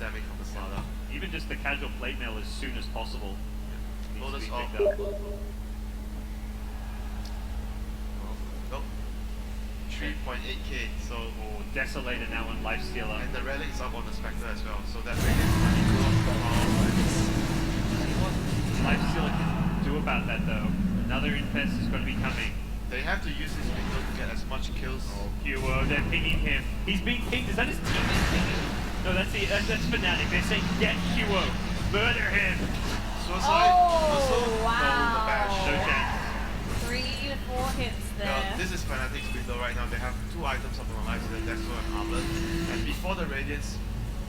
damage from the Slaughter. Even just the casual plate mail as soon as possible. Lotus Needs to be off. picked up. Nope. 3.8k, so... Oh, Desolator now on Lifestealer. And the relic is up on the Spectre as well, so that Radiance money goes See what Lifestealer can do about that though. Another Infest is going to be coming. They have to use this window to get as much kills. Huo, they're pinging him. He's being pinged. Is that his teammate pinging? No, that's Fnatic. They're saying, get Huo. Murder him. Suicide. Oh, wow. The bash. No chance. 3 to 4 hits there. Now, this is Fnatic's window right now. They have 2 items up on life, so Dexter and Armlet. And before the Radiance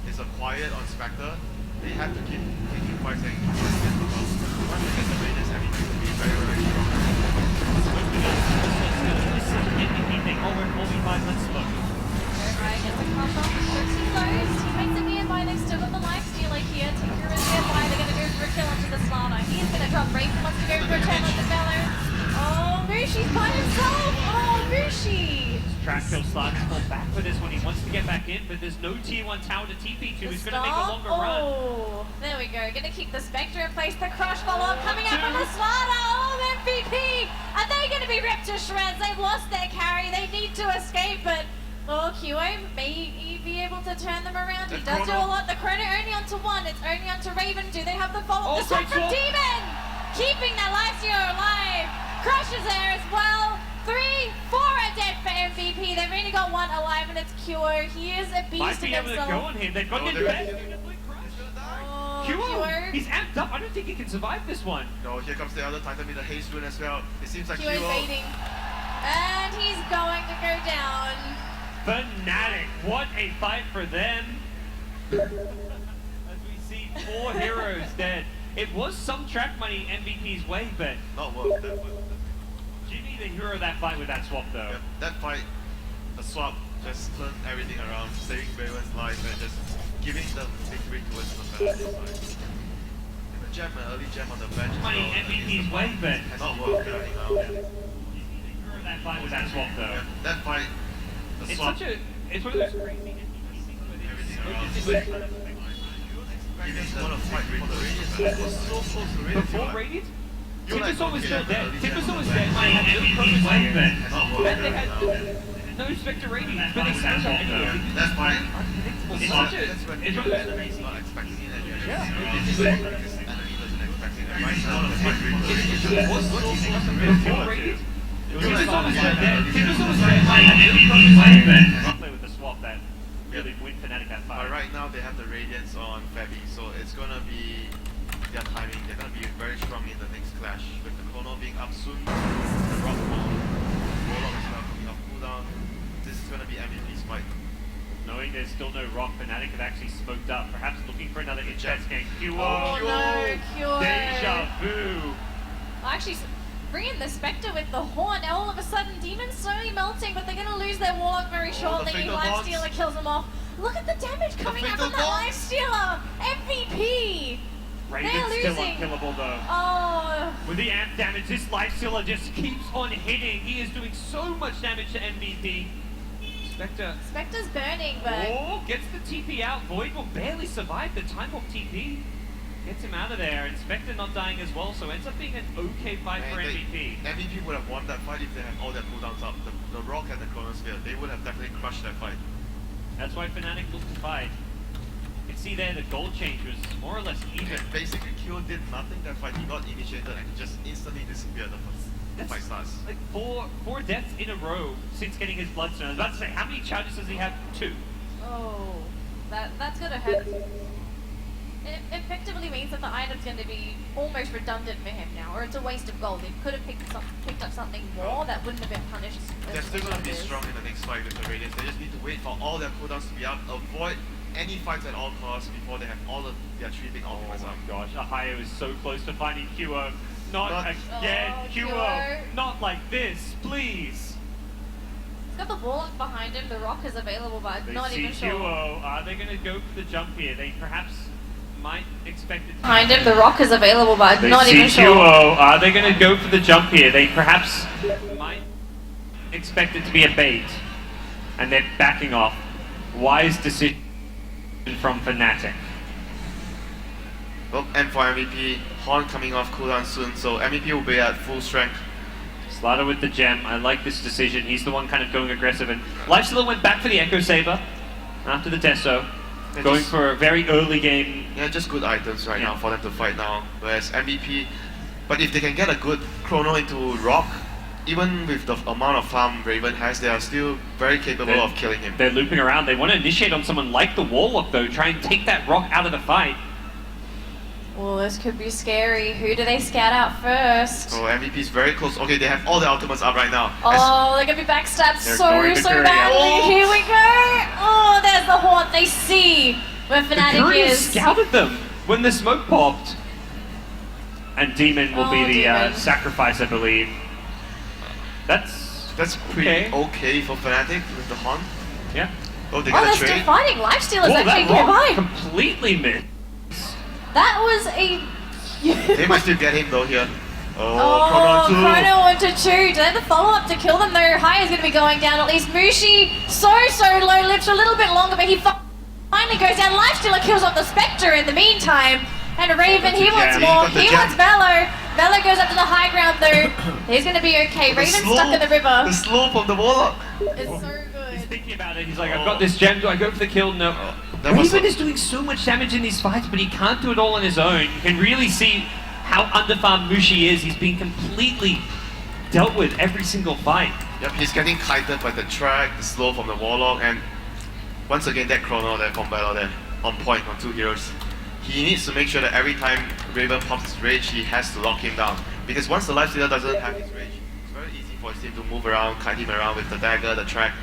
is acquired on Spectre, they have to keep taking fights and once they get the Radiance, everything will be very, very strong. Oh, we're 45, let's look. Right, gets a crush off. Looks close. Teammates are nearby. They've still got the Lifestealer here. Tinker is nearby. They're going to go for a kill onto the Slaughter. He's going to drop Raven. Wants to go for a turn on the Bellow. Oh, Mushi's by himself. Oh, Mushi. Track kill starts to fall back for this one. He wants to get back in, but there's no tier 1 tower to TP to. He's going to make a longer run. Oh, there we go. Going to keep the Spectre in place. The crush follow-up coming up from the Slaughter. Oh, MVP. Are they going to be ripped to shreds? They've lost their carry. They need to escape, but Huo may he be able to turn them around. He does do a lot. The chrono only onto 1. It's only onto Raven. Do they have the follow-up? This one from Demon. Keeping that Lifestealer alive. Crush is there as well. 3, 4 are dead for MVP. They've only got 1 alive, and it's Huo. He is a beast Might be able against to go on him. They've got him back. Huo, he's amped up. I don't think he can survive this one. No, here comes the other Titan with the haste rune as well. It seems like Huo's Huo... baiting. And he's going to go down. Fnatic, what a fight for them. As we see 4 heroes dead. It was some track money MVP's way, but Not worth that. Jimmy the hero of that fight with that swap though. Yeah, that fight, the swap just turned everything around, saving Bayway's life and just giving the victory towards the Fnatic side. And the gem, an early gem on the bench. Money MVP's way, but has not worked right now. Jimmy the hero of that fight with that swap though. Yeah, that fight, the It's swap, such a, it's one of those crazy everything around. Radiance want to fight for the Radiance. It was so close to Radiance. Before Radiant? You're like, Timbersaw was okay, still dead. early gem Timbersaw on was the dead. bench. They had no purpose way, Has not worked and they right had now. no Spectre Radiant, but they still got anyway. That fight, Unpredictable. It's that's such a, when it's one of those enemy's not expecting it and you're Yeah. just enemy doesn't expect it. Right now, the fight it was so close before Radiant. Timbersaw was like- dead. Timbersaw was dead. They had no purpose way, play with the swap that really win Fnatic that But fight. right now they have the Radiance on Febby, so it's gonna be their timing. They're gonna be very strong in the next clash. With the Chrono being up soon, the Rock bomb, Warlock as well coming off cooldown. This is gonna be MVP's fight. Knowing there's still no rock, Fnatic have actually smoked up, perhaps looking for another intense game. Oh Huo, no, Huo. deja vu. Actually, bringing the Spectre with the horn. Now all of a sudden, Demon's slowly melting, but they're going to lose their Warlock very shortly. fatal box. Lifestealer kills them off. Look at the damage coming out fatal from that box. Lifestealer. MVP. Raven's They're still losing. unkillable though. Oh, With the amp damage, this Lifestealer just keeps on hitting. He is doing so much damage to MVP. Spectre, Spectre's burning, but oh, gets the TP out. Void will barely survive the Time Warp TP. Gets him out of there, and Spectre not dying as well, so ends up being an okay fight for Man, MVP. MVP would have won that fight if they had all their cooldowns up. The Rock and the Chronosphere, they would have definitely crushed that fight. That's why Fnatic looked to fight. You can see there the gold change was more or less even. And basically, Kyo did nothing that fight. He got initiated and he just instantly disappeared the fight starts. Like four deaths in a row since getting his bloodstone. I was about to say, how many charges does he have? 2. oh, that's going to hurt. It effectively means that the item's going to be almost redundant for him now, or it's a waste of gold. He could have picked up something more that wouldn't have been punished. They're still going to be strong in the next fight with the Radiance. They just need to wait for all their cooldowns to be up, avoid any fights at all costs before they have all of their tree being Oh optimized up. my gosh, Ahaya is so close to finding Huo. Not again, Oh, Huo. Huo. Not like this, please. He's got the Warlock behind him. The Rock is available, but They not see even sure. Huo. Are they going to go for the jump here? They perhaps might expect it. Behind him, the Rock is available, but They not see even sure. Huo. Are they going to go for the jump here? They perhaps might expect it to be a bait, and they're backing off. Wise decision. from Fnatic. Well, and for MVP, Horn coming off cooldown soon, so MVP will be at full strength. Slider with the gem. I like this decision. He's the one kind of going aggressive. And Lifestealer went back for the Echo Saber after the Deso, Yeah, going just- for a very early game. Yeah, just good items right Yeah. now for them to fight now. Whereas MVP, but if they can get a good chrono into Rock, even with the amount of farm Raven has, they are still very capable of killing him. They're looping around. They want to initiate on someone like the Warlock, though, try and take that rock out of the fight. Well, this could be scary. Who do they scout out first? So MVP is very close. Okay, they have all the ultimates up right now. Oh, they're gonna be backstabbed They're so ignoring the Courier. badly. Oh. Here we go. Oh, there's the Haunt. They see where The Fnatic Courier is. scouted them when the smoke popped. And Demon will be Oh, the Demon. sacrifice, I believe. That's pretty Okay. okay for Fnatic with the Horn. Yeah. Oh, they Oh, got they're a still trade. fighting. Lifestealers Whoa, actually that get rock by. completely missed. That was a. They might still get him though here. Oh, Oh, Chrono 2. Chrono onto 2. Do they have the follow-up to kill them though? High is going to be going down. At least Mushi, so low, lives a little bit longer, but he finally goes down. Lifestealer kills off the Spectre in the meantime. And Raven, he wants gem. more. He's got the He gem. wants Velo. Velo goes up to the high ground though. He's going to be okay. The Raven's slow- stuck in the river. The slow from the Warlock. It's so He's good. thinking about it. He's like, I've got this gem. Do I go for the kill? No. That was Raven a- is doing so much damage in these fights, but he can't do it all on his own. You can really see how underfarmed Mushi is. He's being completely dealt with every single fight. Yep, he's getting kited by the track, the slow from the Warlock, and once again that Chrono there from Battle there, on point on 2 heroes. He needs to make sure that every time Raven pops his rage, he has to lock him down. Because once the Lifestealer doesn't have his rage, it's very easy for his team to move around, kite him around with the dagger, the track,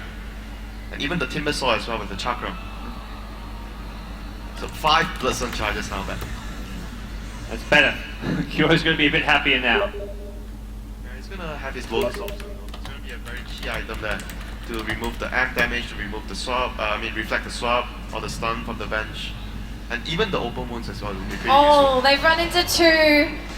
and even the Timber Saw as well with the Chakram. So 5 Bloodstone charges now back. That's better. Kyo's going to be a bit happier now. Yeah, he's gonna have his Lotus Orb soon. It's gonna be a very key item there to remove the amp damage, to remove the swap, reflect the swap, or the stun from the bench. And even the open wounds as well will be pretty Oh, they've run into 2.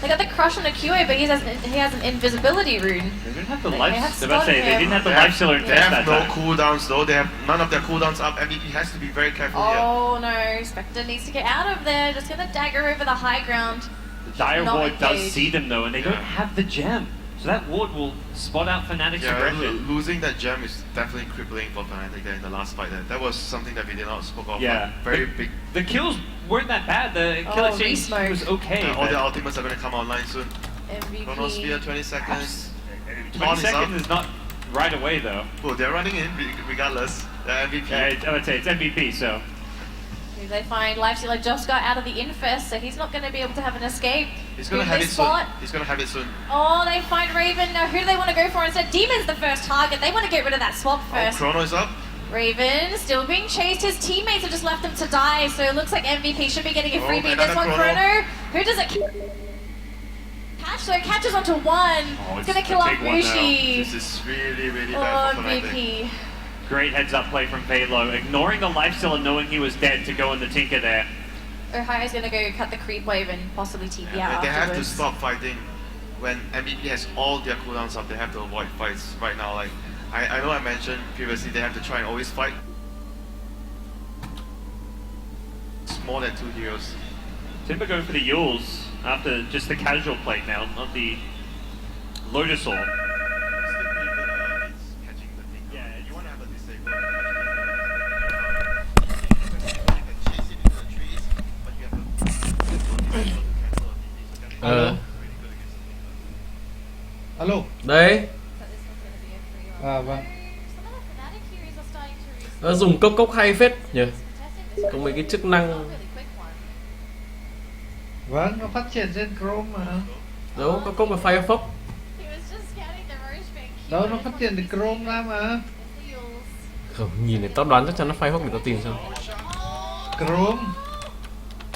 They got the crush on Akue, but he has an invisibility rune. They didn't have the They life. have I was about to say, they stunned didn't have the They have- Lifestealer in They test have that no time. cooldowns though, they have none of their cooldowns up. MVP has to be very careful here. Oh no, Spectre needs to get out of there. Just gonna dagger over the high ground. The Dire Not Ward does engaged. see them though, and they Yeah. don't have the gem. So that ward will spot out Fnatic's Yeah, aggression. losing that gem is definitely crippling for Fnatic there in the last fight there. That was something that we did not spoke of. Yeah. Very big. The kills weren't that bad. The kill Oh, exchange Resmoke. was okay. All but the ultimates are going to come online soon. MVP. Chronosphere, 20 seconds. 20 Horn is up. seconds is not right away though. Oh, they're running in regardless. The MVP. Yeah, I would say it's MVP, so. Who they find Lifestealer just got out of the infest, so he's not gonna be able to have an escape. He's going to Who have they it soon. spot? He's going to have it soon. Oh, they find Raven. Now, who do they want to go for instead? Demon's the first target. They want to get rid of that swap Oh, first. Chrono is up. Raven still being chased. His teammates have just left him to die, so it looks like MVP should be getting a Oh, freebie. another This one, Chrono. Chrono. Who does it catch? So it catches onto 1. Oh, It's it's gonna a kill off big one now. Mushi. This is really, really Oh, bad for Fnatic. MVP. Great heads up play from Velo, ignoring the Lifestealer, knowing he was dead to go in the Tinker there. Ohio's gonna go cut the creep wave and possibly TP Yeah, out they have to afterwards. stop fighting. When MVP has all their cooldowns up, they have to avoid fights right now. Like I know I mentioned previously, they have to try and always fight. It's more than 2 heroes. Timber going for the Yules after just the casual plate now, not the Lotus Orb. It's still pretty good against catching the thing. Yeah, You want to have a disable. You can chase it into the trees, but you have to cancel a TP, so that's Ờ. really good against the thing. Alo, So đấy, this one's gonna be a free one. À, vâng. Some of the Fnatic heroes are starting to resurface. nó dùng cốc cốc hay phết nhỉ. Contesting this Có mấy cái one. chức năng, Not really quick one. vâng, nó phát triển trên Chrome mà. Đâu, có cốc là Firefox. He was just scanning the Roche bank. Đâu, nó phát triển từ Chrome ra mà. It's the Yules. Không, nhìn này tao đoán chắc chắn nó Firefox để tao tìm xem. Chrome.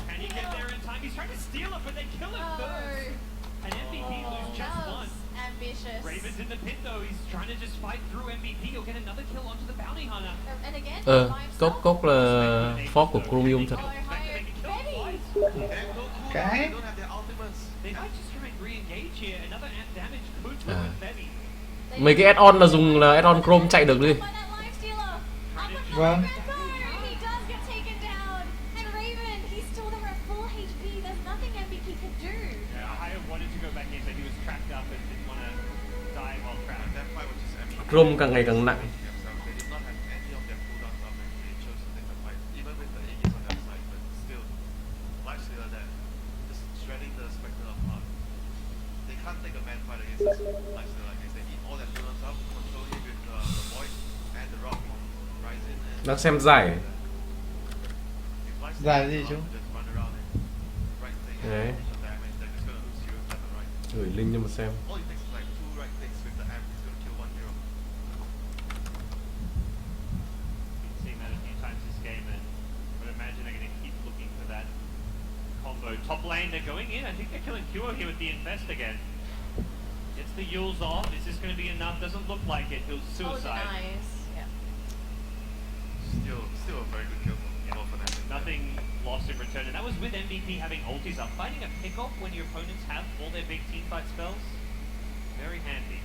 Can he get there in time? He's trying to steal it, but they kill him Oh, first. And MVP lose just that one. was ambitious. Raven's in the pit though. He's trying to just fight through MVP. He'll get another kill onto the bounty hunter. And again, Ờ, by himself. cốc cốc là fork của Chromium thật. Oh, Ohio. Ready. They have no cooldowns, Cái. they don't have their ultimates. They might just try and re-engage here. Another amp damage could À. ruin Febby. Mấy cái add-on là dùng là add-on Chrome chạy được đi. By that Lifestealer. Up with Vâng. the He does get taken down. trapped up and didn't want to die while And trapped. that fight was just MVP. ร่มcàng ngày càng nặng. Themselves. They did not have any of their cooldowns up and they chose to take the fight, even with the Aegis on their side. But still, Lifestealer there, just shredding the Spectre apart. They can't take a man fight against this Lifestealer against. They need all their cooldowns up, control him with the Void and the Rock from Ryzen. And Đang xem giải. if Lifestealer Giải is gì allowed chứ? to just run around and right click Đấy. and some damage, they're just gonna lose heroes left and right. Gửi link cho mà xem. All it takes is like 2 right clicks with the amp, it's gonna kill 1 hero. We've seen that a few times this game, and I would imagine they're going to keep looking for that combo. Top lane, they're going in. I think they're killing Kuro here with the Infest again. Gets the Yules off. Is this going to be enough? Doesn't look like it. He'll Oh, suicide. denies. Yeah. Still a very good kill Yeah. for Fnatic. Nothing lost in return, and that was with MVP having ultis up. Finding a pick-off when your opponents have all their big teamfight spells, very handy.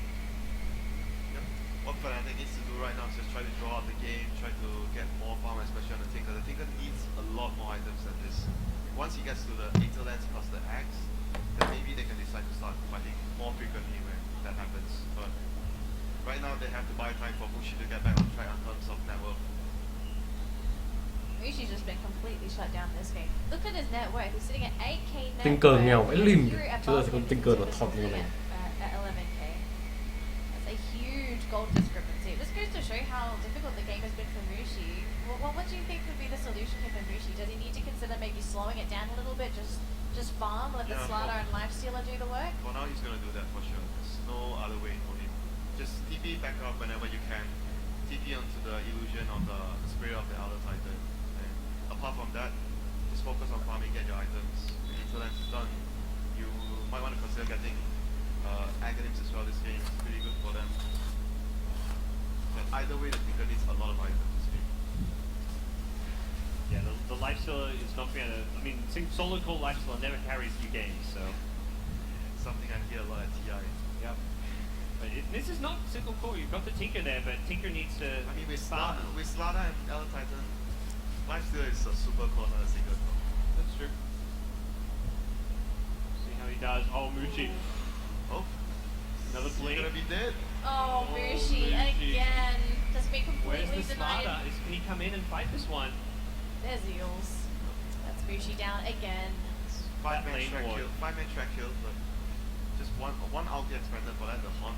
Yep. What Fnatic needs to do right now is just try to draw out the game, try to get more farm, especially on the Tinker. The Tinker needs a lot more items than this. Once he gets to the Aether Lens plus the Axe, then maybe they can decide to start fighting more frequently when that happens. But right now they have to buy time for Mushi to get back on track in terms of net worth. Mushi's just been completely shut down this game. Look at his net worth. He's sitting at 8k net Tinker worth. nghèo vãi lìn. Fury Chưa above giờ thì con him Tinker is là thọt như sitting này. at 11k. That's a huge gold discrepancy. It just goes to show how difficult the game has been for Mushi. What do you think would be the solution here for Mushi? Does he need to consider maybe slowing it down a little bit, just farm, let the Yeah, Slardar and Lifestealer do the work? For now, he's gonna do that for sure. There's no other way for him. Just TP back up whenever you can. TP onto the illusion of the spirit of the Elder Titan. And apart from that, just focus on farming, get your items. The Interlens is done. You might want to consider getting Aghanims as well. This game is pretty good for them. But either way, the Tinker needs a lot of items this game. Yeah, the Lifestealer is not going to... I mean, solo core Lifestealer never carries you games, so... Something I hear a lot at TI. Yep. But this is not single core. You've got the Tinker there, but Tinker needs to... I mean, with farm. Slardar and Elder Titan, Lifestealer is a super core, not a single core. That's true. See how he does. Oh, Mushi. Oh, Another he's blink. gonna be dead. Oh, Oh, Mushi Mushi. again. Just been Where's completely the denied. Slardar? Can he come in and fight this one? There's Eels. That's Mushi down again. Five man lane track ward. kill, 5 man track kill, but just one ulti expanded for that, the Haunt.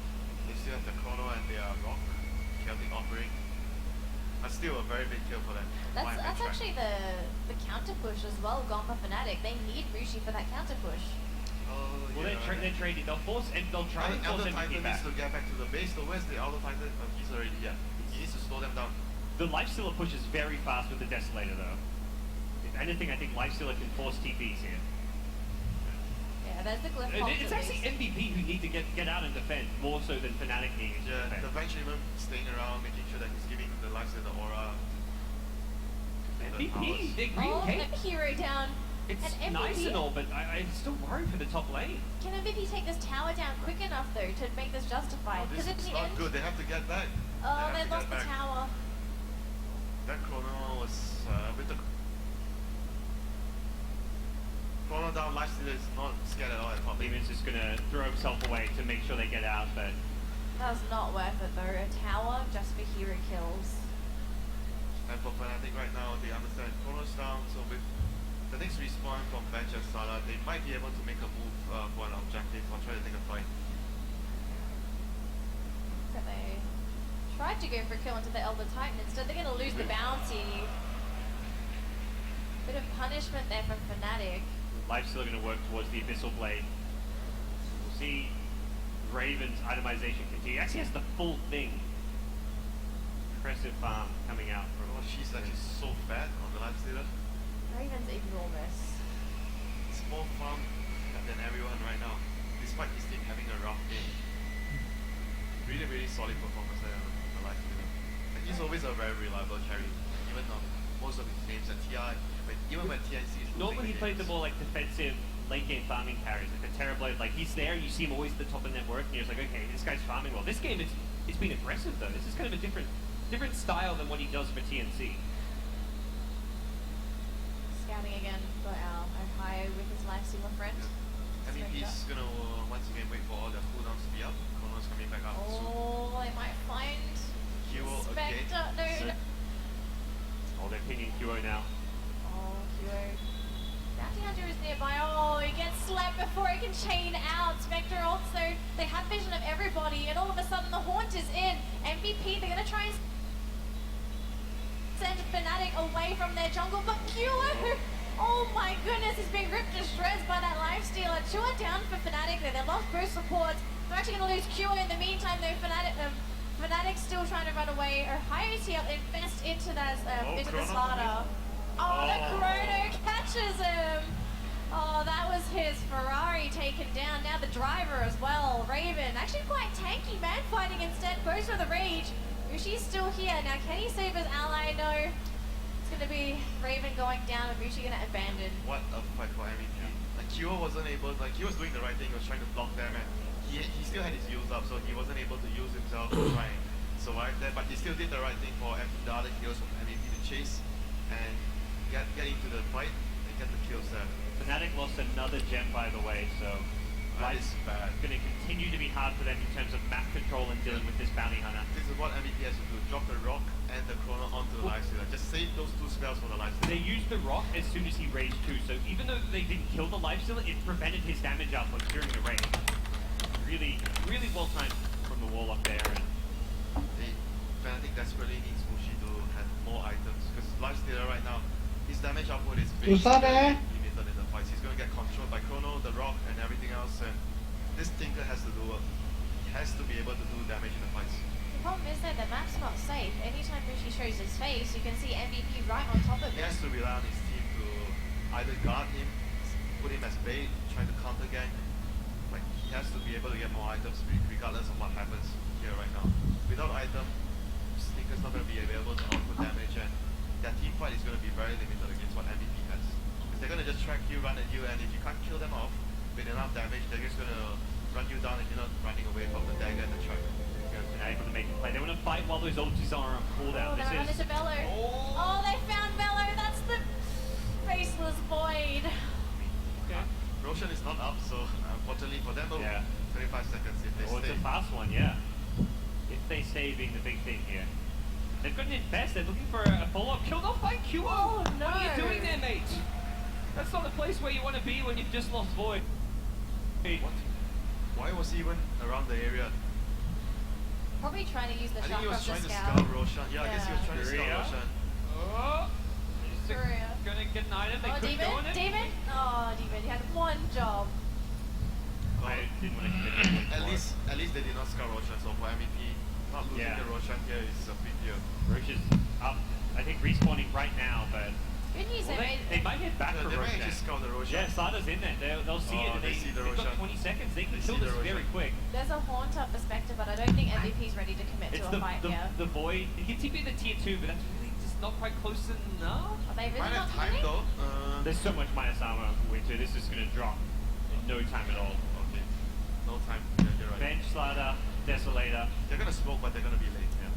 They still have the Chrono and their Rock, Celtic Offering. That's still a very big kill for them. That's 5 man track. actually the counter push as well gone for Fnatic. They need Mushi for that counter push. Oh, Well, yeah. they're trading. They'll force and they'll try I to think force Elder MVP Titan back. needs to get back to the base. So where's the Elder Titan? Oh, he's already here. He needs to slow them down. The Lifestealer pushes very fast with the Desolator, though. If anything, I think Lifestealer can force TPs here. Yeah, there's the glyph pulse It's at actually least. MVP who need to get out and defend more so than Fnatic needing to Yeah, defend. the Venge even staying around, making sure that he's giving the Lifestealer the aura. the powers. MVP, they're green Oh, cape. the hero down. It's and nice MVP and all, but I'm still worried for the top lane. Can MVP take this tower down quick enough though to make this justified? Oh, this Because in is the not end, good. They have to get back. oh, they they have to lost get the back. tower. That Chrono was with the Chrono down. Lifestealer is not scared at all at top lane. Demon's just gonna throw himself away to make sure they get out, but That's not worth it though. A tower just for hero kills. And for Fnatic right now, they understand Chrono's down, so with the next respawn from Venge and Sala, they might be able to make a move for an objective or try to take a fight. So they tried to go for a kill into the Elder Titan. Instead, they're going to lose the bounty. Bit of punishment there from Fnatic. Lifestealer gonna work towards the Abyssal Blade. We'll see Raven's itemization continue. Actually has the full thing. Impressive farm coming out from Oh, she's actually so fat on the Lifestealer. Raven's enormous. It's more farm than everyone right now, despite his team having a rough game. Really solid performance there on the Lifestealer. And he's always a very reliable carry, even on most of his games at TI. Even when TNC is losing normally he the plays the games. more like defensive late game farming carries, like the Terrorblade, like he's there, you see him always at the top of net worth, and you're just like, okay, this guy's farming well. This game it's been aggressive though. This is kind of a different style than what he does for TNC. Scouting again for our Ohio with his Lifestealer friend. MEP's gonna once again wait for all their cooldowns to be up. Chrono's coming back up soon. Oh, they might find Hero again. Spectre. No, So- no. Oh, they're pinging QO now. Oh, Hero. Bounty Hunter is nearby. Oh, he gets slapped before he can chain out. Spectre also, they have vision of everybody, and all of a sudden the Haunt is in. MVP, they're going to try and send Fnatic away from their jungle, but QO, oh my goodness, is being ripped to shreds by that lifestealer. 2 are down for Fnatic there. They've lost both supports. They're actually going to lose QO in the meantime, though. Fnatic's still trying to run away. Ohio TL invest into that into the Chrono. Slaughter. Oh, the Oh. Chrono catches him. Oh, that was his Ferrari taken down. Now the driver as well. Raven, actually quite tanky man fighting instead. Goes for the rage. Ushi's still here. Now can he save his ally? No. It's going to be Raven going down and Ushi going to abandon. What a fight for MVP. Like Kyo wasn't able, like he was doing the right thing, he was trying to block them, and he still had his heals up, so he wasn't able to use himself to try and survive that, but he still did the right thing for the other heroes from MVP to chase and get into the fight and get the kills there. Fnatic lost another gem, by the way, so That life's is bad. going to continue to be hard for them in terms of map control and dealing with this bounty hunter. This is what MVP has to do, drop the rock and the chrono onto the lifestealer. Just save those 2 spells for the They lifestealer. used the rock as soon as he raged too, so even though they didn't kill the lifestealer, it prevented his damage output during the rage. Really, really well timed from the wall up there. And Fnatic desperately needs Mushi to have more items, because lifestealer right now, his damage output is very limited in the fights. He's going to get controlled by Chrono, the rock, and everything else, and this Tinker has to do he has to be able to do damage in the fights. The problem is that the map's not safe. Anytime Ushi shows his face, you can see MVP right on top of He him. has to rely on his team to either guard him, put him as bait, trying to counter gank. Like he has to be able to get more items regardless of what happens here right now. Without item, Tinker's not going to be available to output damage, and that team fight is going to be very limited against what MVP has. Because they're going to just track you, run at you, and if you can't kill them off with enough damage, they're just going to run you down and you're not running away from the dagger and the truck. now able to make a play. They want to fight while those ultis are on cooldown. Oh, they're running This to is Velo. Oh, they found Velo. That's the faceless void. okay. Roshan is not up, so unfortunately for them, Yeah. 25 seconds if they Oh, it's stay. a fast one, yeah. If they stay being the big thing here. They've got an infest, they're looking for a follow-up. Killed off by QO! Oh, no. What are you doing there, mate? That's not the place where you want to be when you've just lost Void. Hey, What? Why was he even around the area? Probably trying to use the I think he chakra was to trying to scout. scout Roshan. Yeah, I guess he was Yeah. trying to scout Korea. Roshan. Oh! Is it Korea. gonna get an item? They Oh, could go on Demon? it. Demon? Oh, Demon, you had one job. Well, I didn't want to commit at least they did not scout Roshan, so for MVP, not losing Yeah. the Roshan here is a big deal. Roche is up, I think, respawning right now, but Good news, well, they they made might hit back Yeah, for they might Roshan. actually scout the Roshan. Yeah, Sada's in there. They'll see it Oh, and they see the they've got Roshan. 20 seconds. They can They kill see this the very Roshan. quick. There's a haunt up perspective, but I don't think MVP's ready to commit It's to a fight here. the void. He can TP the tier 2, but that's really just not quite close enough. Are they really Might not have time committing? though. There's so much minus armor on Winter. This is going to drop in no time at all. Okay. No time. Yeah, you're right. Bench, Slaughter, Desolator. They're gonna smoke, but they're gonna be late. Yeah.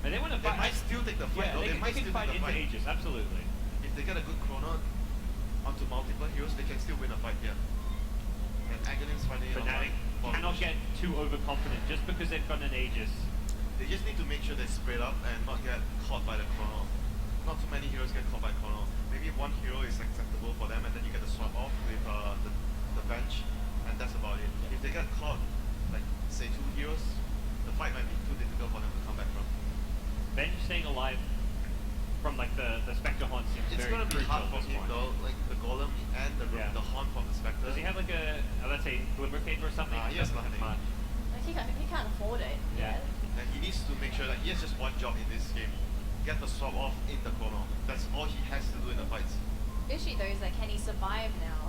And they want to They fight. might still take the fight Yeah, though. they They might can still fight take the into fight. Aegis, absolutely. If they get a good chrono onto multiple heroes, they can still win a fight here. And Aghanim's finding it Fnatic online. cannot get too overconfident just because they've got an Aegis. They just need to make sure they spread up and not get caught by the chrono. Not too many heroes get caught by chrono. Maybe one hero is acceptable for them, and then you get the swap off with the bench, and that's about it. If they get caught, like say 2 heroes, the fight might be too difficult for them to come back from. Bench staying alive from like the Spectre Haunt seems It's very gonna be crucial hard at for this him point. though, like the golem and the horn from the Spectre. Does he have like a, let's say, Glimmer Cape or something? Nah, he has Doesn't have nothing. much. Like he can't afford it. Yeah. And he needs to make sure that he has just one job in this game. Get the swap off in the chrono. That's all he has to do in the fights. Issue though is like, can he survive now?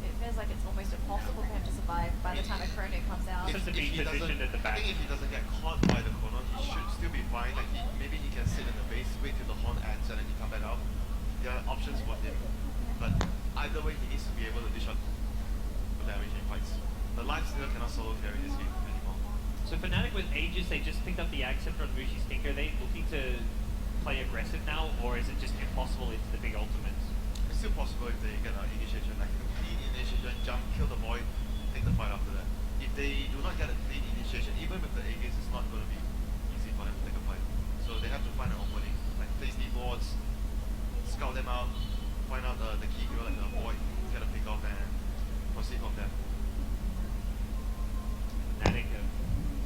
It feels like it's almost impossible for him to survive by the time a chrono comes out. If- to be he doesn't- positioned at the back. I think if he doesn't get caught by the chrono, he should still be fine. Like maybe he can sit in the base, wait till the horn ends, and then he come back out. There are options for him. But either way, he needs to be able to dish out damage in fights. The life stealer cannot solo carry this game anymore. So Fnatic with Aegis, they just picked up the Ag Scepter on Mushi's Tinker. Are they looking to play aggressive now, or is it just impossible into the big ultimates? It's still possible if they get an initiation, like complete initiation jump, kill the void, take the fight after that. If they do not get a clean initiation, even with the Aegis, it's not going to be easy for them to take a fight. So they have to find an opening, like place these boards, scout them out, find out the key hero like the void, get a pick off and proceed from there. Fnatic have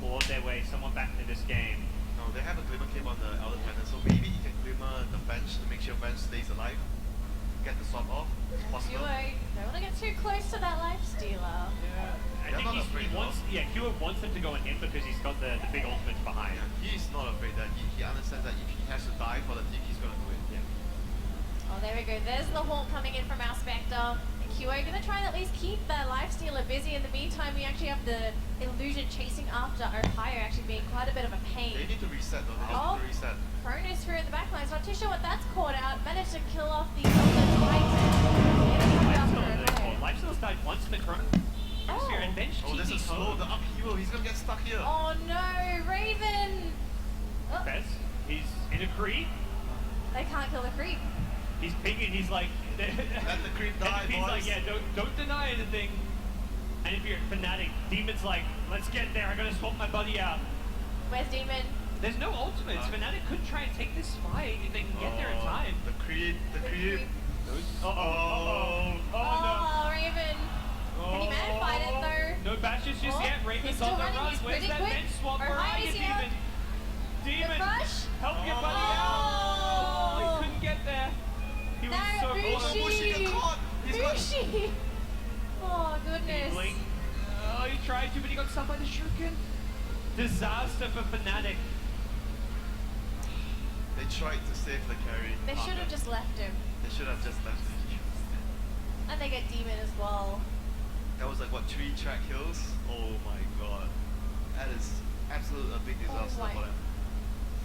clawed their way somewhat back into this game. No, they have a Glimmer Cape on the Elder Titan, so maybe he can Glimmer the bench to make sure bench stays alive. Get the swap off, if possible. Huo, don't want to get too close to that life stealer. I They're think not afraid he wants, though. yeah, Kua wants them to go on him because he's got the big ultimates behind. Yeah, he's not afraid that he understands that if he has to die for the team, he's gonna do it. Yeah. Oh, there we go. There's the Hawk coming in from our Spectre. And QO going to try and at least keep that life stealer busy. In the meantime, we actually have the illusion chasing after Ohio actually being quite a bit of a pain. They need to reset though. They just Oh. need to reset. Chronosphere in the backline. So not too sure what that's caught out. Managed to kill off the Elder Titan. Lifesteal's died once in the Chrono Sphere and bench Oh, this is TP slow. home. The up hero, he's gonna get stuck here. Oh no, Raven! Oh, Best, he's in a creep. they can't kill the creep. He's pinging. He's like, Let the creep die, he's boys. like, yeah, don't deny anything. And if you're Fnatic, Demon's like, let's get there. I gotta swap my buddy out. Where's Demon? There's no ultimates. Fnatic could try and take this fight if they can get there in time. The creep, the creep. Oh no. Raven. Can he man fight it though? No bashes just Oh, yet. he's Raven's still on the running, run. he's Where's pretty that quick. bench swap? Where are Ohio's you, here. Demon? Demon, The rush. help your buddy out. Oh, he couldn't get there. He was No, so Bushi. close. Bushi got caught. He's got- Bushi. Oh He goodness. blinked. Oh, he tried to, but he got stuck by the shuriken. Disaster for Fnatic. They tried to save the carry. They should have after. just left him. They should have just left him. And they get Demon as well. That was like what, 3 track kills? Oh my god. That is absolute a big disaster my. for them.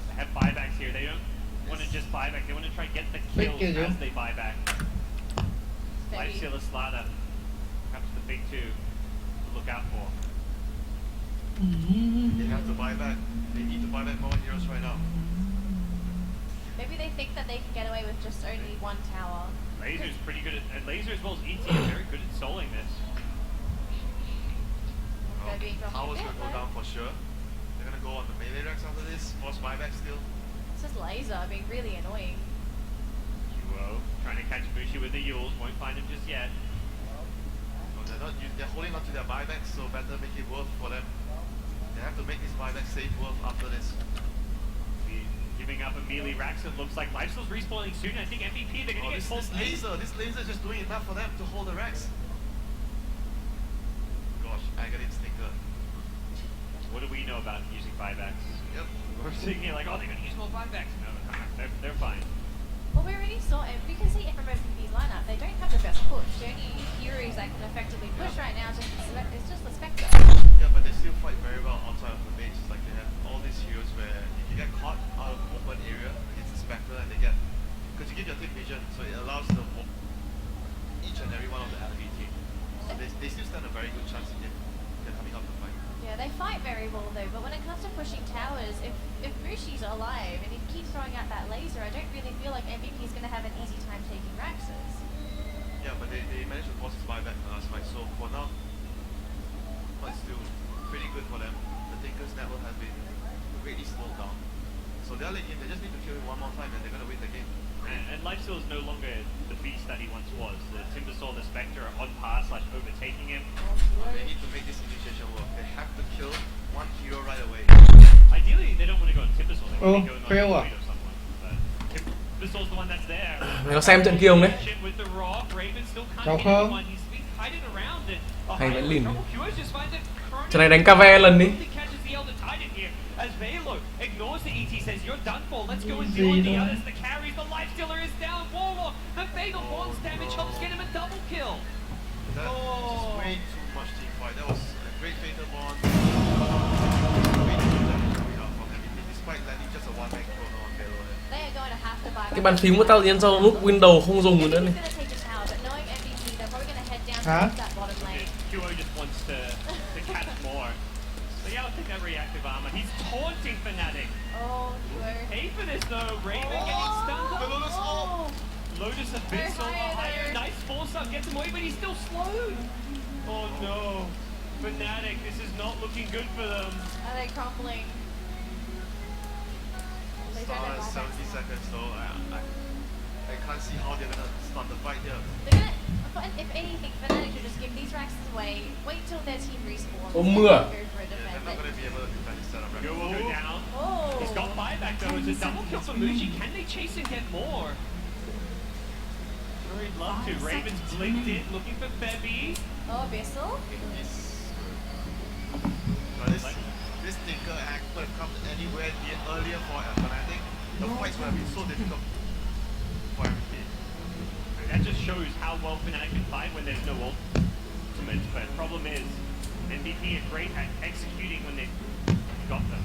They have buybacks here. They don't want to just buy back. They want to try and get the Big kills kill, as they buy back. Very- Lifestealer Slaughter. Perhaps the big two to look out for. They have to buy back. They need to buy back more heroes right now. Maybe they think that they can get away with just only one tower. Laser's pretty good at Laser as well as ET are very good at soling this. Gonna be dropping Power's a bit, gonna go though. down for sure. They're gonna go on the melee racks after this. Force buyback still. It's just laser being really annoying. Duo trying to catch Bushi with the Yules. Won't find him just yet. No, they're holding on to their buybacks, so better make it worth for them. They have to make this buyback safe worth after this. Giving up a melee racks. It looks like Lifesteal's respawning soon. I think MVP they're gonna Oh, get full this laser is just doing enough for them to hold the racks. Gosh, Aghanim Stinker. What do we know about using buybacks? Yep. We're sitting here like, oh, they're gonna use more buybacks. No, they're fine. Well, we already saw it. We can see it from OPP's lineup. They don't have the best push. The only heroes that can effectively push right now is just the Spectre. Yeah, but they still fight very well outside of the base. Like they have all these heroes where if you get caught out of open area against the Spectre and they get, because you give your team vision, so it allows each and every one of the enemy team. So they still stand a very good chance if they're coming up to fight. Yeah, they fight very well though, but when it comes to pushing towers, if Mushi's alive and he keeps throwing out that laser, I don't really feel like MVP's going to have an easy time taking Raxus. Yeah, but they managed to force his buyback in the last fight, so for now, but it's still pretty good for them. The Tinker's network has been greatly slowed down. So they're late game, they just need to kill him one more time and they're going to win the game. And Lifesteal is no longer the beast that he once was. The Timbersaw, the Spectre are on par / overtaking him. They need to make this initiation work. They have to kill one hero right away. Ideally, they don't want to go on Timbersaw. They Oh, want to go on fail à? Void or someone. But Timbersaw's the one that's there. Mày có xem trận kia không đấy? With the Rock, Raven still can't Cháu get không? anyone. He's been hiding around it. Hay vẫn lìn. Trouble just finds it. Trận này đánh KV lần đi. Only catches the Elder Titan here as Velo ignores the ET, says you're done for. Let's go and deal with the others. The carries, the Lifestealer is down. Warlock and Fatal wants damage, helps get him a double kill. That Oh. was way too much team fight. That was a great fatal bond. Way too much damage coming out from MVP, despite landing just a one-man chrono on Velo there. They are going to have to buy Cái bàn phím của tao tự nhiên sao nút Windows không dùng nữa này. He's going to take the tower, but knowing MVP, they're probably going to head down Huh? towards that bottom lane. QO just wants to catch more. So yeah, I'll take that reactive armor. He's taunting Fnatic. Oh, Huo. Pay for this though. Raven getting stunned up. Oh, Lotus Abyss on Ohio Ohio. there. Nice force up, gets him away, but he's still slowed. Oh no. Fnatic, this is not looking good for them. Are they crumbling? They don't Star have has buybacks 70 now. seconds, so I can't see how they're gonna start the fight here. They're gonna, if anything, Fnatic should just give these racks away, wait till their team respawns, Oh, and mưa. then go for a Yeah, they're defense. not gonna be able to defend this setup right Go will go down. Oh! He's got buyback though. It's a double kill for Muji. Can they chase and get more? Sure, he'd love to. Ravens blinked in, looking for Febby. Oh, Bissell? But this Tinker act could have come anywhere earlier for Fnatic. The fights would have been so difficult for MVP. That just shows how well Fnatic can fight when there's no ultimates. But the problem is, MVP is great at executing when they've got them.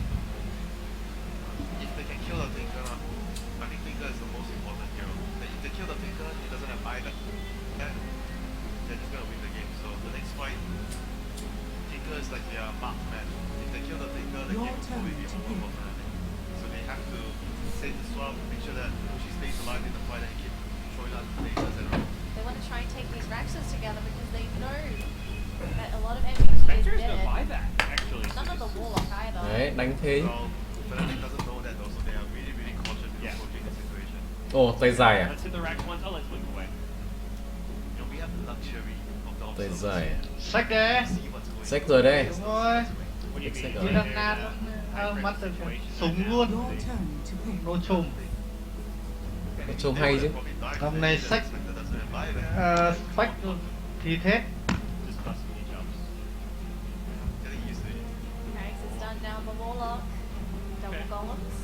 If they can kill the Tinker, I think Tinker is the most important hero. If they kill the Tinker, he doesn't have either. They're just gonna win the game. So the next fight, Tinker is like their marksman. If they kill the Tinker, the game will probably be over for Fnatic. So they have to save the swap, make sure that she stays alive in the fight and keep throwing out lasers and all. They want to try and take these Raxes together because they know that a lot of MVP Spectre is is no dead. buyback, actually. None of the Warlock either. Đấy, đánh thế. So Fnatic doesn't know that though, so they are really, really cautious in Yeah. approaching the situation. Ồ, tay dài à? Let's hit the racks once. Oh, let's look away. You know, we have the luxury of the Tay observers dài à? Sách đấy. see what's going Sách rồi đây. Đúng rồi. What do you Exactly. mean? Đi They're đằng in nan a high mắt pressure từ situation. súng Right luôn. now. Nô chùm. Trông hay chứ. Hôm nay sách sách thì thế. Just busting each other. Getting used to it. Rax is done down the Warlock. Double Okay. golems.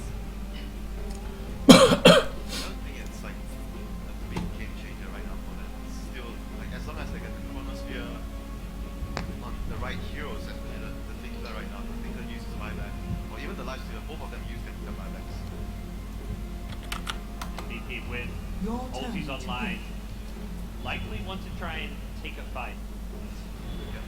I don't think it's like a big game changer right now for them. It's still like as long as they get the chronosphere on the right heroes, especially the Tinker right now, the Tinker uses buyback, or even the Lifestealer, both of them use their buybacks. MVP with ultis online. Likely want to try and take a fight. Yeah.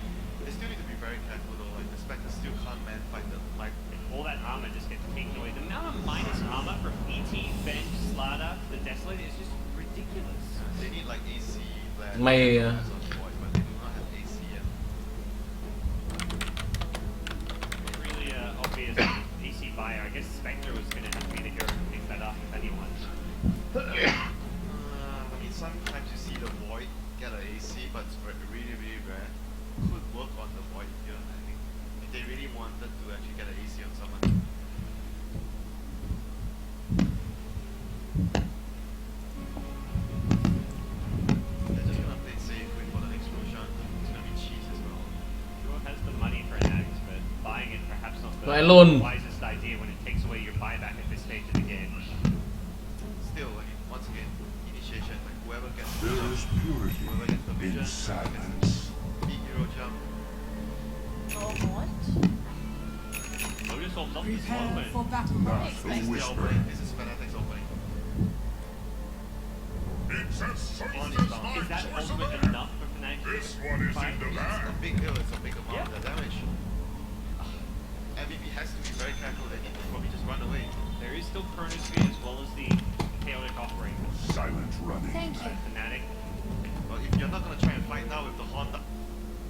They still need to be very careful though. Like the Spectre still can't man fight the like. All that armor just gets taken away. The amount of minus armor from ET, Bench, Slada, the Desolator is just ridiculous. They need like AC. Blast, Mày, and so forth, but they do not have AC yet. Really obvious AC buyer. I guess Spectre was going to have to be the hero to pick that up if anyone. I mean, sometimes you see the Void get an AC, but it's really, really rare. Could work on the Void here, I think. If they really wanted to actually get an AC on someone. They're just gonna play safe, wait for the next Roshan. It's gonna be cheese as well. Sure has the money for an axe, but buying it perhaps not the Lại luôn. wisest idea when it takes away your buyback at this stage of the game. Still, I mean, once again, initiation, like whoever gets the There jump, is purity whoever gets the vision, in whoever gets silence. the big hero jump, Oh, what? Lotus Orb not this Prepare moment. for battle. Not Expect the the this is their whisper. opening, this is Fnatic's opening. It's a On is down. Is that ultimate enough for Fnatic? This one is in the It's bag. a big hill, it's a big amount Yeah. of damage. MVP has to be very careful, they need to probably just run away. There is still Chronosphere as well as the Chaotic offering. Silent running. Thank you. Fnatic. But if you're not going to try and fight now with the Honda,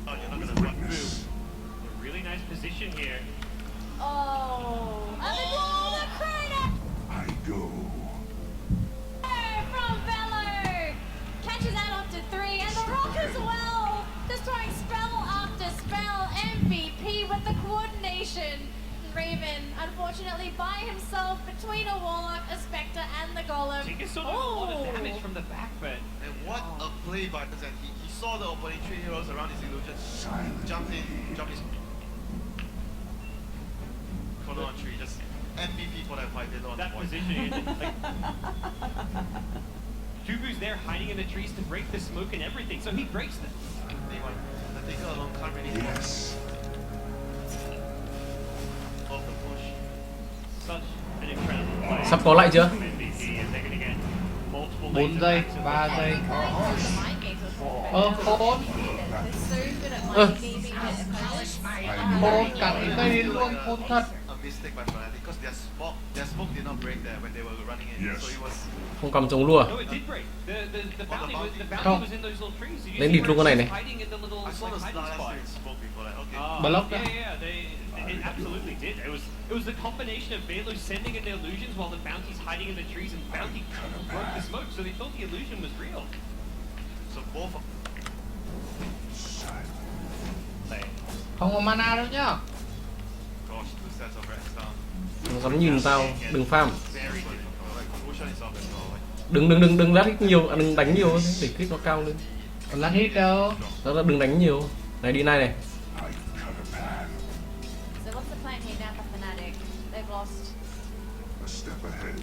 you're not With going to run witness. A really nice position here. Oh! And the Chrono! I go. From Velo! Catches out up to 3, and the Rock as well! Just throwing spell after spell. MVP with the coordination. Raven, unfortunately, by himself between a Warlock, a Spectre, and the Golem. Tinker's still doing a lot of damage from the back, but And what a play by Zen. He saw the opening 3 heroes around his illusion, Silent. jumped in, jumped his Chrono on 3, just MVP for that fight, they don't that avoid. position, like, Tubu's there hiding in the trees to break the smoke and everything, so he breaks them. The Tinker alone can't really Yes. off the push. Such an incredible play. Sắp có lại chưa? from MVP, and they're gonna get multiple 4 laser giây, attacks in 3 one giây. fight. Mind games was Khốn. They're so good at mind gaming their opponents. Khốn cắn cây luôn, khốn thật. mistake by Fnatic because their smoke did not break there when they were running in. Yes. So it was Không cầm chống lùa. No, it did break. The bounty Không. was in those little trees. So you Lên see địt luôn cái này where này. it's hiding in the little I saw the like, hiding Starlight spots. doing smoke before that. Okay. Block Yeah, that. yeah, it absolutely did. It was the combination of Velo sending in the illusions while the bounty's hiding in the trees, and bounty broke the smoke, so they thought the illusion was real. So both of Không có mana đâu nhá. gosh, 2 sets of reds down. Nó dám nhìn tao, đừng farm. Very difficult. Like Ocean is off as well. Like, Đừng lát hit nhiều, đừng đánh nhiều để kích nó cao lên. Còn lát hit đâu. Đó là đừng đánh nhiều. Này đi này này. I cut a path. So what's the plan here now for Fnatic? They've lost. A step ahead.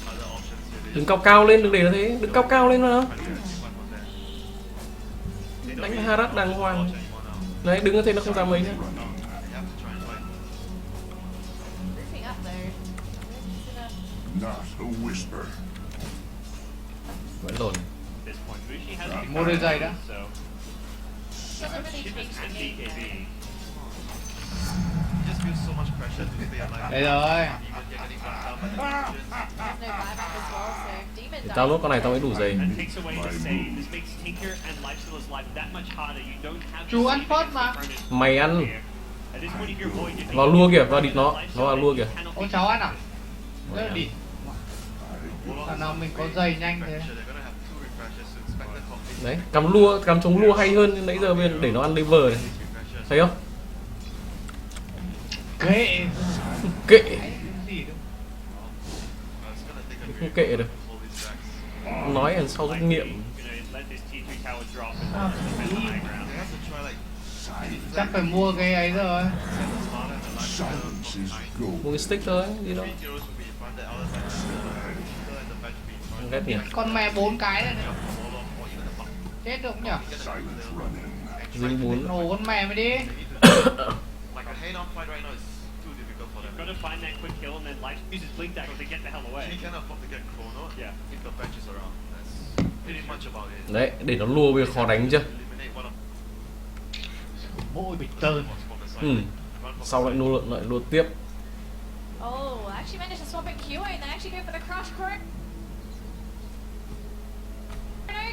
other options here. They Đừng cao cao lên, đừng để nó thế, đừng cao cao lên nữa. just one was there. They don't Đánh really Harak have đàng much hoàng. anymore now. Đấy, đứng như thế nó không ra mấy nhá. They have to try and fight. Grouping up though. Not a whisper. Vẫn lồn. At this point, Bushi has become Mua đôi giày đã. so Doesn't really Chip change is the game. anti-KB. It just feels so much pressure to stay alive. Đây rồi. Even you're getting run down by the Legions. There's no buyback as well, so Demon Để tao dies. nốt con này tao mới đủ giày. That takes away the save. This makes Tinker and Lifesteal's life that much harder. You don't have Chú the ăn save phớt against mà. the opponent Mày ăn. here. At this point, if you're Void, you're Vào taking lua kìa, the vào địt nó vào lua kìa. cannot Ôi be cháu ăn à? defended. Rất là đi. Warlock Thằng is nào on mình the có way. giày nhanh thế. Refresher, they're gonna have 2 refreshers to expect the complete. Đấy, cầm chống lua hay hơn nhưng nãy giờ bên để nó ăn liver này. Refreshers. Thấy không? Kệ. Kệ. Cái gì đâu. It's gonna take a Không very kệ good được. to hold these racks. Nói là sau rút nghiệm. You know, let this T3 tower drop and Ah, defend the high They ground. have to try like Chắc phải mua cái ấy rồi. set the start and the life Silence is behind. gold. Một cái stick thôi, gì đâu. 3 heroes will be in front, the other side and the bench will be in front. Ghét nhỉ. Con mẹ 4 cái này nữa. Warlock or even the buck. Chết được không nhỉ? Silence running. Dính bún. Nổ con mẹ mày đi. Like a head-on fight right now is too difficult for You've got them. to find that quick kill and then Life uses Blink Dagger to get the hell away. He can afford to get chrono Yeah. if the bench is around. That's pretty much about it. Đấy, để nó lua bây giờ khó đánh chưa? Eliminate one of Mỗi bị tơn. the spots from the side. Ừ. Run from Sau the lại side. lua tiếp. Oh, actually managed to swap in QA and they actually go for the crush chrono.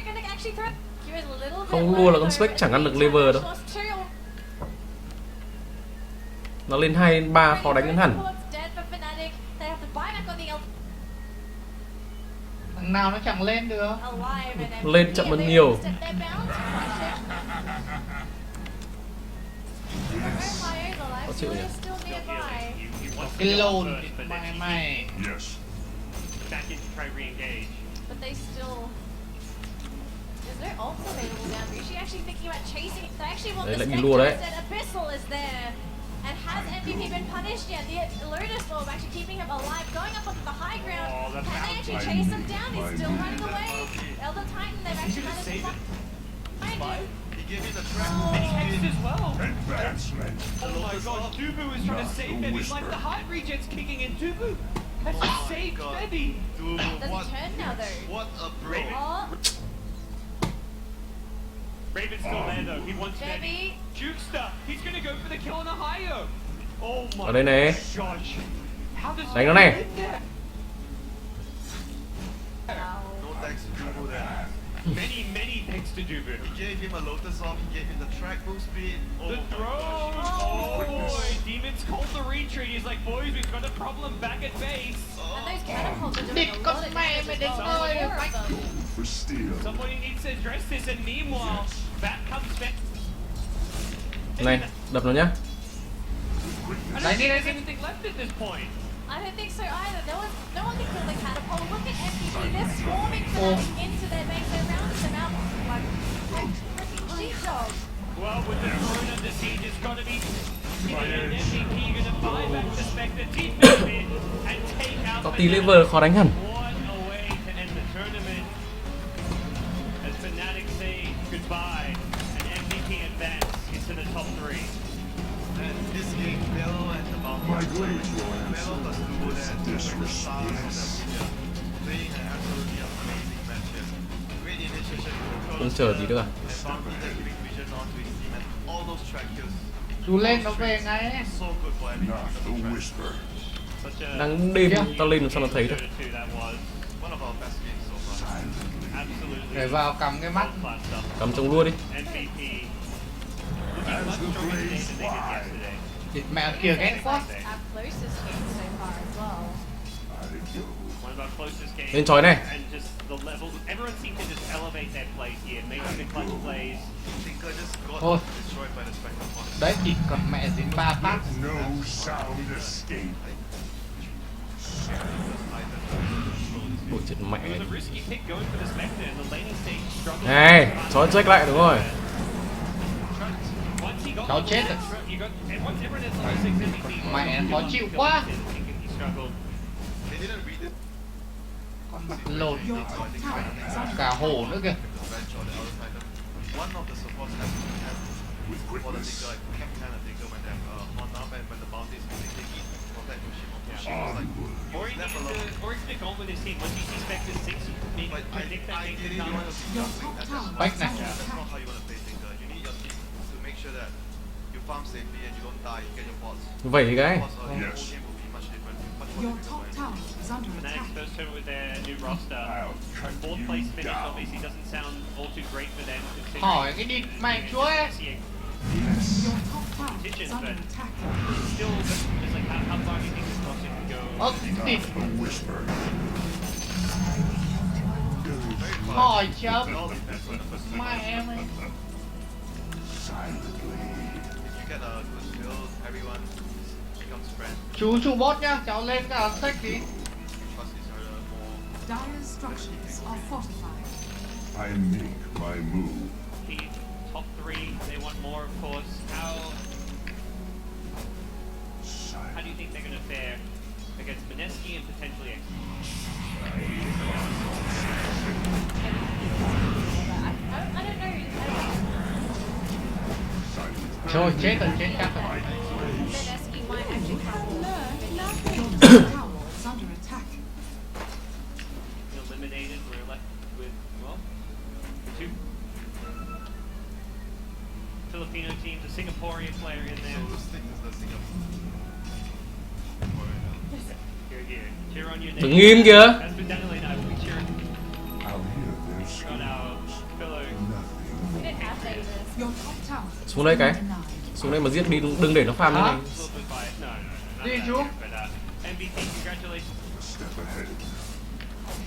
Gonna actually throw QA's a little bit Không lua là con low, Spec but chẳng ăn được in the meantime, lever đâu. lost two. Nó lên 2 3 khó đánh hơn hẳn. Dead for Fnatic. They have to buy back on the Thằng nào nó chẳng lên được. alive and then Lên chậm hơn nhiều. Step their bounce. Khó chịu nhỉ? Still nearby. He wants to Cái get off lồn first, but mày then mày. Yes. back in to try re-engage. But they still. There's no ults available now. Rishi actually thinking about chasing. They actually want Đấy, the lại bị Spectre lùa đấy. instead. Abyssal is there. And has MVP been punished yet? The Lotus Orb actually keeping him alive, going up onto the high ground. Oh, the Can they actually bounty. chase him down? He's still My running away. Elder Titan, they've actually gonna managed to save it? find him. He gave me the track. Oh. And he hexed as well. Advancement. Oh my god, Dubu is trying to Not save a them. It's like whisper. the heart regen's kicking in. Dubu has Oh just my saved God. Bebby. Dude, Does what? he turn now though? What a bro. Raven. Oh, Raven's still there though. He wants Bebby. Bebby. Jukester, he's gonna go for the kill on a higher. Oh my Ở đây này. gosh. How does Đánh nó này. Bebby get there? Wow. No thanks to Dubu there. Many thanks to Dubu. He gave him a Lotus off, he gave him the track move speed. Oh The my throw! gosh. Oh boy, Demon's called the retreat. He's like, boys, we've got a problem back at base. And those catapults are doing Địch a con lot of mẹ damage mày as đến well. ơi, Four of bách. them. For steel. Somebody needs to address this, and meanwhile, back comes back. Này, đập nó nhá. I don't Đánh đi, think đánh there's đi. anything left at this point. I don't think so either. No one can kill the catapult. Look at MVP. They're swarming Fnatic into their base. They're rounding them out like freaking sheepdogs. Well, with the throne under siege, it's got to be and MVP going to buy back the Spectre, deep in and take out Có tí Fnatic. lever khó đánh hẳn. What a way to end the tournament. As Fnatic say goodbye, and MVP advance into the top 3. And this game, Velo and the Bounty. My blade Velo plus Dubu there, two of the stars of disrespect. the media. Playing an absolutely amazing match here. Great initiation. Không chờ gì nữa à? And Bounty there giving vision onto his team and all those track kills. Chú lên nó về ngay. So good for every Not part of the the track. whisper. Such a Đang đêm tao lên làm sao nó thấy được. that was One of our best games so far. Silently. absolutely Để vào cầm cái mắt. world-class stuff. Cầm trong lua đi. MVP looking much stronger today than they did yesterday. Địt mẹ kia ghét quá. Our closest game so far as well. I go. One of our closest games. Lên chói này. And just the level, everyone seemed to just elevate their plays here, making the clutch plays. Tinker just got Thôi. destroyed by the Spectre Fox. Đấy thì còn mẹ dính 3 phát. No sound escape. Ôi chết mẹ. It was a risky pick going for the Spectre, and the laning stage struggled. Này, chói check lại đúng rồi. Once he got Cháu the chết ball, rồi. you got, and once everyone is level 6 MVP, Mẹ, khó chịu he quá. struggled. They didn't read it. Con mặt lồn. So I think Spectre Cả hổ nữa kìa. Revenge or the other titan. One of the supports has With for the quickness. Tinker, like, kept kind of Tinker when they're on up and when the bounties they eat for that Yoshimo. Yoshimo was like, Or he left needed alone. to, or he could have gone with his team. Once you see Spectre 6, you can But predict that thing ideally to you come. want to be jumping. Bách này. That's not how you want to play Tinker. You need your team to make sure that you farm safely and you don't die, you get your pots. Vậy cái. Pots or the Yes. whole game will be much different. Much more Your difficult top for tower is under Fnatic's attack. first tournament with their new roster. I'll cut Fourth you place finish down. obviously doesn't sound all too great for them. considering Hỏi cái đi mẹ chúa ấy. Yes. Your top tower is under attack. Still, just like how far do you think this roster can go? Ơ, Not địt. the whisper. Hỏi chấm. It all depends on the first two. Mẹ em ơi. Silently. If you get a good build, everyone becomes friends. Chú bot nhá, cháu lên cả sách đi. You trust each other more. Dire structures are fortified. I make my move. The top 3, they want more, of course. How do you think they're going to fare against Mineski and potentially X? I don't know. Thôi chết rồi, chết chắc rồi. Mineski might actually crumble. Your top tower is under attack. Eliminated, we're left with, well, 2 Filipino teams, a Singaporean player in there. So this thing is the thing of Here. Cheer on your name. Đừng im kìa. As for Daniel and I will be cheering I'll hear their on screams. our fellow. Nothing. We didn't have Davis. Your top tower Xuống đây cái. denied. Xuống đây mà giết đi, đừng để nó farm như Hả? này. A little bit biased. No, not Đi that chú. yet, but MVP, congratulations A step ahead.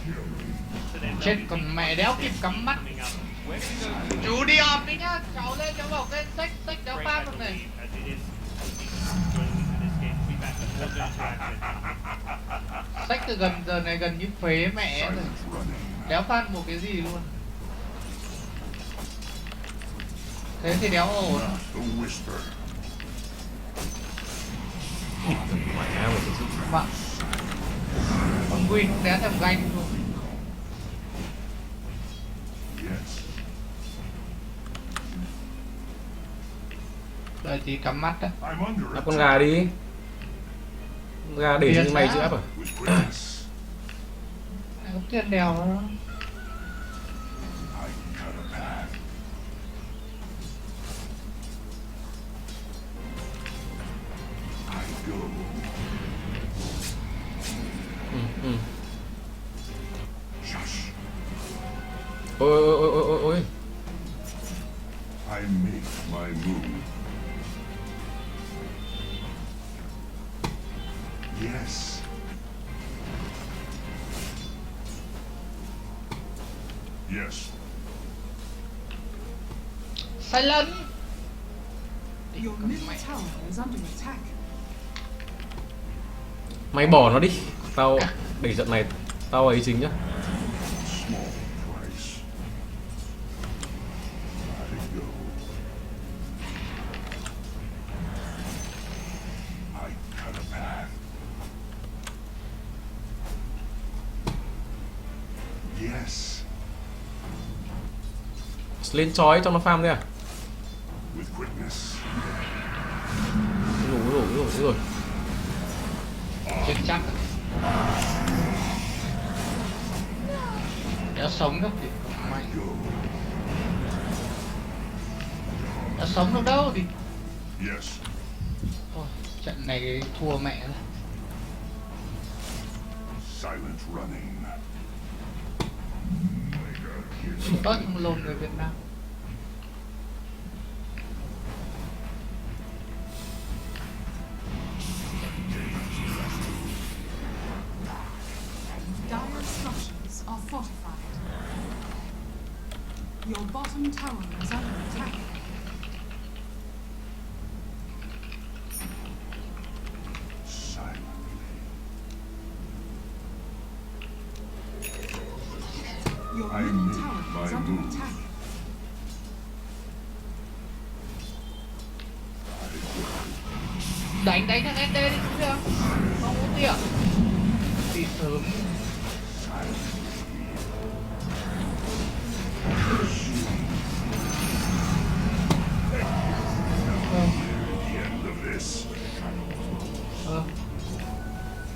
Hear me. to them. Chết WP còn mẹ đéo kịp cắm mắt. coming up. Where do we go? Chú đi họp đi nhá, cháu lên cháu bảo cái sách đéo Great, phát I được này. believe, as it is joining into this game. Be back with more interaction. Sách từ gần giờ này gần như phế mẹ rồi. Silent running. Đéo phát một cái gì luôn. Thế thì đéo ổn. Not the whisper. Vâng. Con Win không đéo thèm ganh luôn. Yes. Đợi tí cắm mắt á. I'm under Áp con attack. gà đi. Con gà để như mày chứ áp à? With quickness. Có tiền đèo đó. I cut a path. I go. Ừ. Shush. Ôi. I make my move. Yes. Yes. Sai lấn. Your middle tower is under attack. Mày bỏ nó đi. Tao để trận này tao ấy chính nhá. Small price. I go. I cut a path. Yes. Lên chói cho nó farm đi à? With quickness. Đủ rồi. Chết chắc. Đéo sống đâu thì mày. Go. Đéo sống được đâu thì Yes. Ôi, trận này thua mẹ rồi. Silent running. Tốt không lồn người Việt Nam. Dire structures are fortified. Your bottom tower is under attack. Silently. Your I middle make tower is my under move. attack. Đánh thằng SD đi cũng được. Không có tiền. Đi sớm. The end of this.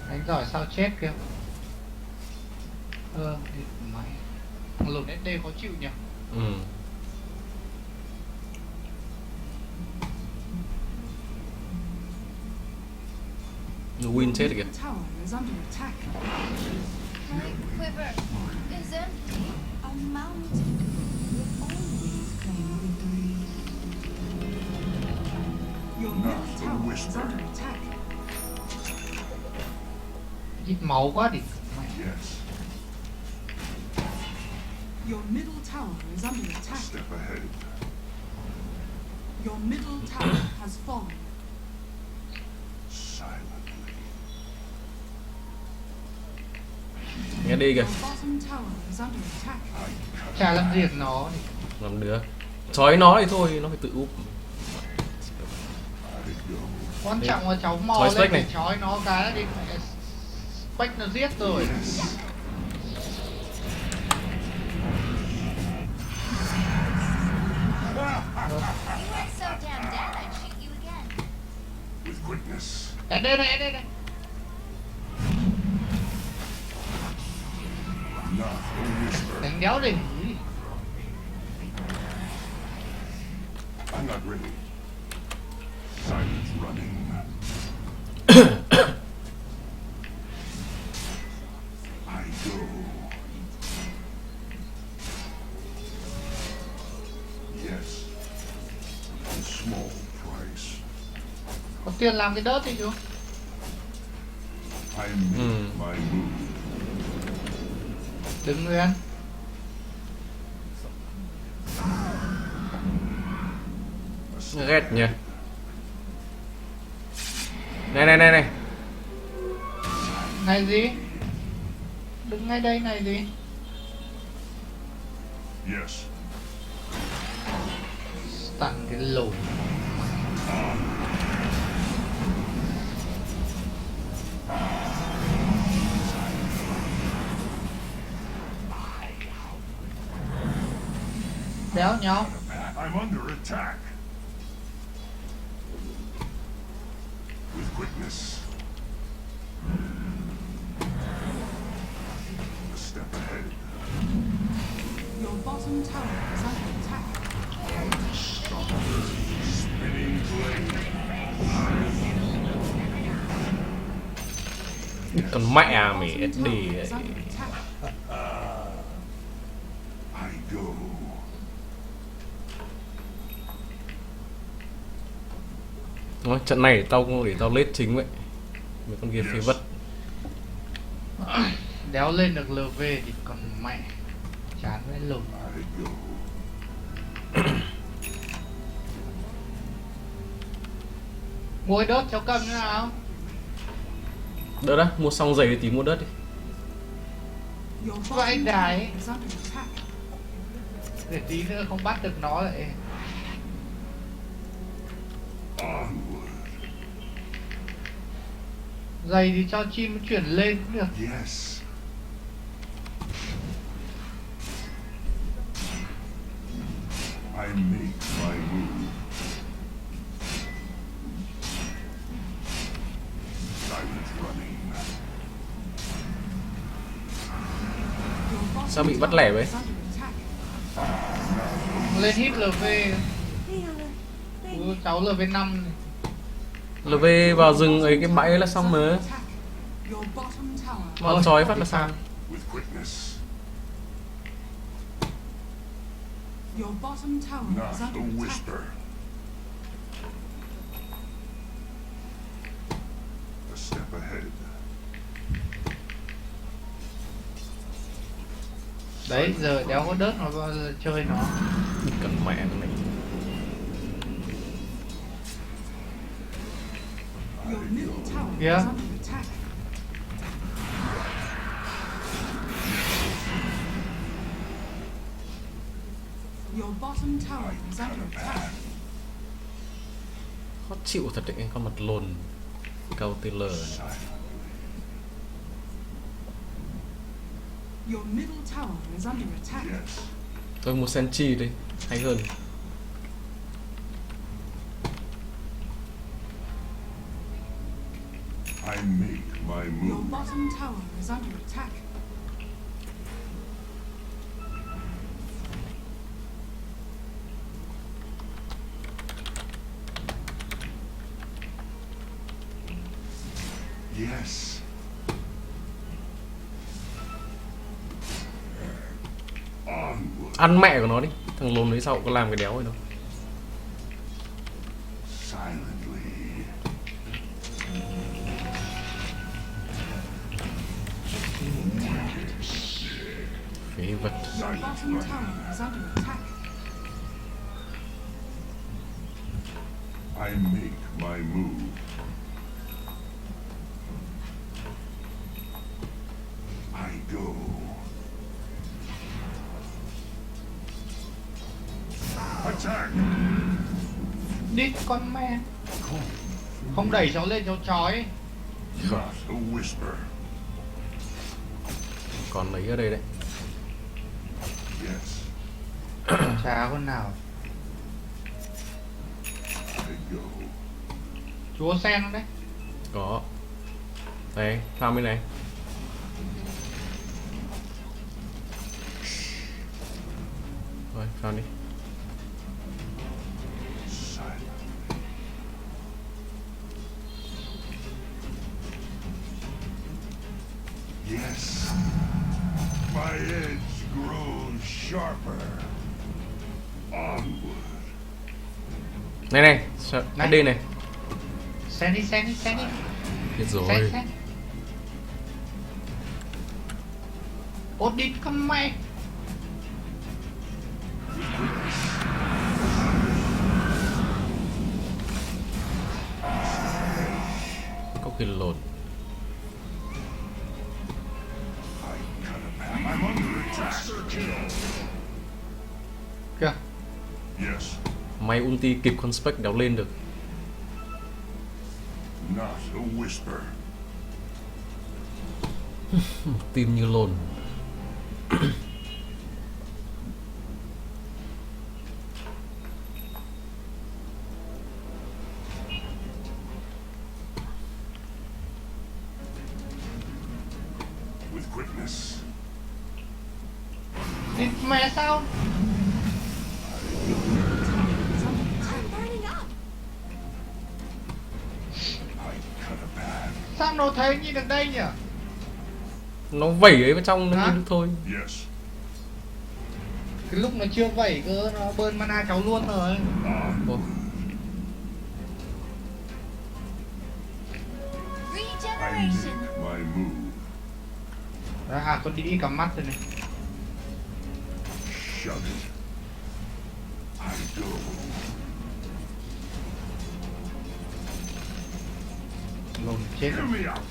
Đánh giỏi sao chết kìa. Thì mày. Thằng lùn SD khó chịu nhỉ. Ừ. Win chết kìa. Middle tower is under attack. My quiver is empty. A mountain will always claim victory. Your middle Not a tower is whisper. under attack. Ít máu quá đi. Mày. Yes. Your middle tower is under attack. Step ahead. Your middle tower has fallen. Silently. Nghe đi kìa. Your bottom tower is under attack. Chả làm gì được nó đi. Làm được. Chói nó thì thôi, nó phải tự úp. I go. Quan trọng là cháu mò Chói lên Spec để này. chói nó cái đi. Spec nó giết rồi. Yes. You weren't so damn dead, I'd shoot you again. With quickness. Đây đây. Not a whisper. Đánh đéo đỉnh. I'm not ready. Silent running. I go. Yes. A small price. Có tiền làm cái đớt thì chú. I make my move. Đứng nguyên. A step Ghét nhỉ. Này. Này gì? Đứng ngay đây này gì? Yes. Tặng cái lùn. Đéo nhau. I'm under attack. With quickness. A step ahead. Your bottom tower is under attack. Spinning blade. Còn mẹ à Your mày bottom SD tower ấy. is under attack. I go. Nói, trận này để tao lết chính vậy. Mấy con kia phế vật. Đéo lên được LV thì còn mẹ. Chán với lùn. I go. Mua cái đớt cháu cầm như nào? Đỡ đã, mua xong giày thì tí mua đất đi. Your Vậy bottom đài. tower is under attack. Để tí nữa không bắt được nó lại. Onward. Giày thì cho chim chuyển lên cũng được. Yes. I make my move. Silent running. Your bottom Sao bị bắt tower lẻ vậy? is under attack. Lên hit LV. cháu LV5 LV vào rừng ấy cái bãi ấy là xong mà. Attack. Your bottom tower. Bọn chói phát là sao? With quickness. Your bottom tower Not is a under attack. whisper. A step ahead. đấy giờ đéo có đớt mà bao giờ chơi nó. Cần mẹ cái này. Your middle tower Yeah. is under attack. Your bottom tower is under attack. Khó chịu thật đấy, cái con mặt lồn câu Taylor. Your middle tower is under attack. Yes. Tôi mua Senchi đi, hay hơn. I make my Your move. bottom tower is under attack. Yes. Onward. Ăn mẹ của nó đi, thằng lồn đấy sau có làm cái đéo gì đâu. Silently. Phế vật. Your bottom tower is under attack. I make my move. I go. Attack. Đi con mẹ. Không đẩy cháu lên cháu chói. Not a whisper. Còn lấy ở đây đấy. Yes. Chả con nào. I go. Chúa sen đấy. Có. Đây, farm bên này. Rồi, farm đi. Silent. Yes. My edge grows sharper. Onward. Này này, cái Này. đây này. Sen đi, sen đi, sen đi. Biết Sen, rồi. sen. Ốt đi con mẹ. Có khi lồn. I cut a path. I'm under attack. Kìa. Yes. May ulti kịp con spec đéo lên được. Not a whisper. Tim như lồn. With quickness. Đi mẹ sao? I cut a path. Sao nó thấy như được đây nhỉ? Nó vẩy ấy vào trong nó Hả? như được thôi. Yes. Cái lúc nó chưa vẩy cơ nó bơn mana cháu luôn rồi. Ồ, I make my move. À con đi cắm mắt rồi này. Shut it. I go. Lồn chết Hear rồi. me out.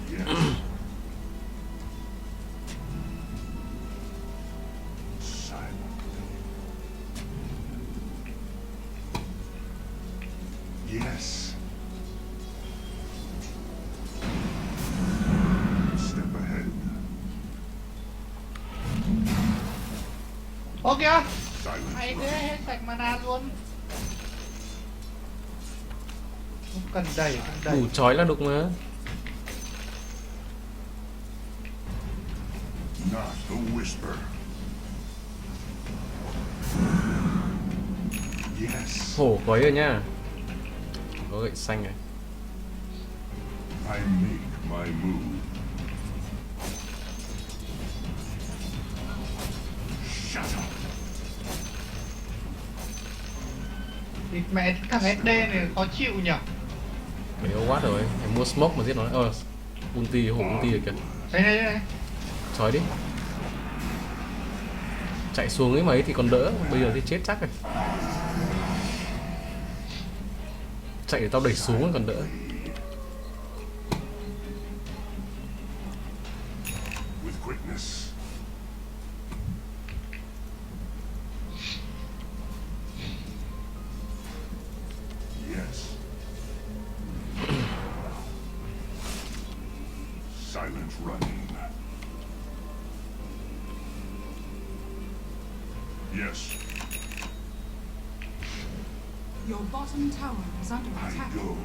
Yes. Silent. Yes. Step ahead. Ô kìa. Silent. Mày thế hết sạch mana luôn. Không cần đẩy, không đẩy. đủ chói là được mà. Not a whisper. Yes, Hổ quấy rồi nha. Có gậy xanh này. I make my move. Shut up. Địt mẹ thằng SD này khó chịu nhỉ. Mày yếu quá rồi. Mày mua smoke mà giết nó. Ulti, hổ ulti rồi kìa. Đây. Chói đi. Chạy xuống ấy mấy thì còn đỡ. Bây giờ thì chết chắc rồi. Chạy để tao đẩy xuống còn đỡ. With quickness. Yes. Silent running. Yes, Your bottom tower is under I attack. go.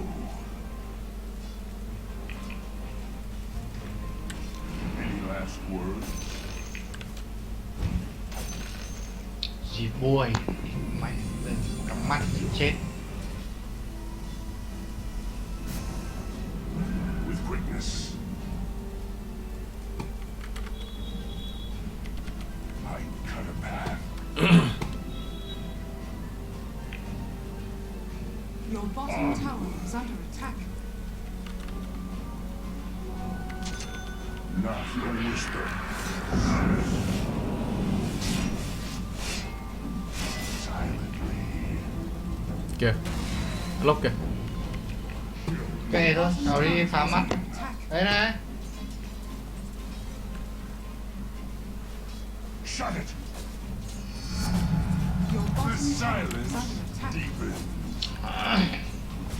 Any last words? Gì bùi. Mày cắm mắt thì chết. With quickness. I cut a path. Your bottom tower is under attack. Not a whisper. Silently. Kìa. Lốc kìa. Kệ thôi, tao đi phá mắt. Attack. Đấy này. Shut it. Your The bottom tower is silence under attack. deepens.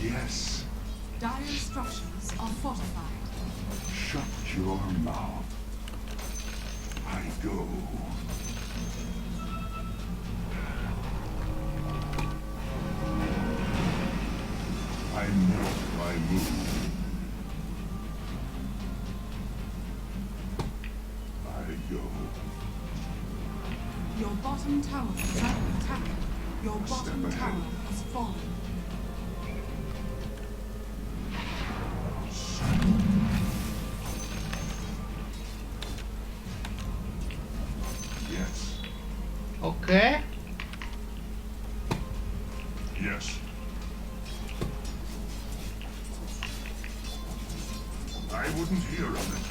Yes. Dire structures are fortified. Shut your mouth. I go. I make my move. I go. Your bottom tower is under attack. Your bottom ahead. tower has fallen. Yes. Ok. Yes. I wouldn't hear of it.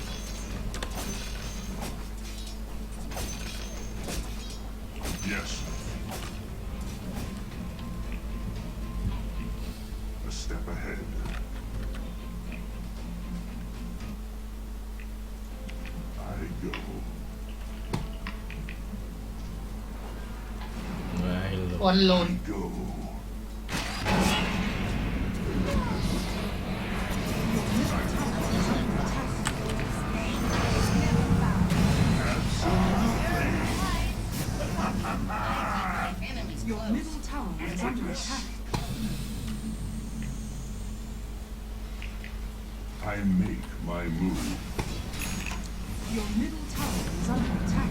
Yes. A step ahead. I go. Đấy, lục. Con lồn. I go. Your middle tower is under attack. I make my move. Your middle tower is under attack.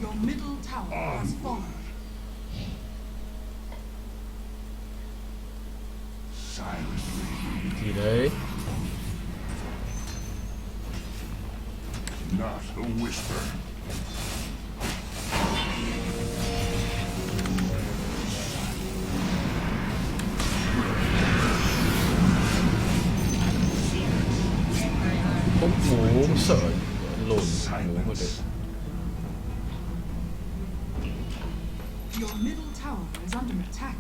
Your middle tower has fallen. Silently. Gì đấy? Not a whisper. Bốc bố sợ lồn bố mà được. Your middle tower is under attack.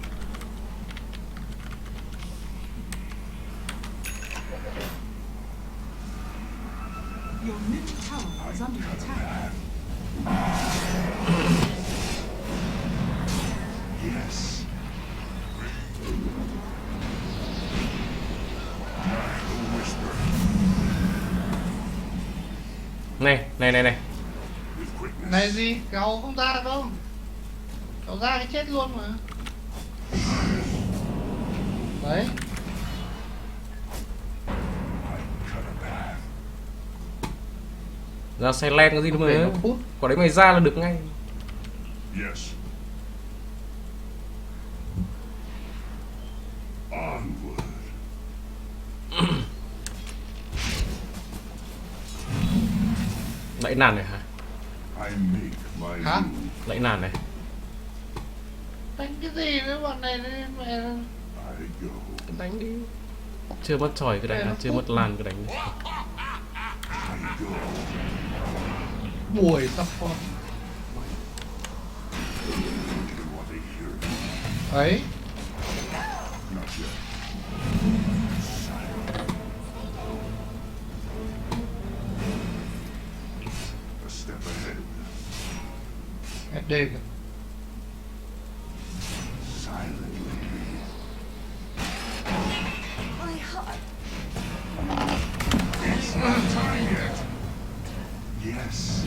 Your middle tower is under attack. Yes. Not a whisper. Này. With quickness. Này gì? Kéo không ra được đâu. Kéo ra cái chết luôn mà. Đấy. I cut a path. Ra xe len cái gì đâu Về mà. nó phút. Quả đấy mày ra là được ngay. Yes. Onward. Đẩy nàn này hả? I make my Hả? move. Đẩy nàn này. Đánh cái gì với bọn này đấy mẹ. I go. Đánh đi. Chưa mất tròi cứ đánh, chưa mất lan cứ đánh đi. I go. Buổi support. You want to hear it? Ấy. Not yet. A step ahead. SD kìa. Silently. My heart. It's not time yet. Yes.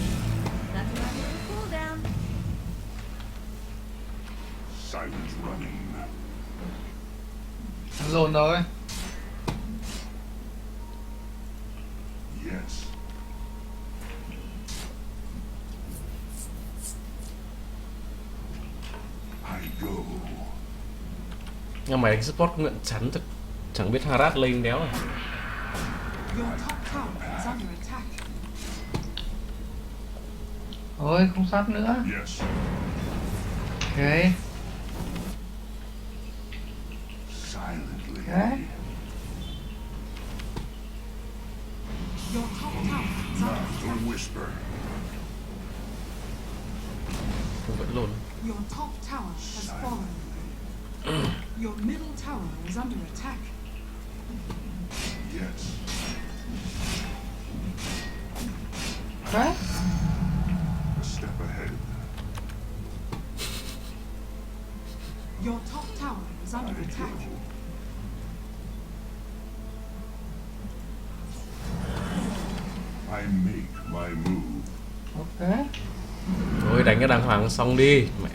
Nothing like a cool down. Silent running. Dồn rồi. Yes. I go. Nhưng mà đánh support công nhận chắn thật. Chẳng biết Harat lên đéo à. Your top tower is under attack. Thôi không sát nữa. Yes. Ok. Silently. Ok. Your top tower is under Not a attack. whisper. Vẫn lồn. Your top tower has fallen. Your middle tower is under attack. Yes. Đấy. A step ahead. Your top tower is I under attack. go. I make my move. Ok. Thôi đánh cái đàng hoàng xong đi. Mẹ.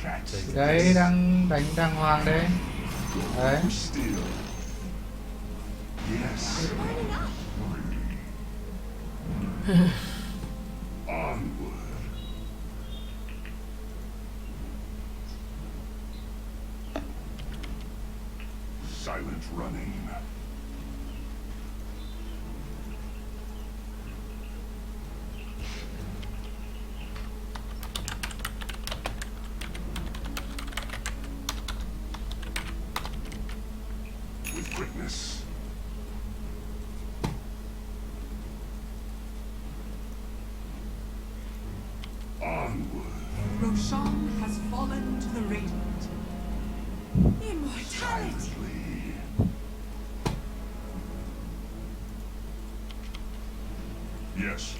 Cat. Đấy đang đánh đàng hoàng đây. Đấy. Still. Yes. Onward. Silent running. With quickness. Onward. Roshan has fallen to the Radiant. Immortality. Silently. Yes.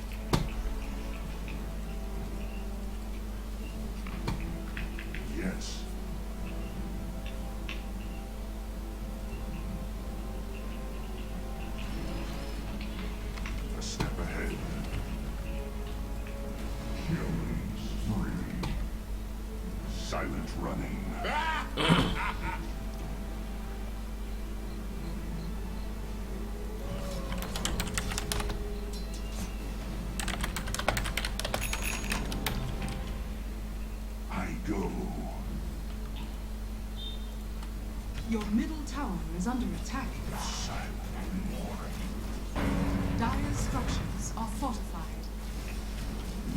Yes. A step ahead. Killing spree. Silent running. I go. Your middle tower is under attack. Silently. Dire structures are fortified.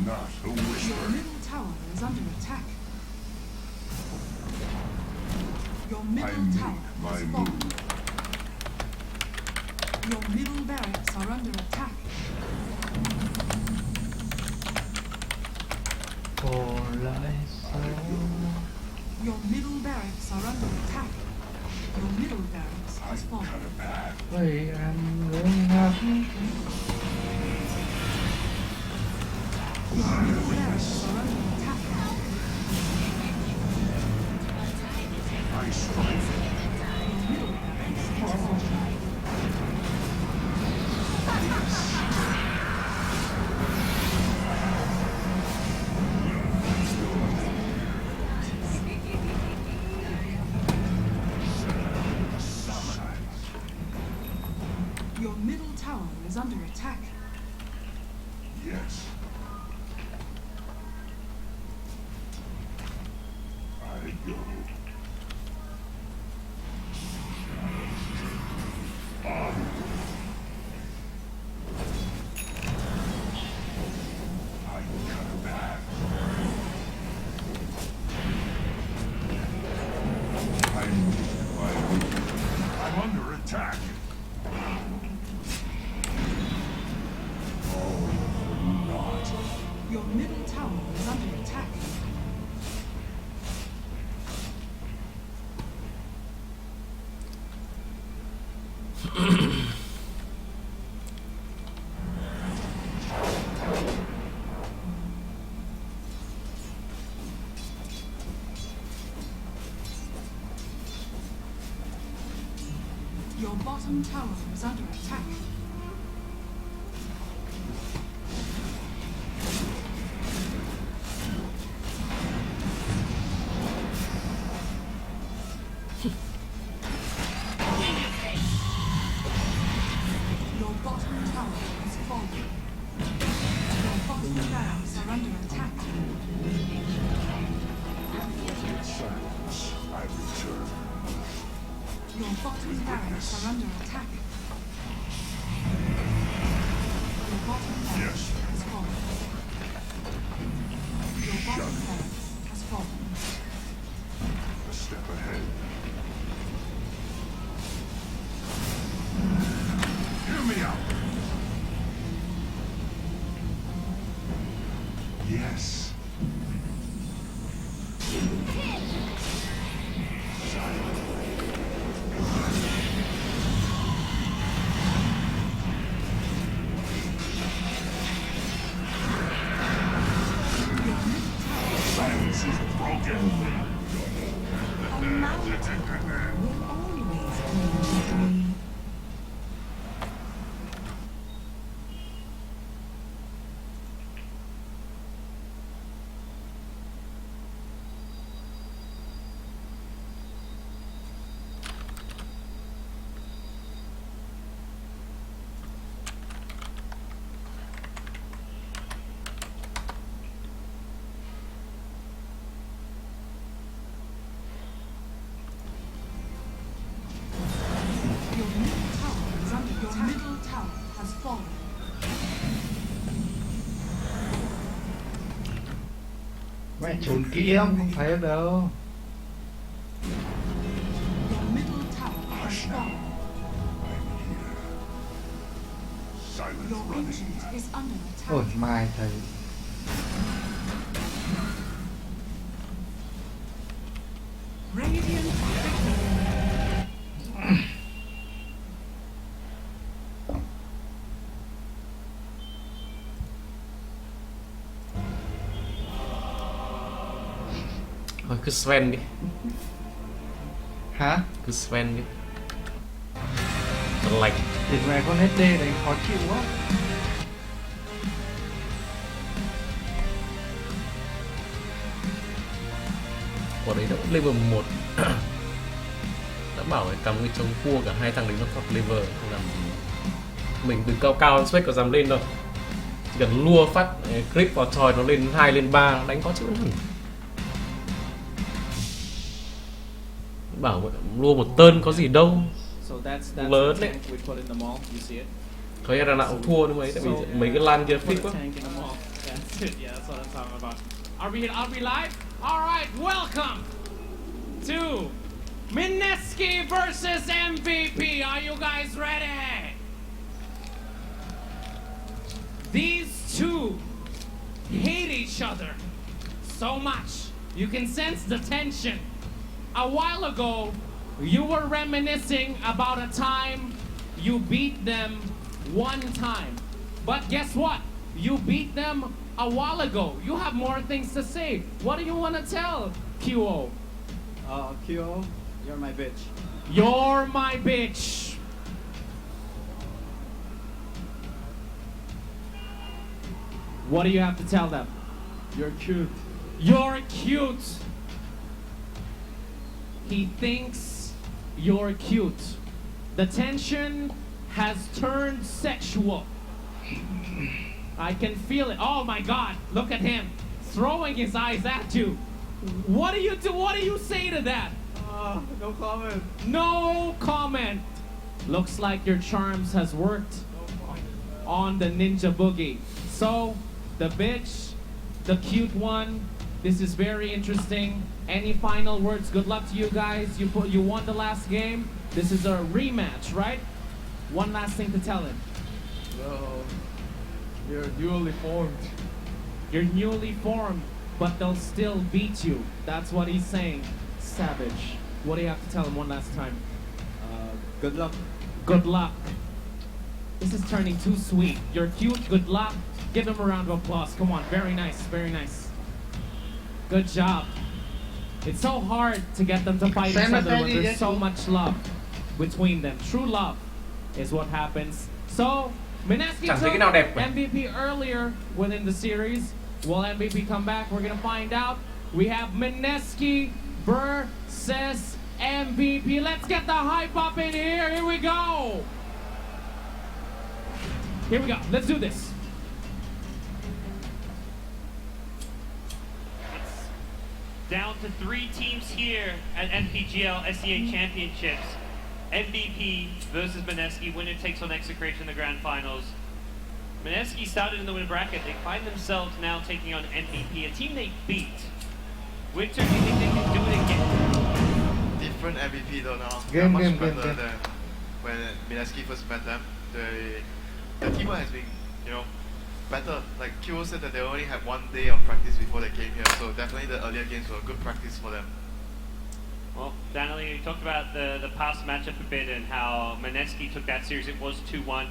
Not a Your whisper. middle tower is under attack. Your I middle make tower my has fallen. move. Your middle barracks are under attack. Cổ lại sau. Your middle barracks are under attack. Your middle barracks has I fallen. cut a path. Vậy ăn lương ngạc. Your middle barracks are under attack. I strike. Your middle barracks has fallen. Your middle tower is under attack. Yes. I go. I cut a path. I'm under attack. Oh, not. Your middle tower is under attack. Your bottom tower is under attack. Your bottom tower is falling. Your bottom barracks are under attack. In silence, I return. Your bottom barracks are under attack. Your bottom barracks Yes. has fallen. Your bottom barracks has fallen. A step ahead. Hear me out. Yes. Silence is broken. A mountain will always be me. Your middle tower is under attack. Your middle tower has fallen. Mẹ trốn kỹ lắm, không thấy được đâu. Your middle tower has fallen. I'm here. Silence Your running. ancient is under attack. Ôi, mai thầy. Radiant victory. Thôi cứ Sven đi, Hả? cứ Sven đi. Thật lạnh. Thì mẹ con hết đê đấy khó chịu quá. Quả đấy đã level 1. Đã bảo phải cầm cái chống cua cả hai thằng đấy nó top level không làm gì. Mình từ cao cao spec có dám lên đâu. Chỉ cần lua phát clip vào tròi nó lên 2 lên 3 đánh có chữ hẳn. Bảo lua một tơn có gì đâu. So that's Lớn the đấy. tank we put in the mall. You see it? Có nghĩa là nào cũng thua đúng ấy, tại vì mấy cái lan kia Put fit a quá. tank in the mall. That's it. Yeah, that's what I'm talking about. Are we live? All right. Welcome to Mineski versus MVP. Are you guys ready? These two hate each other so much. You can sense the tension. A while ago, you were reminiscing about a time you beat them one time. But guess what? You beat them a while ago. You have more things to say. What do you want to tell QO? Kyo, you're my bitch. You're my bitch. What do you have to tell them? You're cute. You're cute. He thinks you're cute. The tension has turned sexual. I can feel it. Oh my God, look at him. Throwing his eyes at you. What do you do? What do you say to that? No comment. No comment. Looks like your charms has worked on the Ninja Boogie. So, the bitch, the cute one, this is very interesting. Any final words? Good luck to you guys. You won the last game. This is a rematch, right? One last thing to tell him. Well, you're newly formed. You're newly formed, but they'll still beat you. That's what he's saying. Savage. What do you have to tell him one last time? Good luck. Good luck. This is turning too sweet. You're cute. Good luck. Give him a round of applause. Come on. Very nice. Very nice. Good job. It's so hard to get them to fight each other when there's so much love between them. True love is what happens. So, Mineski Chẳng thấy cái took nào đẹp cả. MVP earlier within the series. Will MVP come back? We're gonna find out. We have Mineski versus MVP. Let's get the hype up in here. Here we go. Here we go. Let's do this. It's down to 3 teams here at NPGL SEA Championships. MVP versus Mineski. Winner takes on Execration in the grand finals. Mineski started in the win bracket. They find themselves now taking on MVP, a team they beat. Winter, do you think they can do it again? Different MVP though now. Game, They're much game, better game. than when Mineski first met them. The teamwork has been, better. Like Kyo said that they only had 1 day of practice before they came here, so definitely the earlier games were a good practice for them. Well, Daniel, you talked about the past matchup a bit and how Mineski took that series. It was 2-1.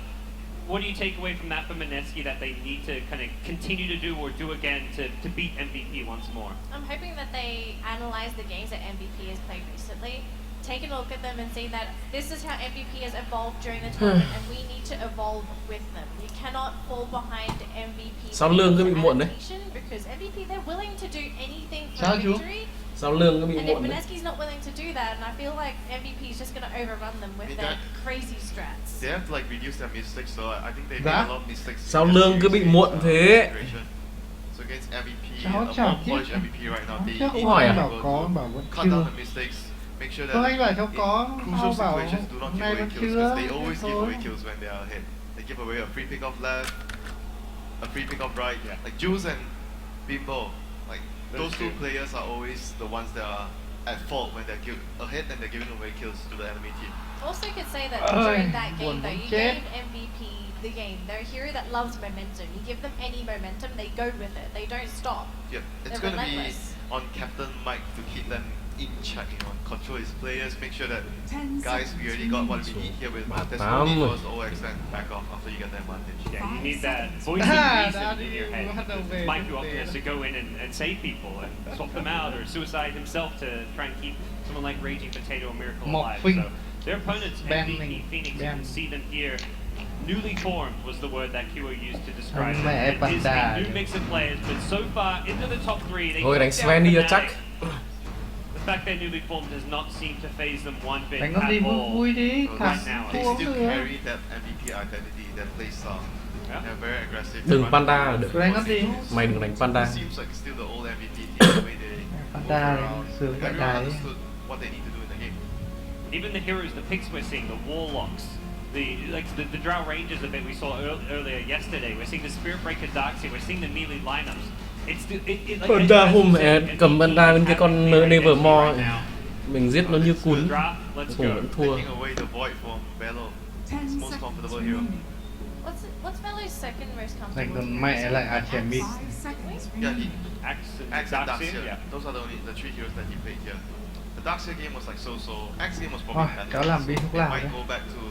What do you take away from that for Mineski that they need to kind of continue to do or do again to beat MVP once more? I'm hoping that they analyze the games that MVP has played recently, taking a look at them and see that this is how MVP has evolved during the tournament and we need to evolve with them. You cannot fall behind MVP Sao lương cứ bị muộn đấy? because MVP, they're willing to do anything for Sao chú? victory. Sao lương nó bị And if muộn đấy? Mineski's not willing to do that, and I feel like MVP is just going to overrun them with Mean their that- crazy strats. They have to reduce their mistakes, so I think they made Dạ. a lot of mistakes. Sao in lương their cứ bị series muộn against, thế? Execration. So against MVP, Sao a chả more biết? polished MVP right now, they Chắc need ông hỏi to à? be bảo able có, to bảo vẫn cut chưa. down the mistakes, make sure that Vâng, anh bảo cháu in có, crucial sao bảo situations do not hôm give nay away vẫn kills, chưa. because they always give Thôi. away kills when they are ahead. They give away a free pick off left, a free pick off right. Yeah. Like Jules and Bimbo, like Those those two two. players are always the ones that are at fault when they're ahead and they're giving away kills to the enemy team. Also could say that Ôi, during that game buồn though, muốn you chết. gave MVP the game. They're a hero that loves momentum. You give them any momentum, they go with it. They don't stop. Yeah, it's They're going to be relentless. on Captain Mike to keep them in check, control his players, make sure that 10 guys, we already got what we need here with There's no need for us to overextend back off after you get the advantage. Yeah, you need that 5 voice of Ah, reason that in your head. is- what a Mike way Walker to has to go in and save people and swap them out or suicide himself to try and keep someone like Raging Potato or Miracle Một alive. phinh. So their opponents, Ban MVP mình. Phoenix, you Ban. can see them here. Newly formed was the word that Kyo used to describe Anh them. mẹ It is a Panda. new mix of players, but so far into the top 3, they Thôi đánh took down Sven đi cho Fnatic. chắc. The fact they're newly formed does not seem to phase them one bit Đánh con gì at vui all. vui đi, So thằng right now, they thua still nữa. carry that MVP identity, that play style. Yeah. They're very aggressive. Đừng They Panda, run đừng. Đánh con gì? Mày đừng đánh Panda. It seems like still the old MVP team, the way they Panda move này around. sướng vậy Everyone đấy. understood what they need to do in the game. Even the heroes, the picks we're seeing, the Warlocks, the Drow Rangers a bit we saw earlier yesterday. We're seeing the Spirit Breaker Darkseer, we're seeing the melee lineups. It's like Panda as hôm you said, mẹ cầm Panda bên cái con MVP Nevermore, right now. mình giết nó như cún, Draft, let's cuối cùng go. vẫn thua. Taking away the void from Bello. 10 It's most seconds comfortable hero. remaining. What's Velo's second most Dành comfortable? con mẹ lại Artemis. 5 seconds Yeah, remaining. Axe and Axe and Darkseer, Darkseer. yeah. Those are the 3 heroes that he played here. The Darkseer game was like so-so. Axe game was Thôi, probably better. cháu làm so pin thuốc they lào might đây. go back to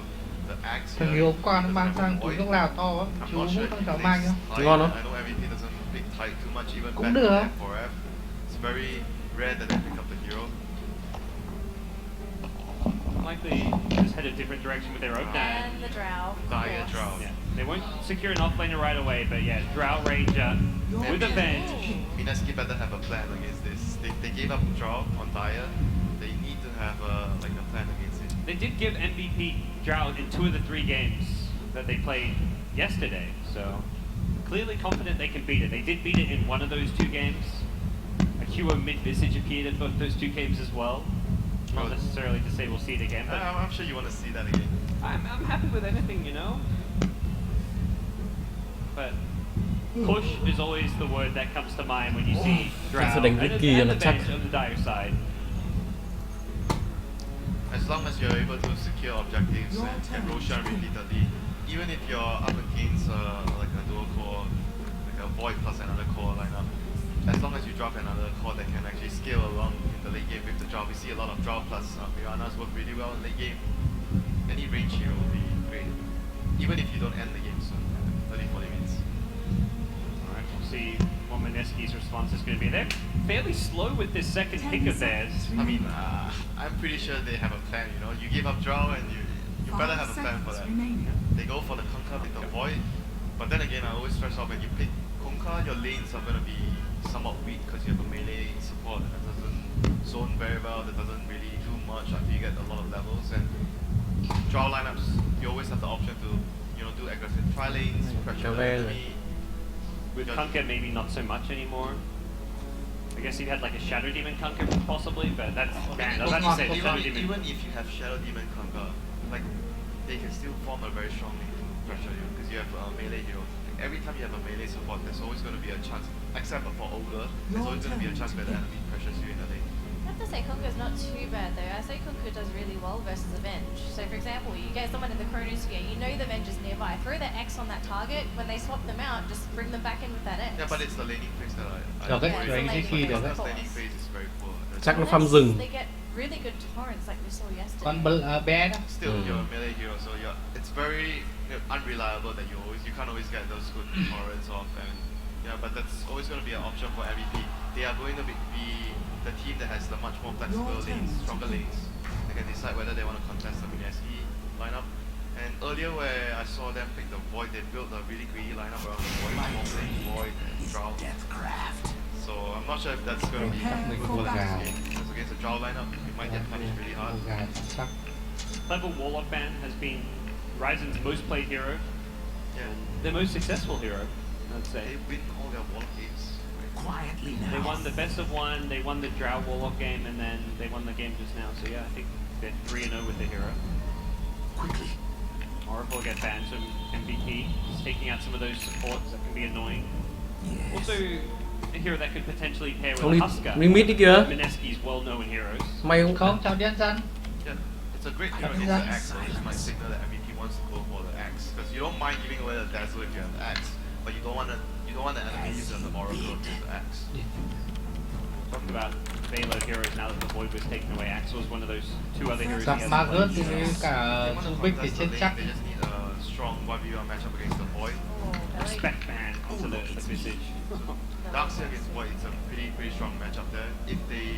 the Axe Thằng here hiếu con nó because mang they have sang a túi void. thuốc lào to lắm. I'm Chú not sure muốn if con he cháu plays mang nhá. tight. Ngon lắm. I know MVP doesn't pick tight too much even Cũng back được. in F4F. It's very rare that they pick up the hero. Likely just head a different direction with their opener. And the Drow. of Dire course. Drow. Yeah, they won't secure an offlaner right away, but yeah, Drow Ranger with advantage. Mineski better have a plan against this. They gave up draw on Dire. They need to have a plan against it. They did give MVP Drow in 2 of the 3 games that they played yesterday, so clearly confident they can beat it. They did beat it in one of those 2 games. Akua mid-visage appeared in both those 2 games as well. Not necessarily to say we'll see it again, but I'm sure you want to see that again. I'm happy with anything, you know? But push is always the word that comes to mind when you see Drow That's what Ricky and on the attack. bench on the dire side. As long as you're able to secure objectives and get Roshan repeatedly, even if you're up against like a dual core, like a Void plus another core lineup, as long as you drop another core that can actually scale along in the late game with the Drow, we see a lot of Drow plus Piranhas work really well in late game. Any range hero will be great, even if you don't end the game soon, 30-40 minutes. Alright, we'll see what Mineski's response is going to be. They're fairly slow with this second pick of theirs. I mean, I'm pretty sure they have a plan, you know. You give up Drow and you better have a plan for that. They go for the Kunkka with the Void, but then again, I always stress out when you pick Kunkka, your lanes are going to be somewhat weak because you have a melee support that doesn't zone very well, that doesn't really do much until you get a lot of levels. And Drow lineups, you always have the option to, you know, do aggressive tri lanes, pressure the enemy. With Kunkka, maybe not so much anymore. I guess you had like a Shadow Demon Kunkka possibly, but that's banned. I was about to say Shadow Demon. Even if you have Shadow Demon Kunkka, like they can still form a very strong lane to pressure you because you have a melee hero. Like, every time you have a melee support, there's always going to be a chance, except for Ogre, there's always going to be a chance where the enemy pressures you in the lane. I have to say Kunka's not too bad though. I say Kunka does really well versus Avenge. So for example, you get someone in the Chronosphere, you know the Avenge is nearby. Throw that X on that target. When they swap them out, just bring them back in with that X. Yeah, but it's the laning phase that I Được đấy, worry range about. cái khi được đấy. Because laning phase is very poor. Chắc nó Unless farm rừng. They get really good torrents like we saw yesterday. Con bé đó. Still, you're a melee hero, so it's very unreliable that you can't always get those good torrents off. And yeah, but that's always going to be an option for MVP. They are going to be the team that has the much more flexible lanes, stronger lanes. They can decide whether they want to contest the Mineski lineup. And earlier where I saw them pick the Void, they built a really greedy lineup around the Void, more playing Void and Drow. So I'm not sure if that's going to be good for this game. Because against the Drow lineup, you might get punished really hard. Gà sắc. Clever Warlock Band has been Ryzen's most played hero, Yeah. their most successful hero, I'd say. They win all their Warlock games. They won the best of one, they won the Drow Warlock game, and then they won the game just now. So yeah, I think they're 3-0 with the hero. Quickly. Oracle get banned from MVP, just taking out some of those supports that can be annoying. Also, a hero that could potentially pair with Only Husker. limit đi kìa. Mineski's well-known heroes. Mày không Không, chào Jensen. Yeah, it's a great hero against the Axe, so this might signal that MVP wants to go for the Axe. Because you don't mind giving away the Dazzle if you have the Axe, but you don't want the enemy using the Oracle to use the Axe. Talking about Velo heroes now that the Void was taken away. Axel was one of those 2 other heroes. Gặp he ma hasn't gớt played. với cả They want to Subic thì contest chết the chắc. lane, they just need a strong 1v1 matchup against the Void. Respect ban to the Visage. Darkseid against Void, it's a pretty strong matchup there. If they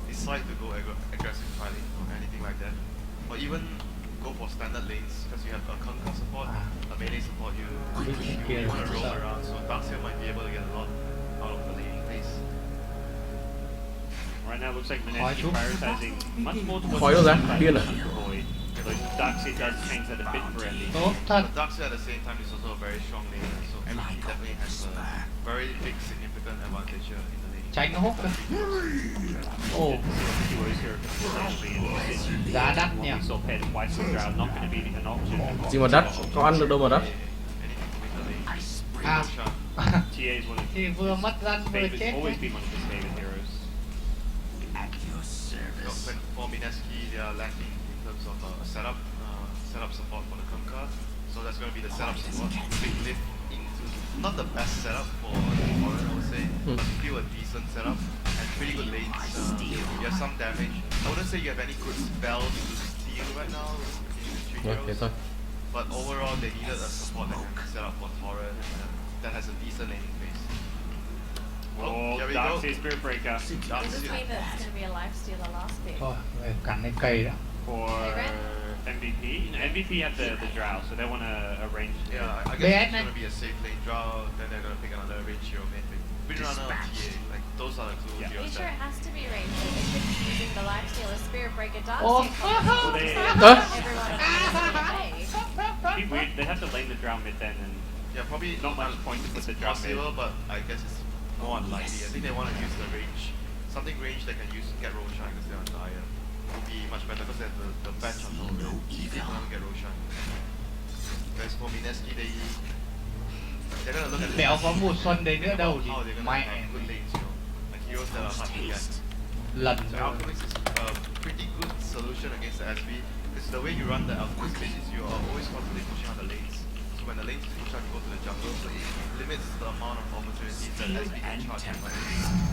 decide to go aggressive fighting or anything like that, or even go for standard lanes, because you have a Kunkka support, a melee support, you want to roll around, so Darkseid might be able to get a lot out of the laning phase. Right now, it looks like Hỏi Mineski chút. prioritizing much more towards Hỏi đâu ra? the Điên à? Void. Though Darkseid does change that a bit for Andy. Tốt thật. But Darkseid at the same time is also a very strong laner, so MVP definitely has a very big significant advantage here in the lane. Tránh nó hút cơ. Ồ, Duos here could potentially in the Visage. giá đắt What nhỉ. we saw paired twice with Drow, not going to be an option. Gì mà đắt? Có ăn được đâu mà đắt? Anything to win the lane. À. Roshan. TA is one of Thì vừa mất răn vừa favorites, chết always đấy. been one of his favorite heroes. For Mineski, they are lacking in terms of setup support for the Kunkka. So that's going to be the setup support. Big lift into not the best setup for Torrent, I would say, but still a decent setup and pretty good lanes. You have some damage. I wouldn't say you have any good spells to steal right now in the 3 Rồi, thế heroes. thôi. But overall, they needed a support that can set up for Torrent that has a decent laning phase. Oh, here we go. Darkseid Spirit Breaker. Does this Darkseid. mean that it's going to be a lifestealer last pick? Thôi, về cắn cái cây đã. For MVP. You know, MVP had the Drow, so they want to arrange. Yeah, I BS guess it's này. going to be a safe lane draw, then they're going to pick another range hero main pick. Windrunner or TA, like those are the two Yeah. Are you heroes sure that... it has to be ranged? They could be using the lifestealer Spirit Breaker Dark Oh. Well, they- Everyone on the same day. It'd be weird. They'd have to lane the Drow mid then and Yeah, probably Not much point to put the drum in. possible, but I guess it's more unlikely. I think they want to use the range, something range they can use to get Roshan because they're on Dire. Would be much better because they have the bench on top of it. They want to get Roshan. Whereas for Mineski, they're gonna look at the Đéo có mùa xuân đấy nữa đâu thì how they're gonna mẹ have good lanes, you know, like heroes that are hard to get. lần So rồi. Alchemist is a pretty good solution against the SV because the way you run the Alchemist lane is you are always constantly pushing out the lanes. So when the lanes push out, you go to the jungle, so it limits the amount of opportunities that SV can charge you.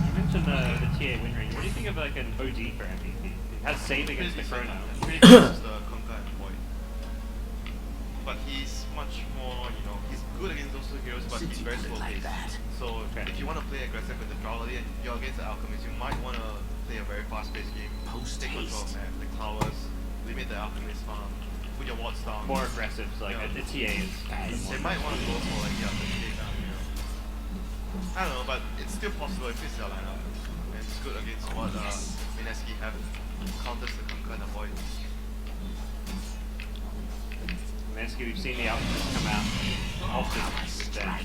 You mentioned the TA win rate. What do you think of like an OD for MVP? It has save against the Chrono. Pretty close to the Kunkka and Void. But he's much more, you know, he's good against those two heroes, but he's very slow paced. So if you want to play aggressive with the draw early and you're against the Alchemist, you might want to play a very fast paced game. Take control of map, like towers, limit the Alchemist farm, put your wards down. More aggressive, so like Yeah. the TA is. They might want to go for like the TA down here. I don't know, but it's still possible if it's their lineup. And it's good against what Mineski have. Counters the Kunkka and the Void. Mansky, we've seen the Alchemist come out often with that.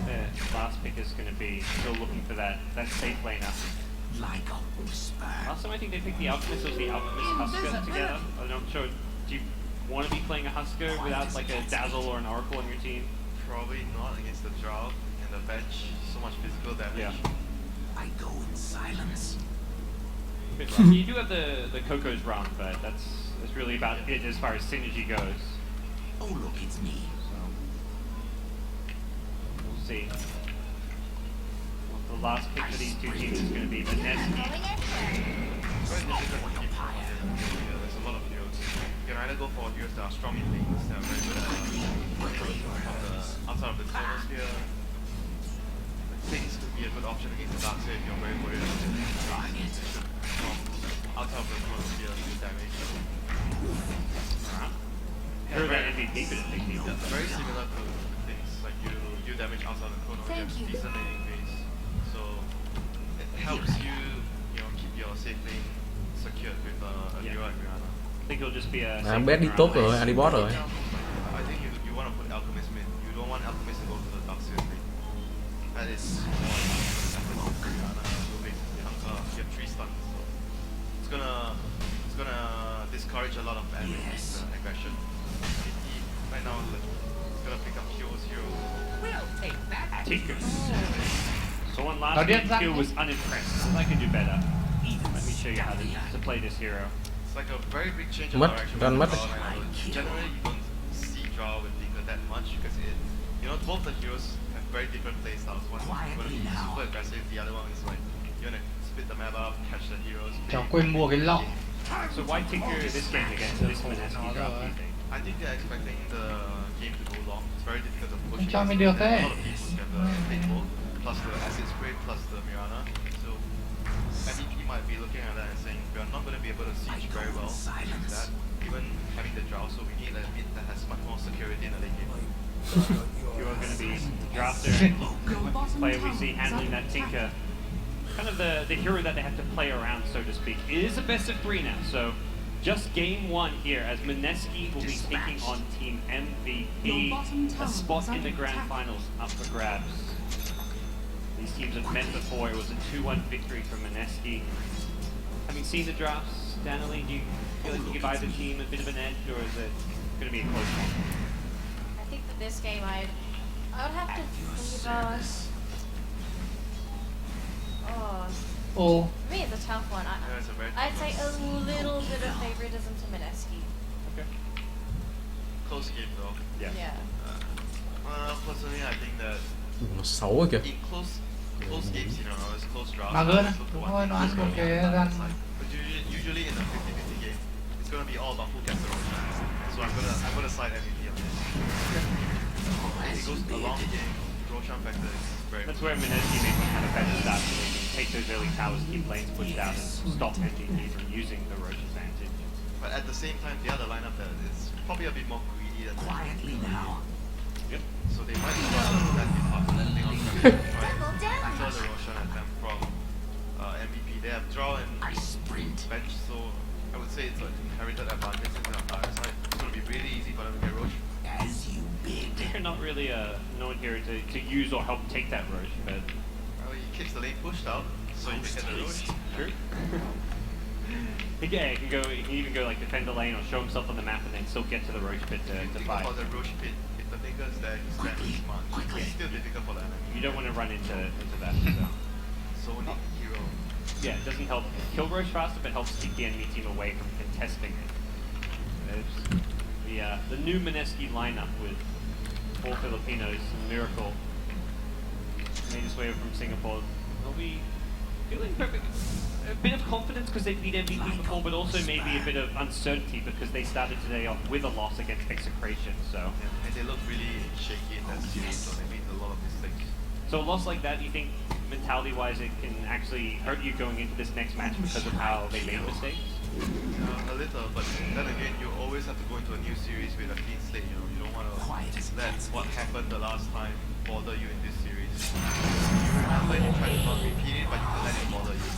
The last pick is going to be still looking for that safe laner. Last time I think they picked the Alchemist, it was the Alchemist Husker together. I'm not sure, do you want to be playing a Husker without like a Dazzle or an Oracle on your team? Probably not against the Drow and the bench. So much physical damage. Yeah. I go in silence. You do have the Coco's run, but that's really about it as far as synergy goes. Oh look, it's me. So we'll see. Well, the last pick for these two teams is going to be Mineski. Very difficult to keep track of it. Yeah, there's a lot of heroes. You can either go for heroes that are strong in lanes, that are very good at outside of the Chronosphere. Things could be a good option against the Darkseid if you're very worried about it. Outside of the Chronosphere, good damage. Hero that MVP could take me. Yeah, very similar to things like you damage outside the Chrono, you have decent laning phase. So it helps you know, keep your safe lane secured with a hero like Mirana. I think it'll just be a. bé đi tốt rồi, Alibot rồi. I think you want to put Alchemist mid. You don't want Alchemist to go to the Darkseid lane. That is more Mirana, Rubik, Kunkka, you have 3 stuns. So it's gonna discourage a lot of enemies aggression. Right now, it's gonna pick up heroes. We'll take that. Tinker. So on Now, last did game, that- Q was unimpressed. I can do better. Let me show you how to play this hero. It's like a very big change of Mất, direction. run from mất. Drow lineup. Generally, you don't see Drow with Tinker that much because you know, both the heroes have very different play styles. One is gonna be super aggressive, the other one is like you're gonna split the map up, catch the heroes. Cháu quên mua cái lọ. So why Tinker this game against this Mineski drop, do you think? I think they're expecting the game to go long. It's very difficult to push. Cho mình against được them. thế. A lot of people have the Faithful, plus the Acid Spray, plus the Mirana. So MVP might be looking at that and saying, we are not going to be able to siege very well against that, even having the Drow, so we need a mid that has much more security in the late game. You are going to be the drafter, player we see handling that Tinker. Kind of the hero that they have to play around, so to speak. It is a best of 3 now, so just game 1 here as Mineski will be taking on Team MVP. A spot in the grand finals up for grabs. These teams have met before. It was a 2-1 victory for Mineski. Having seen the drafts, Danley, do you feel like you give either team a bit of an edge, or is it going to be a close one? I think for this game, I would have to favor. Oh, Ồ, for me, it's a tough one. Yeah, it's a very I'd say a little bit of favoritism to Mineski. Okay. close game though. Yeah. Personally, I think that Nó xấu rồi kìa. in close games, you know, it's close drafts. Mà gớn, it's look đúng one rồi, nó ăn team một is cái going run. to But usually in a 50-50 game, it's gonna be all about who gets the Roshan. So I'm gonna side MVP on this. If it goes a long game, Roshan factor is very That's good. where Mineski made one kind of better start, so they can take those early towers, keep lanes pushed out, and stop MVP from using the Roche advantage. But at the same time, the other lineup that is probably a bit more greedy than Quietly now. Yep. So they might struggle with that department. They also try and throw the Roshan at them from MVP. They have draw and I sprint. bench, so I would say it's an inherited advantage in their dire side. It's going to be really easy for them to get Roche. As you bid. Tinker not really a known hero to use or help take that Roche, but Well, he keeps the lane pushed out, so you can get the Roche. true. Yeah, he can even go like defend the lane or show himself on the map and then still get to the Roche pit to Think fight. about the Roche pit. If the Tinker's there, he's standing smart. It's still difficult for the enemy. You don't want to run into that. So. So need hero. Yeah, it doesn't help kill Roche faster, but helps keep the enemy team away from contesting it. There's the new Mineski lineup with 4 Filipinos, Miracle, made his way over from Singapore. They'll be feeling a bit of confidence because they beat MVP before, but also maybe a bit of uncertainty because they started today off with a loss against Execration. So, And they look really shaky in that series, so they made a lot of mistakes. so a loss like that, you think mentality-wise it can actually hurt you going into this next match because of how they made mistakes? A little, but then again, you always have to go into a new series with a clean slate. You don't want to let what happened the last time bother you in this series. You remember, you try to not repeat it, but you can let it bother you.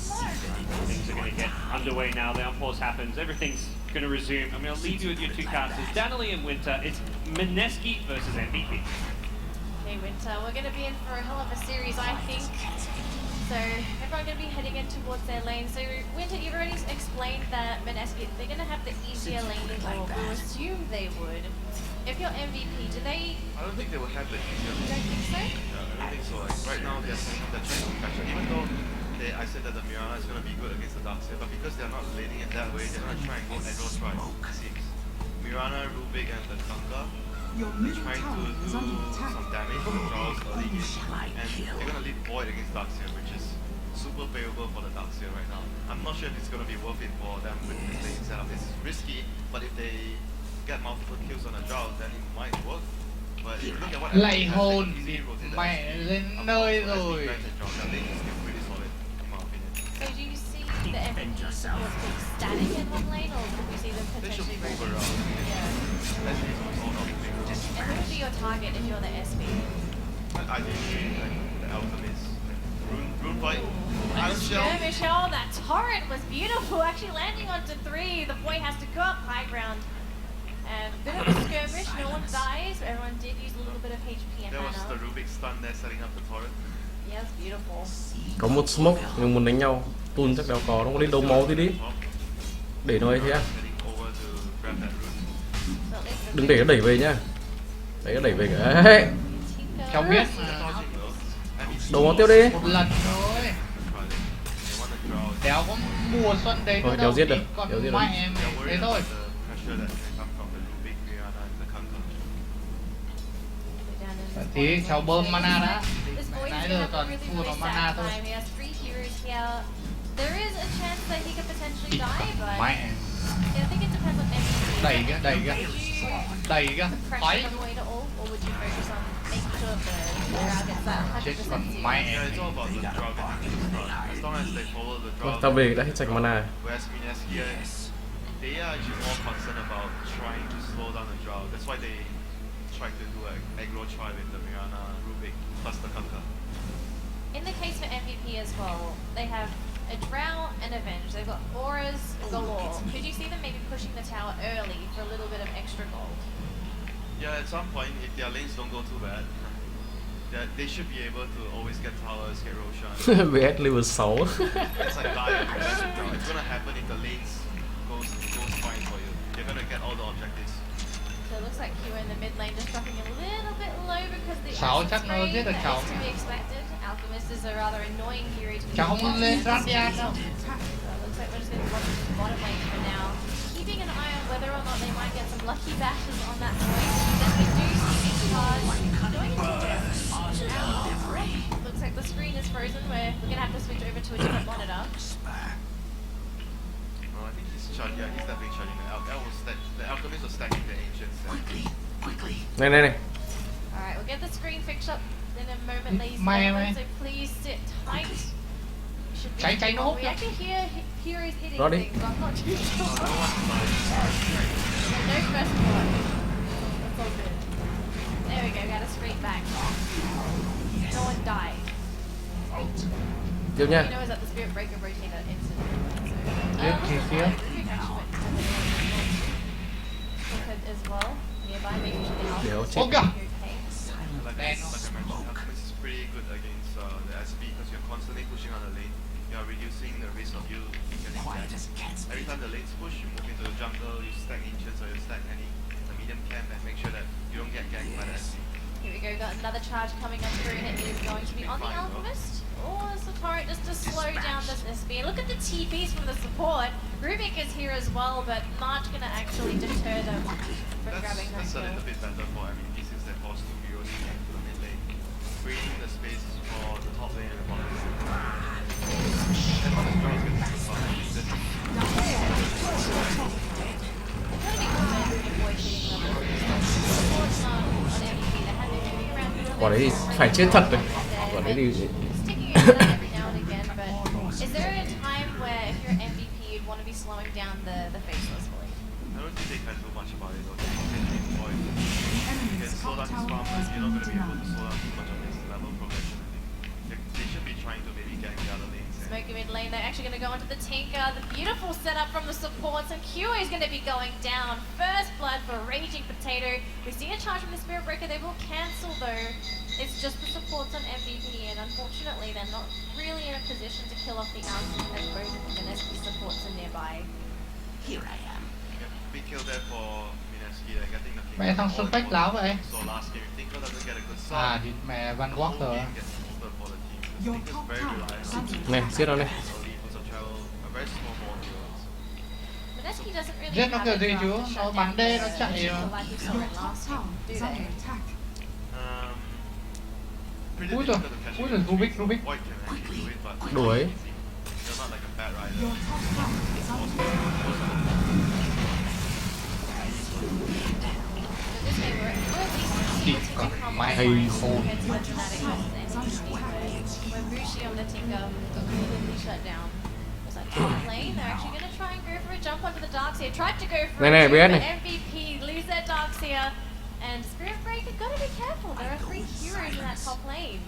Things are going to get underway now. The unpause happens. Everything's going to resume. I'm going to leave you with your 2 casters, Daniely and Winter. It's Mineski versus MVP. Okay, Winter, we're going to be in for a hell of a series, I think. So everyone going to be heading in towards their lane. So Winter, you've already explained that Mineski, they're going to have the easier lane, or we'll assume they would. If you're MVP, do they? I don't think they will have the easier. You don't think so? Yeah, I don't think so. Like, right now, they're trying to pressure. Even though I said that the Mirana is going to be good against the Darkseer, but because they're not laning it that way, they're going to try and go aggro try. It seems. Mirana, Rubik, and the Kanka. Your They're middle trying tower is to under do attack. some damage to the Jaws early game, and they're going to lead Void against Darkseer, which is super favorable for the Darkseer right now. I'm not sure if it's going to be worth it for them with this lane setup. It's risky, but if they get multiple kills on a Jaws, then it might work. But if you look at what Lạy happened, hồn easy rotated. mẹ lên Of nơi course, rồi. SB Bank and Jaws, their lane is still pretty solid, in my opinion. So do you see the MVP supports being static in one lane, or do we see them They should potentially move rotate? around. Yeah. Especially if it's all not moving around. And who would be your target if you're the SB? Ideally, like the Alchemist, Rune Fight, Iron Shell. Skirmish, oh, that torrent was beautiful. Actually landing onto 3. The boy has to go up high ground. And bit of a skirmish, no one dies. Everyone did use a little bit of HP and There was the mana. Rubik stun there setting up the turret. Yeah, it's beautiful. Có một smoke nhưng muốn đánh nhau. Tun chắc đâu có, nó có lên đấu máu tí đi. Để nó ấy thế à? Heading over to grab that rune. So at least the Đừng để nó đẩy về nhá. Đấy nó đẩy về cả. Đấy. Tinker Cháu biết They're mà. dodging though. That means Đồ máu tiếp đi. Một lần thôi. try it. They want to draw. Đéo có mùa xuân đấy Thôi, nữa đéo đâu. giết được, Chỉ còn đéo giết được. mẹ em They're worried thế thôi. about the pressure that can come from the Rubik, Mirana, and the Kanka. down in this Tí boy. cháu bơm mana đã. This boy is Nãy gonna giờ have a toàn really, thua really nó mana sad thôi. time. He has 3 heroes here. There is a chance that he could potentially die, but Mẹ. yeah, I think it depends on MVP. Đẩy kìa, đẩy kìa. Would you Đẩy kìa. pressure Khói. them away to all, or would you focus on making sure the crowd gets that Chết 100% con seal? mẹ. Yeah, it's all about the draw getting to the front. As long as they follow the Thôi, draw. tao về đã hết sạch mana. Whereas Mineski, they are actually more concerned about trying to slow down the draw. That's why they try to do an aggro try with the Mirana, Rubik, plus the Kanka. In the case for MVP as well, they have a Drow and Avenge. They've got auras galore. Could you see them maybe pushing the tower early for a little bit of extra gold? Yeah, at some point, if their lanes don't go too bad, they should be able to always get towers, get Roshan. VS level 6. It's like dire progression now. It's gonna happen if the lanes goes fine for you. You're gonna get all the objectives. So it looks like Q in the mid lane just dropping a little bit low because the Cháu acid chắc nó spray giết được that cháu. is to be expected. Alchemist is a rather annoying hero to be Cháu không watching. lên Radia đâu. So it looks like we're just going to watch the bottom lane for now. Keeping an eye on whether or not they might get some lucky bashes on that point. Then we do see these cards going into it. Looks like the screen is frozen. We're going to have to switch over to a different monitor. No, I think he's charging. Yeah, he's definitely charging. The Alchemist was stacking the Ancients. Này này này. Alright, we'll get the screen fixed up in a moment, ladies and Mày, gentlemen, mày. so please sit tight. Should be Cháy nó well, hút we kìa. actually hear heroes hitting Đó đi. things, but I'm not too sure. No one's fine. No first blood. That's all good. There we go, got a screen back. No one died. Tiếp You nha. know, is that the Spirit Breaker rotator instant. Tiếp So, thì looks tiếp. like Rubik actually went to the as well. Nearby, making sure the Đéo Alchemist chết. Ôm kìa. okay. Like I mentioned, Alchemist is pretty good against the SB because you're constantly pushing on the lane. You're reducing the risk of you getting Quiet ganked. as a cat's Every time the lanes push, you move into the jungle, you stack ancients or you stack the medium camp and make sure that you don't get ganked by the SB. Here we go, got another charge coming up through, and it is going to be on the Fine, though. Alchemist. Oh, it's the turret just to slow down this SB. Look at the TPs from the support. Rubik is here as well, but not going to actually deter them from grabbing that That's a kill. little bit better for MVP since they forced 2 heroes to gank to the mid lane, freeing the space for the top lane and the bottom lane. And on the draw is going to be fun. It's going to be good to avoid hitting them. Support's not on MVP. They have been moving around the Quả đấy thì lane. phải chết thật đấy. Quả đấy thì Sticking into that every now and again, but is there a time where if you're MVP you'd want to be slowing down the faceless void? I don't think they can do much about it though. They can avoid it. You can slow down his farm, but you're not going to be able to slow down too much of his level progression. I think they should be trying to maybe gank the other lanes. and- Smoky mid lane, they're actually going to go onto the Tinker. The beautiful setup from the supports, and Q is going to be going down. First blood for Raging Potato. We see a charge from the Spirit Breaker. They will cancel though. It's just the supports on MVP, and unfortunately they're not really in a position to kill off the Alchemy as both of the Mineski supports are nearby. Here I am. Yeah, big kill there for Mineski, like getting the Mẹ thằng Spec láo vậy. So last game, if Tinker doesn't get a good À start, thì mẹ Van the Gogh whole rồi. game gets smoother for the team. Your Tinker's top very tower reliant is on under này giết nó này. early boost of travel, a very small ball heroes. Mineski doesn't really Giết nó have kiểu a gì draft chú? to Nó shut bắn down đê, the nó chạy Tinker mà. like we saw Your in top last tower game, do is under they? attack. Pretty Ui difficult giời, to catch ui it. giời, Rubik, Rubik. Void can actually do it, but Đuổi. they're not like a bad rider. Your top tower is under So this may work. Or at least Chị the Tinker còn combo mày compared khôn. to the Dramatic versus NXT, where Bushi on the Tinker got completely shut down. Was that top lane? They're actually going to try and go for a jump onto the Darkseer. Tried to go for Này, a này, shoot, biết but này. MVP lose their Darkseer. And Spirit Breaker, gotta be careful. There are 3 heroes in that top lane.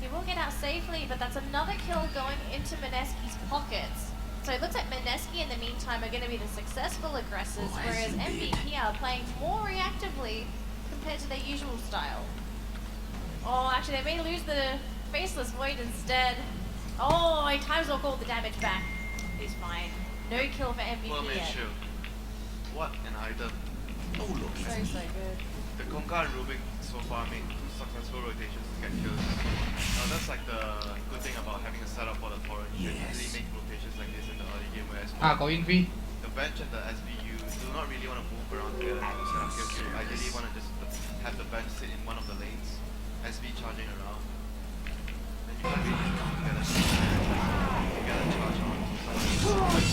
He will get out safely, but that's another kill going into Mineski's pockets. So it looks like Mineski in the meantime are going to be the successful aggressors, whereas MVP are playing more reactively compared to their usual style. Oh, actually they may lose the Faceless Void instead. Oh, he times walk all the damage back. He's fine. No kill for MVP Well, man, yet. sure. What an item. Oh, look, it's So, me. so good. The Konka and Rubik so far made 2 successful rotations to get kills. Now that's like the good thing about having a setup for the Torrent. You can easily make rotations like this in the early game, whereas À có Invi. the bench and the SB, you do not really want to move around together to set up kills. You ideally want to just have the bench sit in one of the lanes, SB charging around. Then you can really get a charge on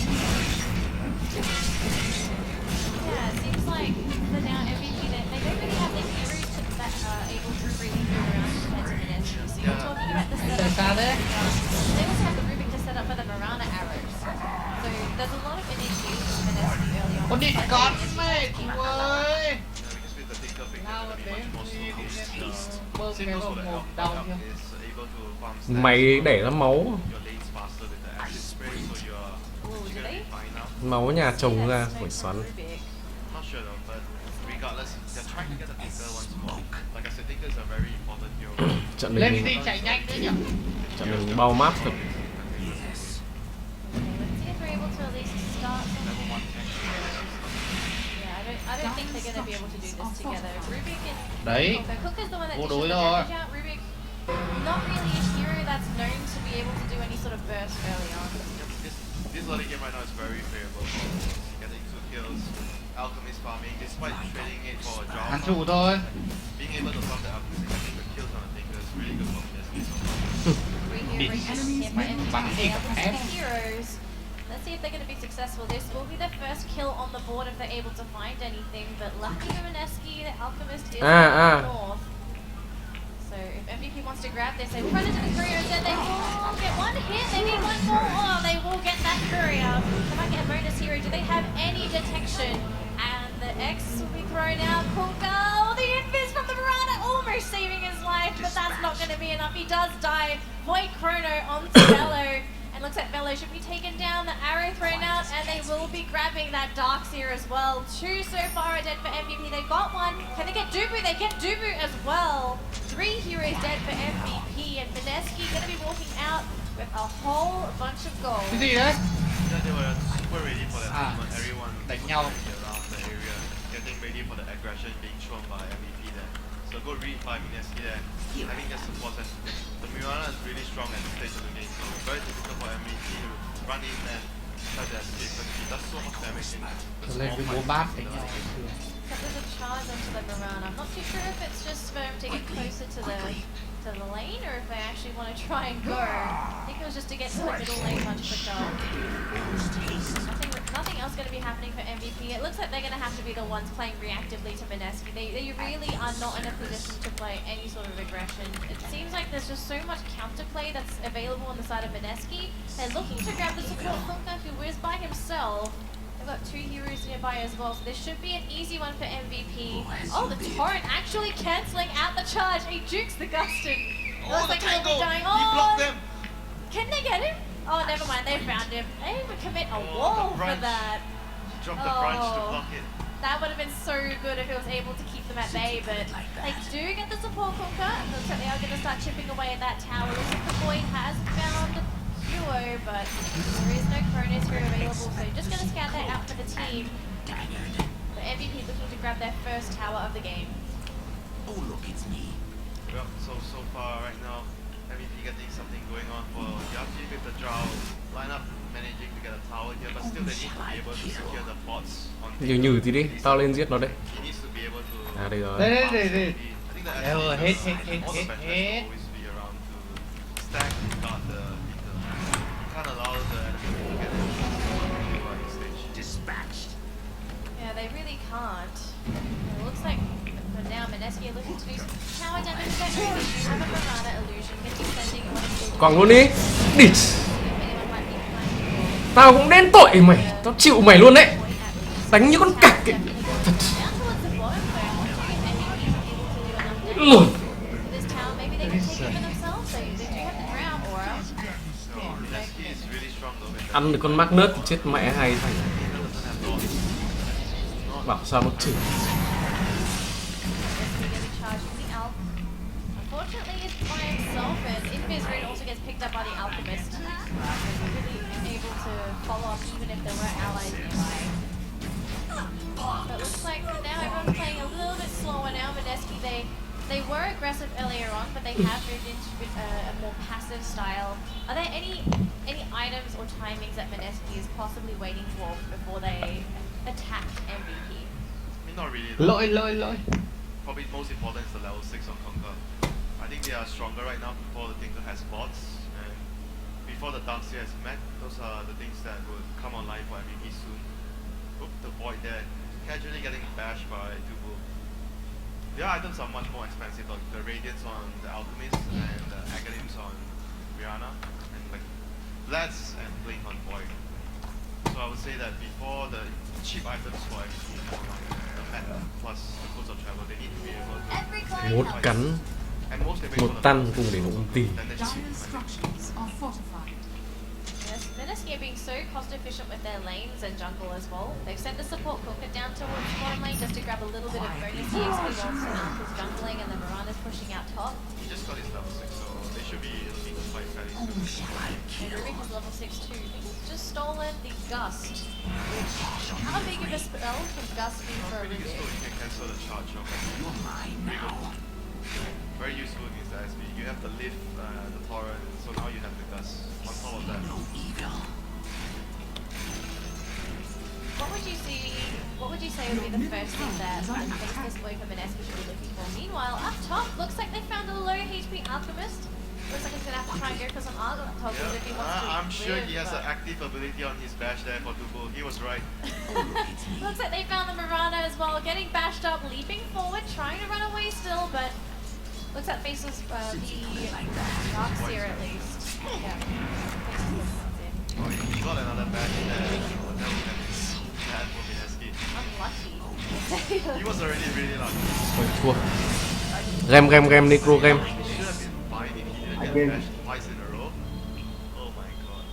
Yeah, it seems like for now MVP they don't really have the heroes that are able to freely move around compared to Mineski. So you're talking about the setup. Sao thế? They also have the Rubik to set up for the Marana arrows. So there's a lot of initiation with Mineski early on. Con đi But con Mineski mẹ does keep chú up. ơi. because with the Tinker pick, Nào they're mà going to be đến much more thì slow. bơm Same cái goes for hồng the một Elk. đau Elk chưa? is able to farm stacks Mày đẻ ra máu. your lanes faster with the acid spray, so you're Ooh, do gonna they? be fine now. Máu nhà trồng Yeah, ra smoke khỏi from xoắn. Rubik. I'm not sure though, but regardless, they're trying to get the Tinker once more. Like I said, Tinker is a very important hero. Trận Lên mình đi chạy nhanh thế nhỉ? trận mình bao map thật. Yes. Okay, let's see if we're able to at least start something. Level 1 tank. Yeah, I don't think they're going to be able to do this together. Rubik and Đấy. Cook is the one that Vô dishes đối the rồi. damage out. Rubik, not really a hero that's known to be able to do any sort of burst early on. Yep, this early game right now is very favorable for getting 2 kills. Alchemist farming, despite trading it for a draw. Hắn chủ thôi. Being able to farm the Alchemist and getting the kills on the Tinker is really good for Mineski so far. Three heroes here by MVP. Bắn They đi are cả the em. heroes. Let's see if they're going to be successful. This will be their first kill on the board if they're able to find anything. But lucky for Mineski, the Alchemist is north. So if MVP wants to grab this, they will run into the courier and then they will get one hit. They need one more. Oh, they will get that courier. They might get a bonus hero. Do they have any detection? And the X will be thrown out. Cool girl. The invis from the Marana almost saving his life, but that's not going to be enough. He does die. Void Chrono onto Bello. And looks like Bello should be taken down. The arrow thrown out, and they will be grabbing that Darkseer as well. 2 so far are dead for MVP. They got one. Can they get Dubu? They get Dubu as well. 3 heroes dead for MVP, and Mineski gonna be walking out with a whole bunch of gold. Cái gì đấy? Yeah, they were super ready for that Ah. moment. Everyone Đánh was nhau. already around the area, getting ready for the aggression being shown by MVP there. So good read by Mineski there. Having just support and the Mirana is really strong at this stage of the game, so very difficult for MVP to run in and try to escape, but he does so much damage in the Lên small cái búa fights. bát đánh nhau. So there's a charge onto the Mirana. I'm not too sure if it's just for him to get closer to the lane, or if they actually want to try and go. I think it was just to get to the middle lane much quicker. Nothing else going to be happening for MVP. It looks like they're going to have to be the ones playing reactively to Mineski. They really are not in a position to play any sort of aggression. It seems like there's just so much counterplay that's available on the side of Mineski. They're looking to grab the support Funka, who is by himself. They've got 2 heroes nearby as well, so this should be an easy one for MVP. Oh, the torrent actually cancelling out the charge. He jukes the Gustin. Oh, Looks the like he'll be tangle! dying. He blocked them! Can they get him? Oh, never mind. They found him. They even commit a Oh, wall the for branch. that. He dropped the branch to Oh. block it. That would have been so good if it was able to keep them at bay, but they do get the support Kunka. Looks like they are going to start chipping away at that tower. Looks like the boy has found Duo, but there is no Cronus here available, so just going to scout that out for the team. The MVP looking to grab their first tower of the game. Oh, look, it's me. Well, so far right now, MVP getting something going on for Yaki with the Drow lineup, managing to get a tower here, but still they need to be able to secure the bots on Nhử nhử tí đi, tao lên giết nó đây. He needs to be able to. À đây rồi. Đây đây pass đây the đây. lead. I think that Hell, actually hit, does, hit, and hit, all the hit, best hit. will always be around to stack and guard the leader. You can't allow the enemy to get it at this stage. Dispatched. Yeah, they really can't. It looks like for now Mineski are looking to do some tower damage. They do have a Mirana illusion. Going to be sending one of the Còn luôn đi. Địt. anyone might be finding Tao cũng đến tội mày, tao chịu mày luôn đấy. Đánh như con cặc ấy. Thật. Luôn. Mineski is really strong though with that. Ăn được con Magnus thì chết mẹ hay thành. He doesn't have doors. He's not Bảo sao nó chửi. Unfortunately, it's by himself, and Invis Ring also gets picked up by the Alchemist. Really able to follow up even if there were allies nearby. But it looks like for now everyone's playing a little bit slower now. Mineski, they were aggressive earlier on, but they have moved into a more passive style. Are there any items or timings that Mineski is possibly waiting for before they attack MVP? I mean, not really. Lỗi. Probably most important is the level 6 on Conquer. I think they are stronger right now before the Tinker has bots, and before the Darkseer has met, those are the things that will come online for MVP soon. Oop, the Void there, casually getting bashed by Tubu. Their items are much more expensive, like the Radiance on the Alchemist and the Aghanim's on Rihanna, and like Blast and Blink on Void. So I would say that before the cheap items for MVP come online, the map plus the cost of travel, they need to be able to Một cắn, and most they wait một for the tan bots. cùng để nó ulti. Then they just Dire structures are fortified. Yes, Mineski are being so cost efficient with their lanes and jungle as well. They've sent the support Kuka down towards the bottom lane just to grab a little bit of bonus EXP while Sonalk is jungling and the Mirana's pushing out top. he just got his level 6, so they should be looking to fight fairly Oh, soon. shall I And kill? Rubik is level 6 too. He's just stolen the Gust. Which, how big of a spell can Gust be for Pretty Rubik? useful, you can cancel the charge of You're mine now. very useful against the SB. You have the lift, the torrent, so now you have the Gus on top of that. No evil. What would you say would be the first thing that this boy from Mineski should be looking for? Meanwhile, up top, looks like they found a low HP Alchemist. Looks like he's gonna have to try and go for some Argon toggles if he wants to I'm sure live, he has but- an active ability on his bash there for Tubu. He was right. Looks like they found the Mirana as well, getting bashed up, leaping forward, trying to run away still, but looks like faces the Darkseer at least. Yeah. Faces the Darkseer. Oh, he got another bash there. That would have been bad for Mineski. Unlucky. He was already really lucky. Ôi, thua. Game Necro game. He should have been fine if he didn't get bashed twice in a row. Oh my god.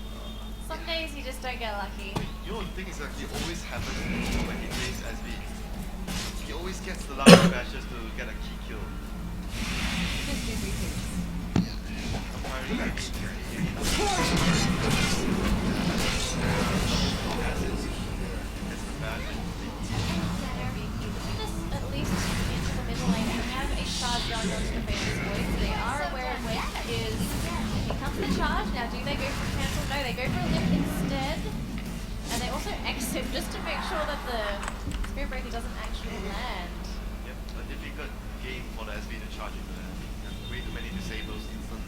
Some days you just don't get lucky. You know the thing is that he always happens when he plays SB. He always gets the lucky bashes to get a key kill. Because going onto the famous void, so they are aware of where he is. Here comes the charge. Now, do they go for cancel? No, they go for a lift instead. And they also exit just to make sure that the Spirit Breaker doesn't actually land. Yep, a difficult game for the SB to charge into that. And way too many disables, instant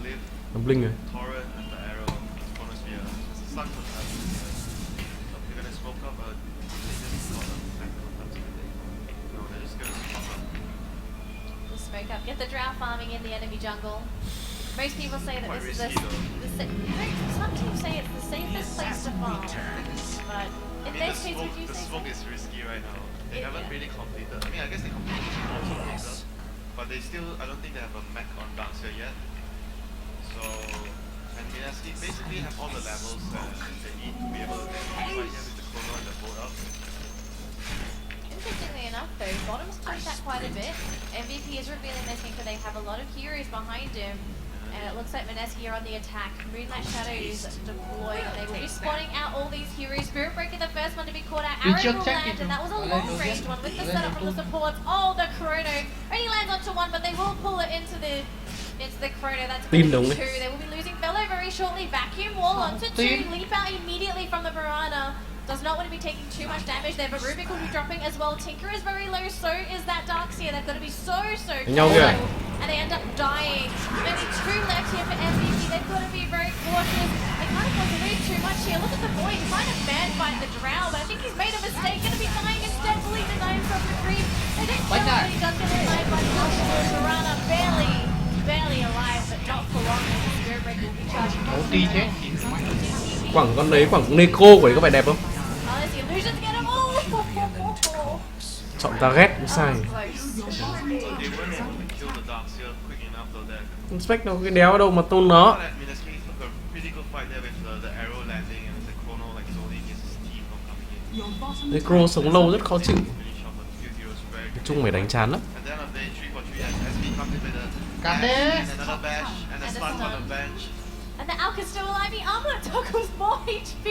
lift, Nó blink rồi. torrent, and the arrow, chronosphere. There's a stun for the atmosphere. So if you're gonna smoke up, they just got a factor on top of it. No, they're just gonna smoke up. The smoke up. Get the Drow farming in the enemy jungle. Most people say that Quite this is risky, though. some teams say it's the safest place to farm. But in the this case, would you the say smoke so? is risky right now. They Yeah. haven't really completed. I mean, I guess they completed the also later, but they still. I don't think they have a mech on Darkseer yet. So, and Mineski basically have all the levels that they need to be able to get right here with the chrono and the bolt up. Interestingly enough, though, Bottom's pushed that quite a bit. MVP is revealing this thing, but they have a lot of heroes behind him. And it looks like Mineski are on the attack. Moonlight Shadows deployed. They will be spotting out all these heroes. Spirit Breaker, the first one to be caught out. Arrow will land, and that was a long-range one with the setup from the supports. Oh, the Chrono only lands onto one, but they will pull it into the Chrono. That's going to be two. They will be losing Fellow very shortly. Vacuum wall onto two. Leap out immediately from the Piranha. Does not want to be taking too much damage there, but Rubik will be dropping as well. Tinker is very low, so is that Darkseer. They've got to be so Nhau careful. kìa. And they end up dying. Only two left here for MVP. They've got to be very cautious. They kind of want to read too much here. Look at the boy trying to man fight the Drow, but I think he's made a mistake. Going to be dying instead. Fully denied from retrieve. They don't kill him, but he does get denied by the Piranha. Barely alive, but not for long. The Spirit Breaker will be charging. Ulti chứ. Quẳng con đấy, quẳng Neko của đấy có vẻ đẹp không? Oh, there's the illusion to get him. Oh! Chọn target cũng sai. Close. So they weren't able to kill the Darkseer quick enough though that. Con Spec đâu cái đéo đâu mà tôn nó. That Mineski took a pretty good fight there with the arrow landing and the chrono like zoning his team from coming in. Your bottom Necro sống lâu rất khó chịu. Finish off a few heroes very Nói chung mày đánh chán lắm. And then on day 3 for 3 as SB comes in with a Cắn bash đi. and another bash and a And a stun on stun. the bench. And the Alka's still alive. The Armlet toggles more HP.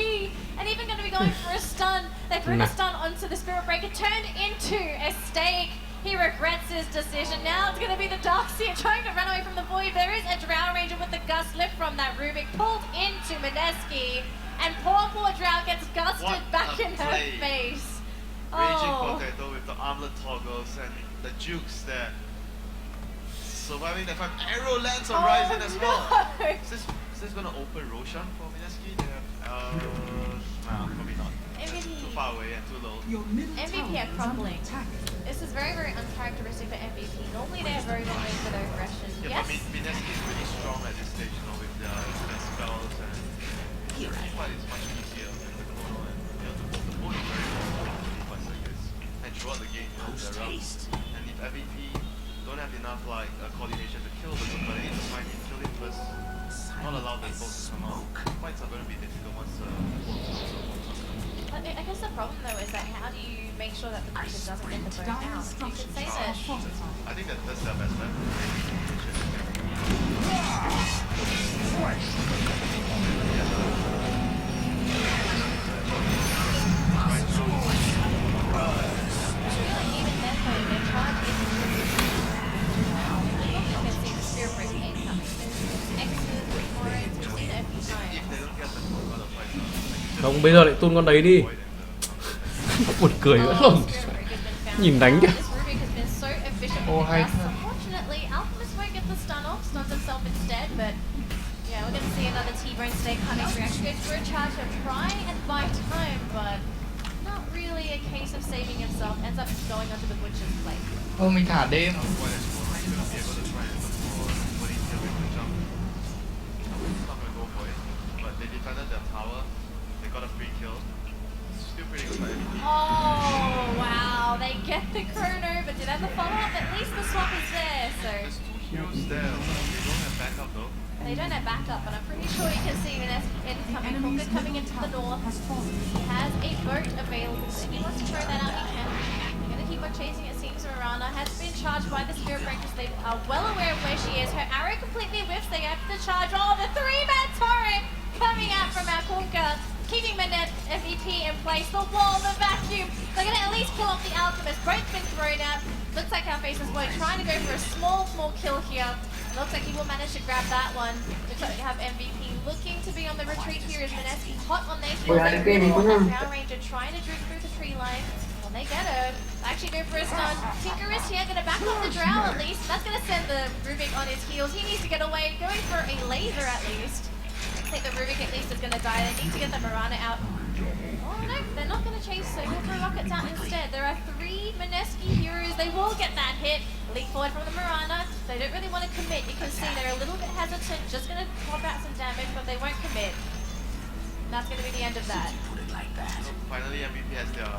And even going to be going for a stun. They threw a stun onto the Spirit Breaker. Turned into a stake. He regrets his decision. Now it's going to be the Darkseer trying to run away from the Void. There is a Drow Ranger with the gust lift from that Rubik. Pulled into Mineski. And poor Drow gets gusted What back a in her play. face. Raging Oh. Potato with the armlet toggles and the jukes there. Surviving the fight. Arrow lands on Ryzen as well. No. Is this gonna open Roshan for Mineski? They have nah, probably not. MVP. Too far away and too low. Your middle MVP tower are is crumbling. under attack. This is very, very uncharacteristic for MVP. Normally they are very well known for their aggression. Yeah, Yes. but Mineski is really strong at this stage, you know, with their spells and the fight is much easier with the chrono and the board is very quite serious. And throughout the game, they're up. And if MVP don't have enough like coordination to kill the group, but they need to find him, kill him first. Not allow the boats to come out. Fights are going to be difficult once the boats But I guess the problem though is that how do you make sure that the Breaker doesn't get the boat Dire out? You could structures say are that fortified. I think that's their best bet. even then though their charge isn't really you can see the Spirit Breaker incoming. There's X's, Torrents, we've seen it a few times. If they don't get the chrono, the fight like Không, bây giờ lại tôn con đấy đi. Buồn cười nữa không? Nhìn đánh kìa. Ô, hay thật. Unfortunately, Alchemist won't get the stun off, stuns himself instead, but yeah, we're going to see another T-Bone stake coming through. Actually goes for a charge to try and buy time, but not really a case of saving himself. Ends up going onto the Butcher's plate. Thôi mình thả đêm. What is going to be able to try and look for what he's doing to jump. He's not going to go for it, but they defended their tower. They got a free kill. Still pretty good for everything. Oh, wow. They get the chrono, but do they have the follow-up? At least the swap is there, so There's two heroes there. They don't have backup though. they don't have backup, but I'm pretty sure you can see Mineski incoming. Enemy's Kunga coming middle into the tower north. has fallen. He has a boat available, so if he wants to throw that out, he can. They're going to keep on chasing it. Seems Mirana has been charged by the Spirit Breakers. They are well aware of where she is. Her arrow completely whiffs. They have to charge. Oh, the three-man turret coming out from our Kunga, keeping Manette MVP in place. The wall, the vacuum. They're going to at least kill off the Alchemist. Both been thrown out. Looks like our faces boy trying to go for a small kill here. It looks like he will manage to grab that one. Looks like we have MVP looking to be on the retreat here as Mineski hot on their heels. They really want that Power Ranger trying to drift through the tree line. Well, they get her. Actually go for a stun. Tinkerus here, going to back off the Drow at least. That's going to send the Rubik on his heels. He needs to get away. Going for a laser at least. I think the Rubik at least is going to die. They need to get the Mirana out. Oh no, they're not going to chase, so we'll throw rockets out instead. There are 3 Mineski heroes. They will get that hit. Leap forward from the Mirana. They don't really want to commit. You can see they're a little bit hesitant. Just going to pop out some damage, but they won't commit. And that's going to be the end of that. So finally, MVP has their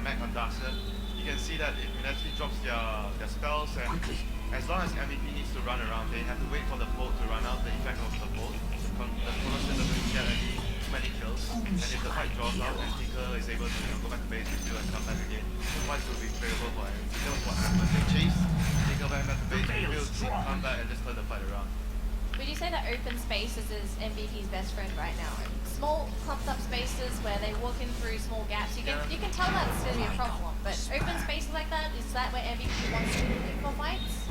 mech on Darkseid. You can see that if Mineski drops their spells, and as long as MVP needs to run around, they have to wait for the bolt to run out, the effect of the bolt. The Colossus doesn't get too many kills, and if the fight draws out and Tinker is able to go back to base, refill and come back again, the fight will be favorable for MVP. That was what happened. They chase, Tinker back to base, refill, come back and just turn the fight around. Would you say that open spaces is MVP's best friend right now? Small clumped up spaces where they walk in through small gaps, you can tell that's going to be a problem, but open spaces like that, is that where MVP wants to look for fights?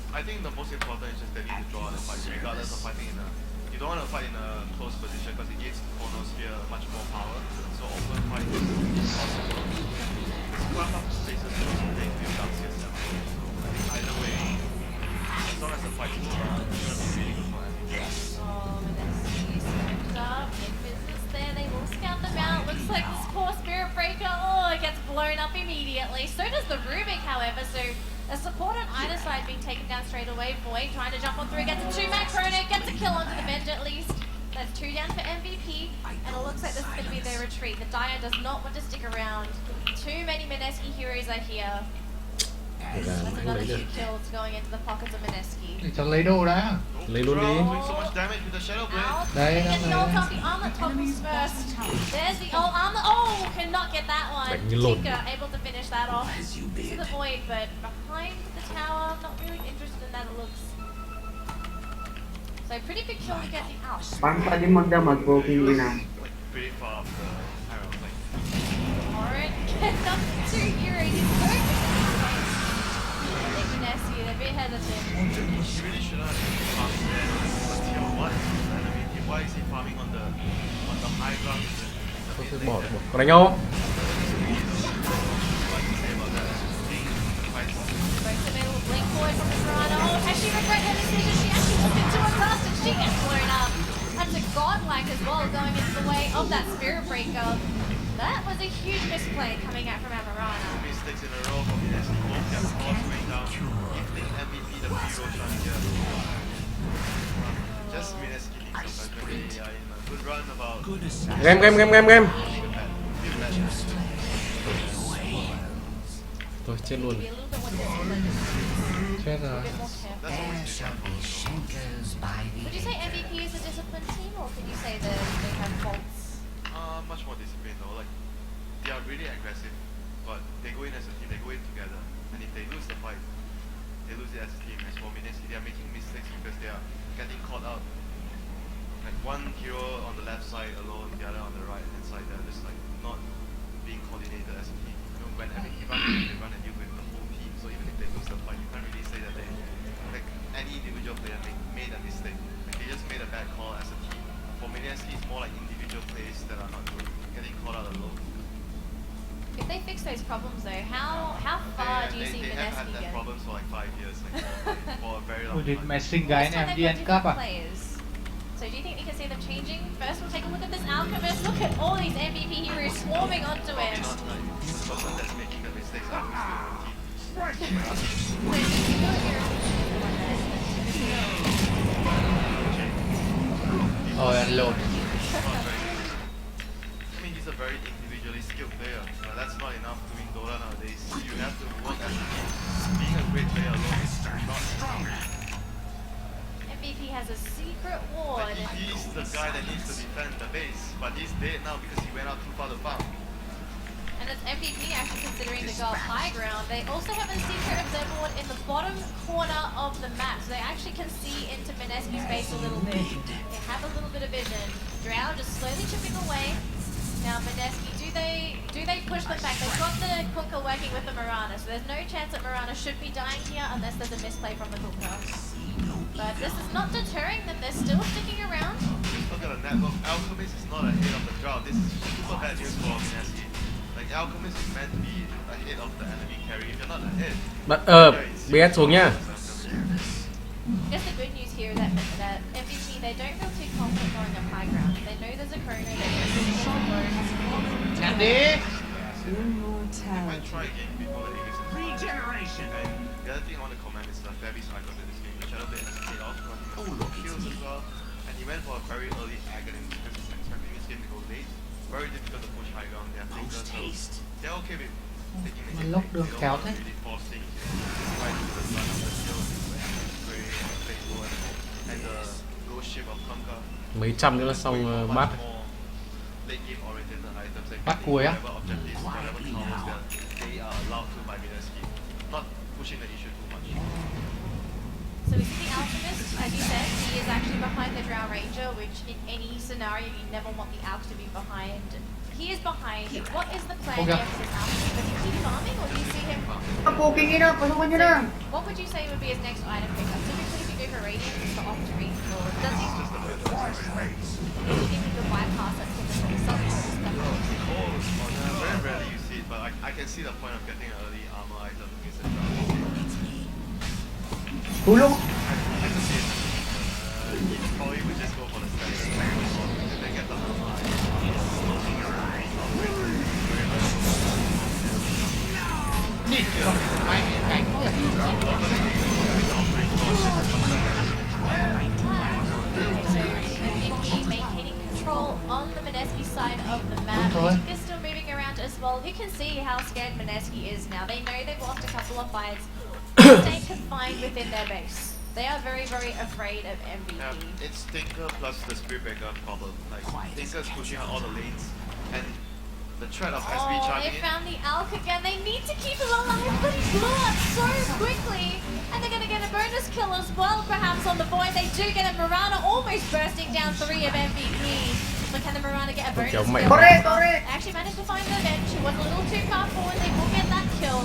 I think the most important is just they need to draw the fight, regardless of fighting in a... You don't want to fight in a close position because it gives Chronosphere much more power, so open fight is possible. Clump up spaces is also they feel Darkseid yourself. So I think either way, as long as the fight is around, it's going to be really good for MVP. Oh, Mineski stepped up, in business there, they will scout them out. Looks like this poor Spirit Breaker, oh, it gets blown up immediately. So does the Rubik, however, so a support on either side being taken down straight away. Void trying to jump on through, gets a 2-man chrono, gets a kill onto the bench at least. That's 2 down for MVP, and it looks like this is going to be their retreat. The Dire does not want to stick around. Too many Mineski heroes are here. That's another 2 kills going into the pockets of Mineski. Để cho lấy đồ đã. Lấy luôn đi. Doing so much damage with the Shadow Blade. Out. Đây, Gets the đây. ult off, the armlet toggles first. There's the ult armlet. Oh, cannot get that one. Đánh như lộn. Tinker able to finish that off. To the Void, but behind the tower, not really interested in that it looks. So pretty big kill to get the out. Bắn tadi magdamag po Like na. pretty far off the arrow. Like, Orin gets up to 2 heroes. He's perfect. I think Mineski, they're a bit hesitant. he really shouldn't have been farming there. But tier 1, and I mean, why is he farming on the high ground? Thôi cứ bỏ được một. Còn đánh nhau. Both available blink forward from the Mirana. Oh, has she regret her decision? She actually took it to a cast and she gets blown up. That's a godlike as well going into the way of that Spirit Breaker. That was a huge misplay coming out from our Mirana. Mistakes in a row for Mineski. Both their scores going down. Giving MVP the free roll shot here. Just Mineski needs sometimes when they are in a good run about... Game. Thôi chết luôn. Be a little bit more disciplined. Chết A rồi. bit more careful. That's always been careful. Would you say MVP is a disciplined team, or could you say that they have faults? Much more disciplined though. Like, they are really aggressive, but they go in as a team, they go in together. And if they lose the fight, they lose it as a team. As for Mineski, they are making mistakes because they are getting caught out. Like one hero on the left side alone, the other on the right hand side, they're just like not being coordinated as a team. You know, when every they run and deal with the whole team. So even if they lose the fight, you can't really say that they, like any individual player made a mistake. Like they just made a bad call as a team. For Mineski, it's more like individual plays that are not good, getting caught out alone. If they fix those problems though, how far do you see They have had Mineski that get? problems for like 5 years, like for a very long Ui, time. mày sinh This gái time này they've đi got ăn cắp different à? players. So do you think we can see them changing? First we'll take a look at this Alchemist. Look at all these MVP heroes swarming onto Probably him. not like the person that's making the mistakes are still on the team. So do you feel like you're Rồi ăn lộn. I mean, he's a very individually skilled player, but that's not enough doing Dota nowadays. You have to work as a team. Being a great player alone is not enough. MVP has a secret ward. Like, he's the guy that needs to defend the base, but he's dead now because he went out too far to farm. And And it's MVP actually considering to go high ground. They also have a secret observer in the bottom corner of the map. So they actually can see into Mineski's base a little bit. They have a little bit of vision. Drow just slowly chipping away. Now Mineski, do they push them back? They've got the Kunkka working with the Mirana, so there's no chance that Mirana should be dying here unless there's a misplay from the Kunkka. But this is not deterring them, they're still sticking around. Look at the network. Alchemist is not ahead of the Drow. This is super bad news for Mineski. Like Alchemist is meant to be ahead of the enemy carry. If you're not ahead, BS xuống nha. I guess the good news here is that MVP, they don't feel too confident going up high ground. They know there's a chrono, they know there's a low. Nhanh đi. I might try again before the Aegis. Regeneration. And the other thing I want to comment is the Fabby's icon in this game. Shadowblade has paid off, but kills as well. And he went for a very early agony because he's expecting this game to go late. Very difficult to push high ground. They are thinkers, so they're okay with taking the hit. Lúc They được don't kéo want thế. to really force things right to the front of the kill. Very faithful and the ghost ship of Kunkka. Mấy trăm nữa là xong bắt. Late game oriented items like Bắt cuối á? whatever objectives, whatever towers that they are allowed to by Mineski. Not pushing the issue too much. So we see the Alchemist, as you said, he is actually behind the Drow Ranger, which in any scenario you never want the Alch to be behind. He is behind. What is the plan Okay. here for this Alchemist? Does he keep farming or do you see him? What would you say would be his next item pickup? Typically if you go for Radiant, it's the Octarine, or does he think he could bypass that typical support stuff? Very rarely you see it, but I can see the point of getting an early armor item against the Drow. Cú luôn. I can see it. He probably would just go for the standard and then get the armor item. Đi. Mày cánh thôi. So MVP maintaining control on the Mineski side of the map. They're still moving around as well. You can see how scared Mineski is now. They know they've lost a couple of fights. They stay confined within their base. They are very, very afraid of MVP. It's Tinker plus the Spirit Breaker problem. Like Tinker's pushing out all the lanes and the threat of SB Oh, charging they in. found the Alch again. They need to keep him alive, but he blew up so quickly. And they're going to get a bonus kill as well, perhaps, on the Void. They do get a Mirana almost bursting down 3 of MVP. But can the Mirana get a bonus kill? They actually managed to find the bench. It was a little too far forward. They will get that kill.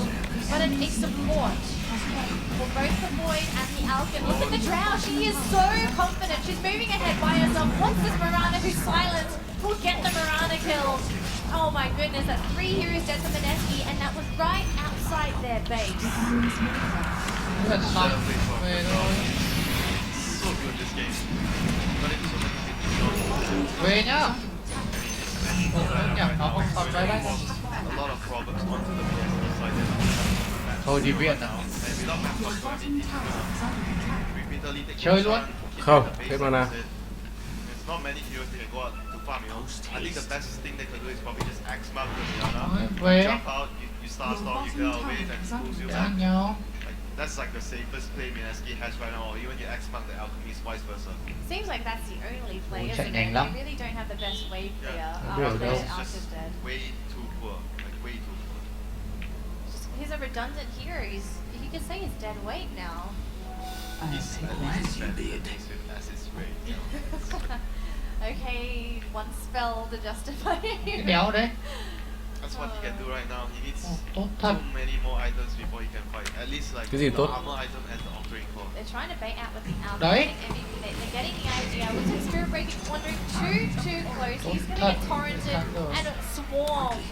But it is support for both the Void and the Alch. And look at the Drow. She is so confident. She's moving ahead by herself. Once this Mirana, who's silenced, will get the Mirana kill. Oh my goodness, that's 3 heroes dead from Mineski, and that was right outside their base. Thật xong. Về thôi. So good this game. Got into so many good Về nhá. Nhầm nó không còn bay bay đâu. a lot of problems onto the PSP side. Thôi đi viện nào. And without Maxwell, repeatedly take Chơi luôn. Không, hết mana. There's not many heroes they can go out to farm, you know. I think the best thing they can do is probably just Axe Mark the Rihanna, Về. jump out, you start storm, you get out of it, and it pulls you Chán back. nhau. Like, that's like the safest play Mineski has right now, or even you Axe Mark the Alchemist, vice versa. Seems like that's the only play, Ui, isn't chạy it? nhanh lắm. They really don't have the best wave player Yeah. after Yeah, It's Alch just is dead. way too poor, like way too poor. He's a redundant hero. You could say he's dead weight now. He's As you did. as his rate, you know. Okay, one spell to justify Cái it. đéo đấy. That's what he can do right now. He needs Tốt so thật. many more items before he can fight. At least like Cái gì the tốt? armor item and the Octarine Core. They're trying to bait out with the Alch. Đấy. I think MVP, they're getting the idea. With his Spirit Breaker wandering too close, he's going to get torrented and swarmed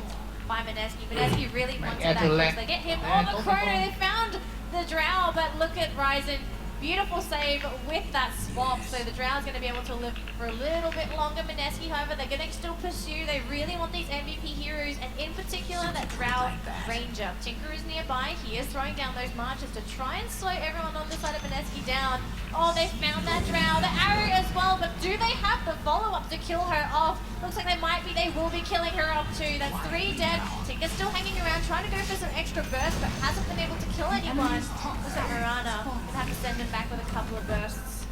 by Mineski. Mineski really wanted that close. They get him. Oh, the Chrono, they found the Drow, but look at Ryzen. Beautiful save with that swap, so the Drow's going to be able to live for a little bit longer. Mineski, however, they're going to still pursue. They really want these MVP heroes, and in particular, that Drow Ranger. Tinker is nearby. He is throwing down those marches to try and slow everyone on this side of Mineski down. Oh, they found that Drow. The arrow as well, but do they have the follow-up to kill her off? Looks like they might be. They will be killing her off too. That's 3 dead. Tinker's still hanging around, trying to go for some extra bursts, but hasn't been able to kill anyone. Looks like Mirana would have to send him back with a couple of bursts.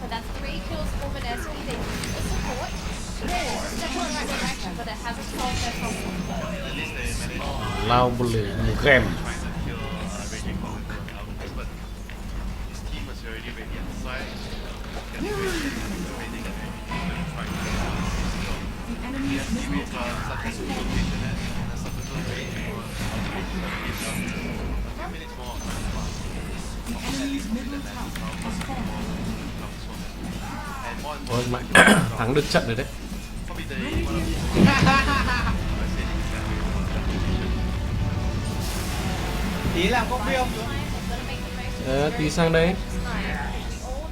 So that's 3 kills for Mineski. They use the support. Step in the right direction, but it hasn't solved their problem. At least they managed lao một lửa một game trying to kill Raging Falcon and Alchemist, but his team was already ready at the side. Getting ready and trying to The enemy's middle with tower such as location and a subsequent range for a few minutes more of time to pass. The enemy's middle tower has fallen. And more Ôi mẹ importantly, thắng được trận rồi đấy. probably the one of the Tí làm công viên They've got to make the most of Ờ, this tí very sang đây. precious time.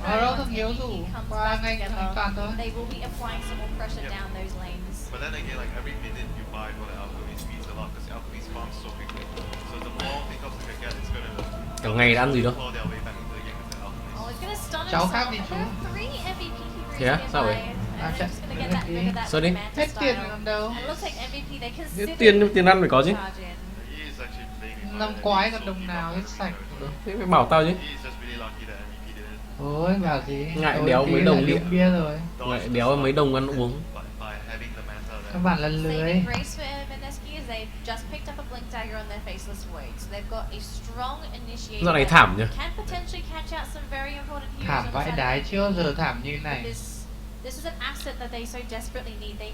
We all Ở know đâu thật when nhiều MVP dù comes qua back ngay together, thành toàn thôi. they will be applying some more pressure Yep. down those lanes. But then again, like every minute you buy for the Alchemist means a lot because Alchemist farms so quickly. So the more pickups they can get, it's gonna Cả ngày đã ăn gì đâu. claw their way back into the game with the Alchemist. Oh, he's gonna stun Cháu himself. khác đi But chú. there are 3 MVP heroes Thế á? Sao vậy? nearby, À, and they're chắc- just gonna get that rid of that Sao đi? Manta Hết tiền style. làm đâu. And it looks like MVP they can Hết sit tiền in nhưng tiền ăn phải có chứ. charge in. He is actually playing it Năm right, quái and còn he's đồng so nào deep hết on sạch. every Thế phải bảo tao chứ. He is just really lucky that MVP didn't Ôi bảo gì. Ngại Đôi đéo tí mấy là đồng liếc địa. bia rồi. dodge Lại the đéo mấy stun, đồng ăn uống. but by having the Manta there. Các bạn là lười. Saving grace for Mineski is they've just picked up a blink dagger on their faceless void, so they've got a strong initiator. Dạo này that thảm nhỉ? can potentially catch out some very important heroes Thảm on the vãi side of đái the chưa giờ thảm như But này. this is an asset that they so desperately need. They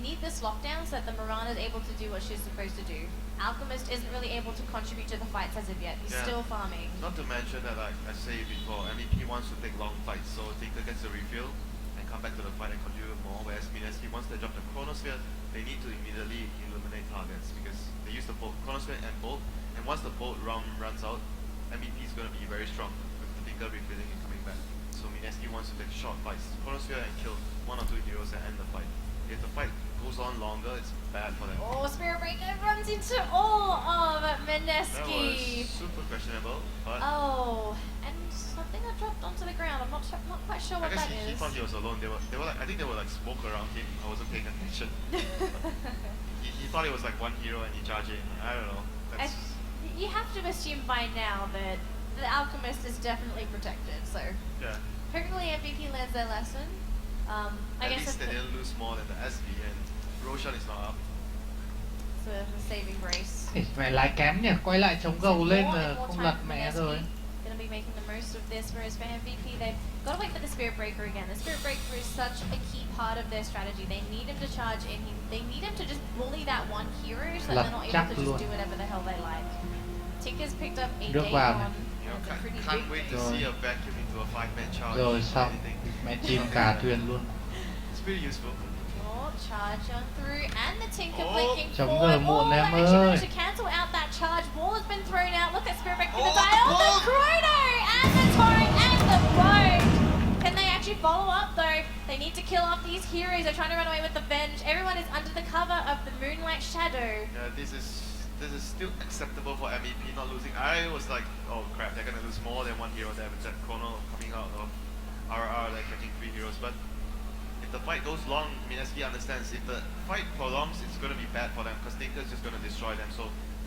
need this lockdown so that the Mirana is able to do what she's supposed to do. Alchemist isn't really able to contribute to the fights as of yet. He's Yeah. still farming. Not to mention that, like I said before, MVP wants to take long fights, so Tinker gets a refill and come back to the fight and contribute more. Whereas Mineski, once they drop the Chronosphere, they need to immediately eliminate targets because they use the bolt, Chronosphere and bolt, and once the bolt round runs out, MVP is going to be very strong with the Tinker refilling and coming back. So Mineski wants to take short fights, Chronosphere and kill 1 or 2 heroes and end the fight. If the fight goes on longer, it's bad for them. Oh, Spirit Breaker runs into all of That Mineski. was super questionable, but Oh, and something that dropped onto the ground. I'm not quite sure I what guess that he is. thought he was alone. They were like, I think there were like smoke around him. I wasn't paying attention. He thought it was like one hero and he charged in. I don't know. That's, You have to assume by now that the Alchemist is definitely protected. So yeah. hopefully MVP learns their lesson. I At guess least it's they didn't lose more than the SB and Roshan is not up. a saving grace. Ê, mẹ lái kém nhỉ, quay lại chống gầu lên More là and more không time lật for mẹ Mineski. rồi. Gonna be making the most of this, whereas for MVP, they've got to wait for the Spirit Breaker again. The Spirit Breaker is such a key part of their strategy. They need him to charge in. They need him to just bully that one hero so that they're not Chắc able to luôn. just do whatever the hell they like. Tinker's picked up a Nước day vào on. này. You know, That's a pretty can't big wait to Rồi. see a vacuum into a 5-man charge. Rồi or xong, anything. mẹ chìm cả thuyền luôn. It's pretty useful. Oh, charge on through, and the Tinker Oh. blinking Chống forward. giờ muộn Oh, em actually ơi. managed to cancel out that charge. Wall has been thrown out. Look at Spirit Breaker Oh, the die. Oh, the oh. Chrono and the Torrent and the Road. Can they actually follow up though? They need to kill off these heroes. They're trying to run away with the Venge. Everyone is under the cover of the Moonlight Shadow. Yeah, this is still acceptable for MVP not losing. I was like, oh crap, they're gonna lose more than one hero there with that Chrono coming out of RR, like catching 3 heroes. But if the fight goes long, Mineski understands. If the fight prolongs, it's gonna be bad for them because Tinker's just gonna destroy them. So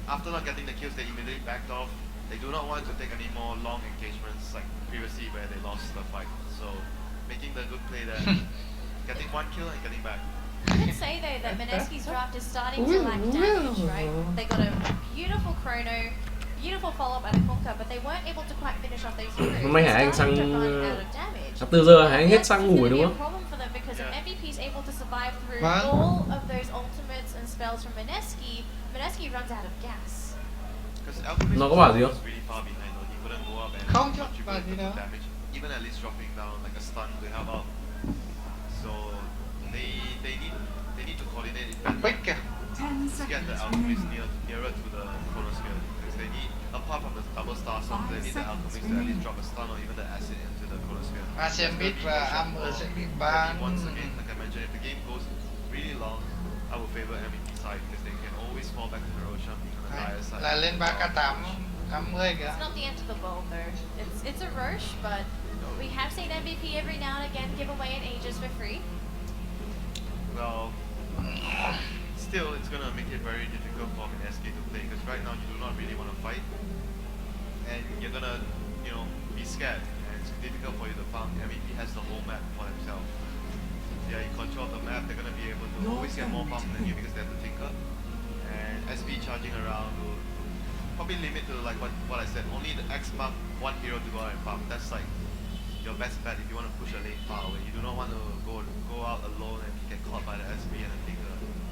after not getting the kills, they immediately backed off. They do not want to take any more long engagements like previously where they lost the fight. So making the good play there, getting 1 kill and getting back. I would say though that Mineski's draft is starting to lack damage, right? They got a beautiful Chrono, beautiful follow-up and a Conquer, but they weren't able to quite finish off those heroes. Hôm nay Hải Anh They're starting sang to run out of damage. sắp 4 giờ Hải Anh hết That's sang just ngủ gonna rồi be đúng a không? problem for them because if Yeah. MVP is able to survive through Vâng. all of those ultimates and spells from Mineski, Mineski runs out of gas. Because Alchemist Nó có bảo gì was không? really far behind though. He couldn't go up and Không chứ, contribute bảo gì to đâu. damage. Even at least dropping down like a stun to help out. So they need to coordinate it better. Bích kìa. 10 To get the seconds Alchemist remaining. nearer to the Chronosphere. Because they need, apart from the double star song, they need the Alchemist to at least drop a stun or even the acid into the Chronosphere. Asian Beat và Amber sẽ bị But ban. once again, like I mentioned, if the game goes really long, I will favor MVP side because they can always fall back to the Roshan being on the Đấy, dire side. là lên 3k8 80 kìa. It's not the end of the world though. It's a Roche, but we have seen MVP every now and again give away an Aegis for free. Well, still, it's gonna make it very difficult for Mineski to play because right now you do not really want to fight, and you're gonna, be scared, and it's difficult for you to farm. MVP has the whole map for himself. they are in control of the map, they're gonna be able to always get more farm than you because they have to tinker. And SP charging around will probably limit to like what I said, only the X mark one hero to go out and farm. That's like your best bet if you want to push a lane far away. You do not want to go out alone and get caught by the SP and the tinker.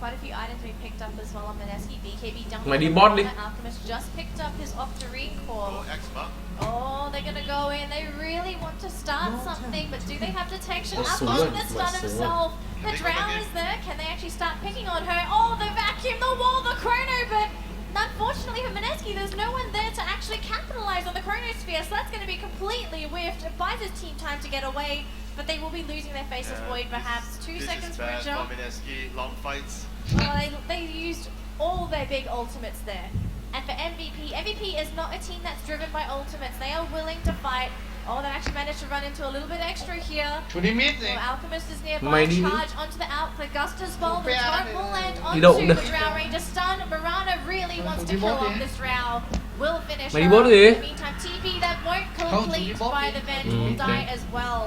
Quite a few items we picked up as well on Mineski. BKB dumped Mày on đi the bot đi. Mirana. Alchemist just picked up his Octarine core. Go X mark. Oh, they're gonna go in. They really want to start something, but do they have detection? Let's Alchemist see it. gonna stun Let's see it. himself. The Can they go drown back in? is there. Can they actually start picking on her? Oh, they vacuum the wall, the chrono, but unfortunately for Mineski, there's no one there to actually capitalize on the chronosphere, so that's going to be completely whiffed. It buys his team time to get away, but they will be losing their faces void perhaps. 2 seconds This is for a bad jump. for Mineski, long fights. Oh, they used all their big ultimates there. And for MVP is not a team that's driven by ultimates. They are willing to fight. Oh, they actually managed to run into a little bit extra here. Chú đi mid đi. Well, Alchemist is nearby. Mày đi Charge onto the outlet. Gustus Ball. The Đi taunt đi. will land Đi đâu onto cũng the được. Drow Ranger. Stun. Mirana really wants to đi kill bot off đi. this Drow. Will finish Mày her đi bot off. đi. In the meantime, TP that won't Không, chú complete đi bot by đi. the Venge Ừ, will ok. die as well.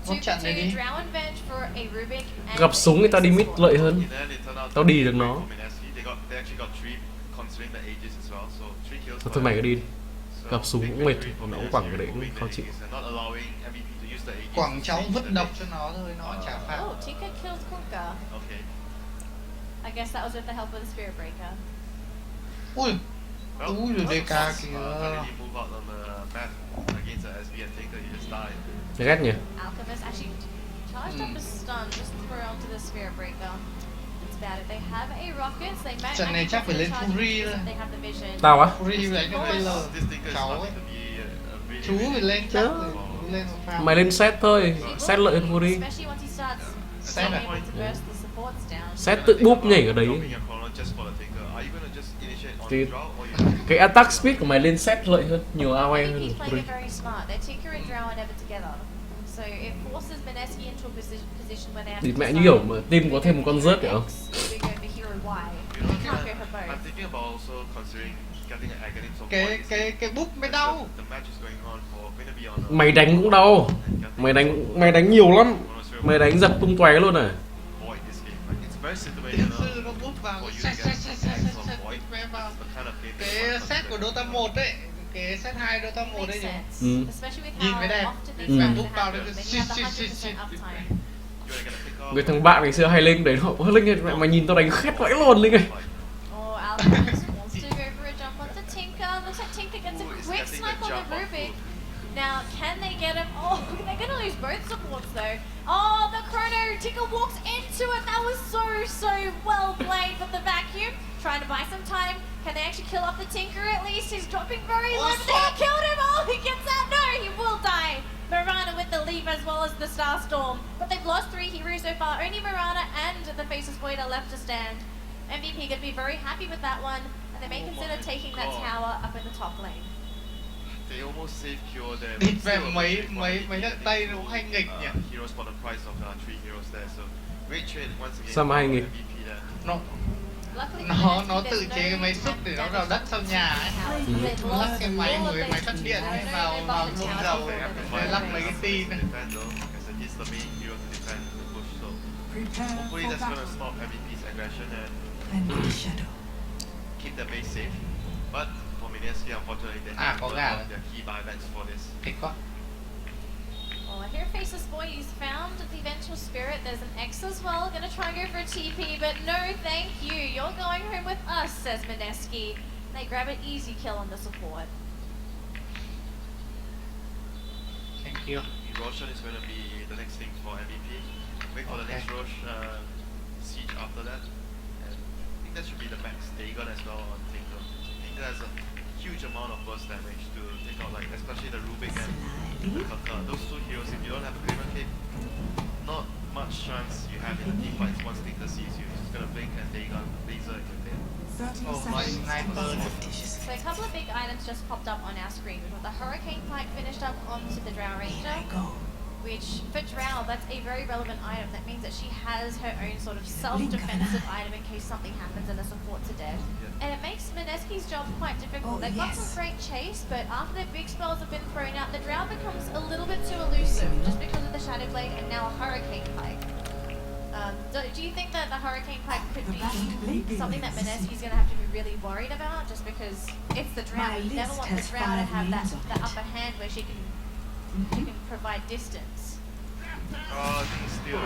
Bot 2 chặn for này 2. đi. Drow and Venge for a Rubik. and Gặp súng người ta đi mid lợi hơn. In the end, it turned out Tao to đi be được great nó. for Mineski. They actually got 3 considering the ages as well, so 3 kills. Thôi for mày cứ them. đi. So, Gặp súng big cũng mệt, victory for còn nó cũng Mineski, quẳng cái đấy removing cũng the khó chịu. ages and not allowing MVP to use the ages Quẳng to cháu save vứt the độc lane. cho nó thôi, nó chả phạt. Oh, Tinker kills Kunkka. Okay. I guess that was with the help of the Spirit Breaker. Ui, Well, ui rồi DK can't kìa. really move out on the map against the SB and Tinker, you just die. Ghét nhỉ. Alchemist actually charged up a stun just to throw onto the Spirit Breaker. That's about it. They have a rocket, so they might Trận này actually chắc phải lên charge Fury because thôi. they have the vision. Tao á? Free đánh cho Taylor. This Tinker is Cháu not ấy. going to be a really, Chú really phải lên chắc Chứ. rồi, chú lên farm. Mày lên set thôi. He will Set lợi hơn Fury. especially once he starts Set being à? able to burst the supports down. Set tự búp nhảy ở đấy. dropping your chrono just for the Tinker. Are you going to just initiate on Thì- the draw or you Cái attack speed của mày lên set lợi hơn, nhiều AOE hơn He's của playing Fury. it very smart. Their Tinker and Drow are never together. So it forces Mineski into a position where they have Thì to mẹ decide, như kiểu mà team có do we thêm go một con for rớt hero kìa không? X, or do we go for hero Y? You You know, can't go for I'm both. thinking about also considering getting an Aghanim support. Cái búp mới đau. The match is going on for going to be on a Mày đánh cũng đau. Mày đánh nhiều lắm. Mày đánh giật tung tóe luôn à. void this game. Like, it's very Tiến situational sư nó búp vào, for you to set, get set, set, set, eggs set, or set, void. vẽ vào. That's the kind of game that Cái one set của considers. Dota 1 ấy, cái set 2 Dota 1 Makes ấy nhỉ? sense. Mm. Especially with Nhìn how mới đẹp. often they Mm. try Búp to vào happen. đấy, They shit, have the shit, shit, 100% shit. uptime. You're gonna pick up Người thằng bạn ngày xưa hay lên đấy nó lên mày nhìn tao đánh khét vãi luôn Linh ơi. Oh, Alchemist wants to go for a jump onto Tinker. Looks like Tinker gets a Ooh, it's quick getting snipe the on jump the on Rubik. foot. Now, can they get him? Oh, they're going to lose both supports though. Oh, the chrono. Tinker walks into it. That was so well played with the vacuum. Trying to buy some time. Can they actually kill off the Tinker at least? He's dropping very low, but they killed him. Oh, he gets out. No, he will die. Mirana with the leap as well as the Starstorm. But they've lost 3 heroes so far. Only Mirana and the Faceless Void are left to stand. MVP going to be very happy with that one. And they may Oh consider my taking that God. tower up in the top lane. They almost saved Cure there. Địt but về still, mấy- for mấy- MVP mấy getting, tay nó cũng hay nghịch nhỉ? Heroes for the price of 3 heroes there. So great trade once again. Sao mà hay for nghịch? MVP there. Nó Luckily, nó there's tự no chế cái máy xúc để nó đào đất sau nhà ấy. They've Nó lắc lost cái máy all of người their máy tắt điện ấy vào luôn dầu để lắc mấy cái tin ấy. Defend though, because he's the main hero to defend the push. So Prepare hopefully for that's gonna battle. stop MVP's aggression and And shadow. keep their base safe. But for Mineski, unfortunately, they À, have to có burn gà off rồi. their key buybacks for this. Thích quá. Well, here Faceless Boy, he's found the Eventual Spirit. There's an X as well. Gonna try and go for a TP, but no, thank you. You're going home with us, says Mineski. They grab an easy kill on the support. Thank you. Roshan is going to be the next thing for MVP. Wait for the Okay. next Rosh siege after that. And I think that should be the max Dagon as well on Tinker. Tinker has a huge amount of burst damage to take out, like especially the Rubik and the Kaka. Those 2 heroes, if you don't have a Craven Cape, not much chance you have in the team fights once Tinker sees you. He's just going to blink and Dagon, laser and you're dead. 30 Oh, my seconds. sniper. So a couple of big items just popped up on our screen. We've got the Hurricane Pike finished up onto the Drow Ranger, which for Drow, that's a very relevant item. That means that she has her own sort of self-defensive item in case something happens and the support's are dead. And it makes Mineski's job quite difficult. Oh, They've got yes. some great chase, but after their big spells have been thrown out, the Drow becomes a little bit too elusive just because of the Shadow Blade and now a Hurricane Pike. Do you think that the Hurricane Pike could be something that Mineski's going to have to be really worried about? Just because it's the Drow. You never want the Drow to have that upper hand where she can provide distance. I think still,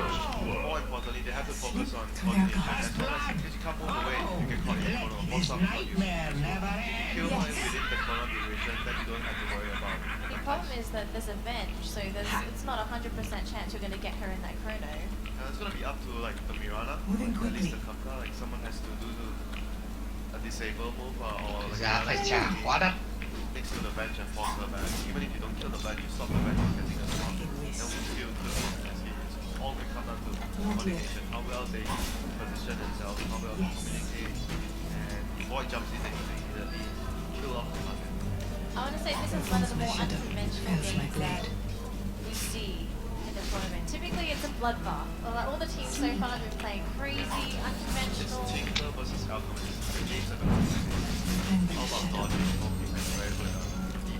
more importantly, they have to focus on coordination. As well as if you can't move away, you can call it a corner or box up for you. Kill her within the corner duration that you don't have to worry about. The problem is that there's a venge, so it's not a 100% chance you're going to get her in that chrono. It's gonna be up to like the Mirana, or at least the Kapka, like someone has to do a disable move or like Dạ phải trả quá đắt. next to the bench and force her back. Even if you don't kill the bench, you stop the bench from getting a spot. Then we still do it's all will come down to coordination, how well they position themselves, how well they communicate, and before it jumps in, they can immediately kill off the target. I want to say this is one of the more unconventional games that we see in the tournament. Typically it's a bloodbath. All the teams so far have been playing crazy, unconventional. It's Tinker versus Alchemist. The games are gonna be all about dodging, focusing, and very good.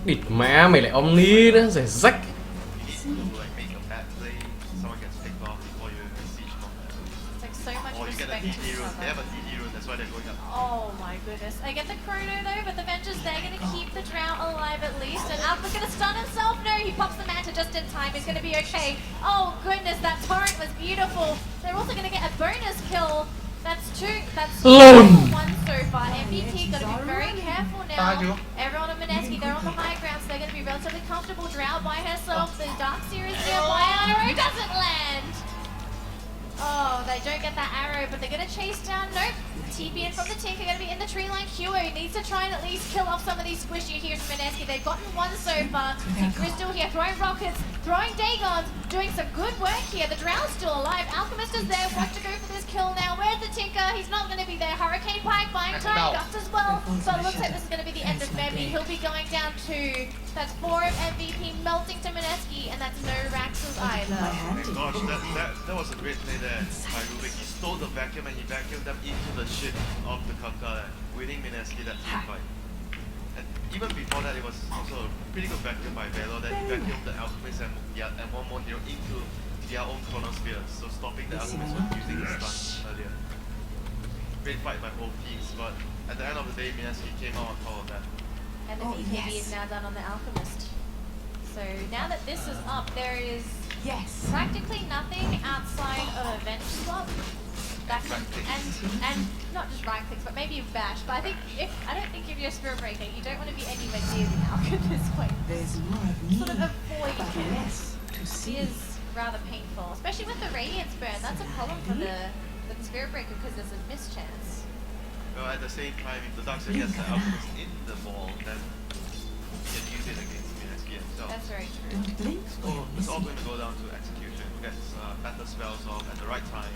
Địt mẹ mày lại Omni nữa, rẻ rách. You need to like make a bad play, someone gets picked off before you siege them. It's like so much Or you get a respect to DD each rune. They have other. a DD rune, that's why they're going up. Oh my goodness. I get the chrono though, but the Vengers, they're going to keep the Drow alive at least. And Alpha's going to stun himself. No, he pops the Manta just in time. He's going to be okay. Oh goodness, that torrent was beautiful. They're also going to get a bonus kill. That's two. That's one so far. MVP got to be very careful now. Everyone on Mineski, they're on the high ground, so they're going to be relatively comfortable. Drow by herself. The Dark Series nearby. Arrow doesn't land. Oh, they don't get that arrow, but they're going to chase down. Nope. TP in from the Tinker, going to be in the tree line. Huo needs to try and at least kill off some of these squishy here from Mineski. They've gotten one so far. Tinker is still here, throwing rockets, throwing Dagons, doing some good work here. The Drow's still alive. Alchemist is there, wants to go for this kill now. Where's the Tinker? He's not going to be there. Hurricane Pike buying time, Gust as well. So it looks like this is going to be the end of Memby. He'll be going down to, that's 4 of MVP melting to Mineski, and that's no Raxus either. Oh my gosh, that was a great play there by Rubik. He stole the vacuum and he vacuumed them into the ship of the Kapka, winning Mineski that team fight. And even before that, it was also a pretty good vacuum by Velo that he vacuumed the Alchemist and one more hero into their own chronosphere, so stopping the Alchemist from using his stun earlier. Great fight by both teams, but at the end of the day, Mineski came out on top of that. And the BKB is now done on the Alchemist. So now that this is up, there is practically nothing outside of a venge swap. That can, and not just right clicks, but maybe a bash. But I don't think if you're a Spirit Breaker, you don't want to be anywhere near the Alchemist point. Sort of avoid it. It is rather painful, especially with the Radiance burn. That's a problem for the Spirit Breaker because there's a mischance. Well, at the same time, if the Darkseid gets the Alchemist in the ball, then you can use it against Mineski himself. That's very true. So it's all going to go down to execution. Who gets better spells off at the right time.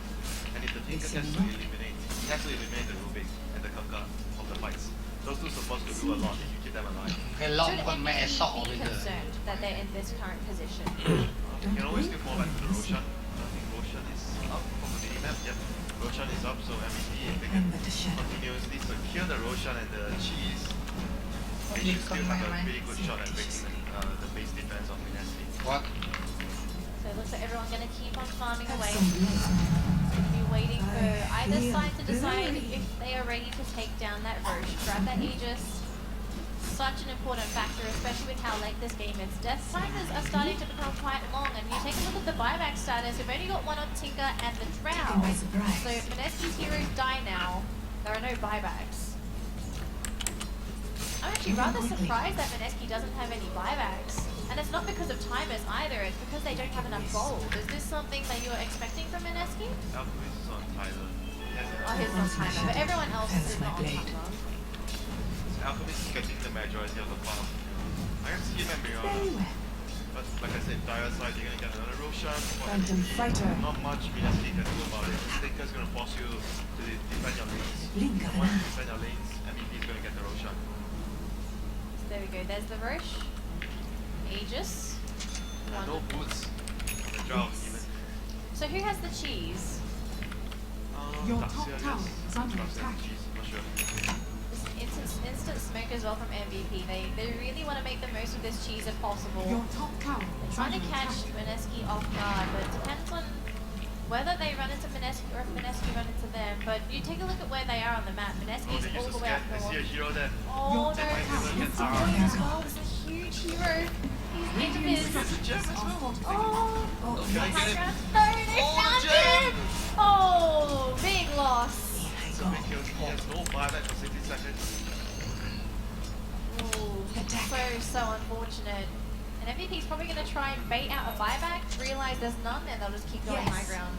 And if the Tinker gets to eliminate, he has to eliminate the Rubik and the Kapka of the fights. Those two supposed to do a lot if you keep them alive. Cái lông Should con mẹ sọ MVP be bây giờ. concerned that they're in this current position? You can always still fall back to the Roshan. I think Roshan is up from the minimap. Yep, Roshan is up, so MVP, if they can continuously secure the Roshan and the cheese, they should still have a pretty good shot at breaking the base defense of Mineski. What? So it looks like everyone's going to keep on farming away. Be waiting for either side to decide if they are ready to take down that Roche. Grab that Aegis. Such an important factor, especially with how late this game is. Death timers are starting to become quite long, and you take a look at the buyback status. We've only got one on Tinker and the Drow. So if Mineski's heroes die now, there are no buybacks. I'm actually rather surprised that Mineski doesn't have any buybacks. And it's not because of timers either, it's because they don't have enough gold. Is this something that you were expecting from Mineski? Alchemist is on Tyler. Oh, he's on timer, but everyone else is not on timer. Alchemist is getting the majority of the farm. I can see him and Mirana. But like I said, Dire side, you're gonna get another Roshan. Not much Mineski can do about it. Tinker's gonna force you to defend your lanes. Once you defend your lanes, MVP is gonna get the Roshan. So there we go, there's the Roche. Aegis. No boots on the Drow even. So who has the cheese? Your Darkseid, top I tower guess. is under Darkseid, attack. cheese, not sure. This instant smoke as well from MVP. They really want to make the most of this cheese if possible. Your top tower They're is trying under to catch attack. Mineski off guard, but it depends on whether they run into Mineski or if Mineski run into them. But you take a look at where they are on the map. Oh, Mineski's they all use the a way scan. up I see a north. hero there. Oh no, They might be able to get it's Tara. Void as well. This is a huge hero. He's invis. There's a gem as well. Oh, Can I get high it? ground. No, they Oh, found gem! him. Oh, big loss. It's a big kill. He has no buyback for 60 seconds. Oh, so unfortunate. And MVP's probably going to try and bait out a buyback, realize there's none, and they'll just keep going Yes. high ground.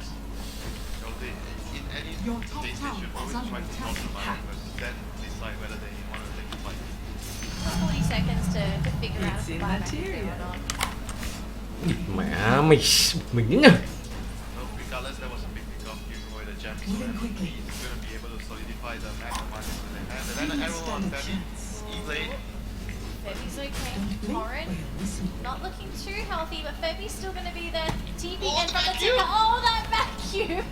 So they, in any Your top case, they tower should is always under try to attack. stop the buyback first, then decide whether they want to take the fight. 40 seconds to figure out if It's the in buyback is there materia. or not. Mẹ mày những à. So regardless, that was a big pickup, giving away the gems. So quickly. he's going to be able to solidify the max advantage that they have. And then the arrow on Femi, E-Blade. Febby's okay. Torrent, not looking too healthy, but Febby's still going to be there. TP in from the vacuum! Tinker. Oh, that vacuum!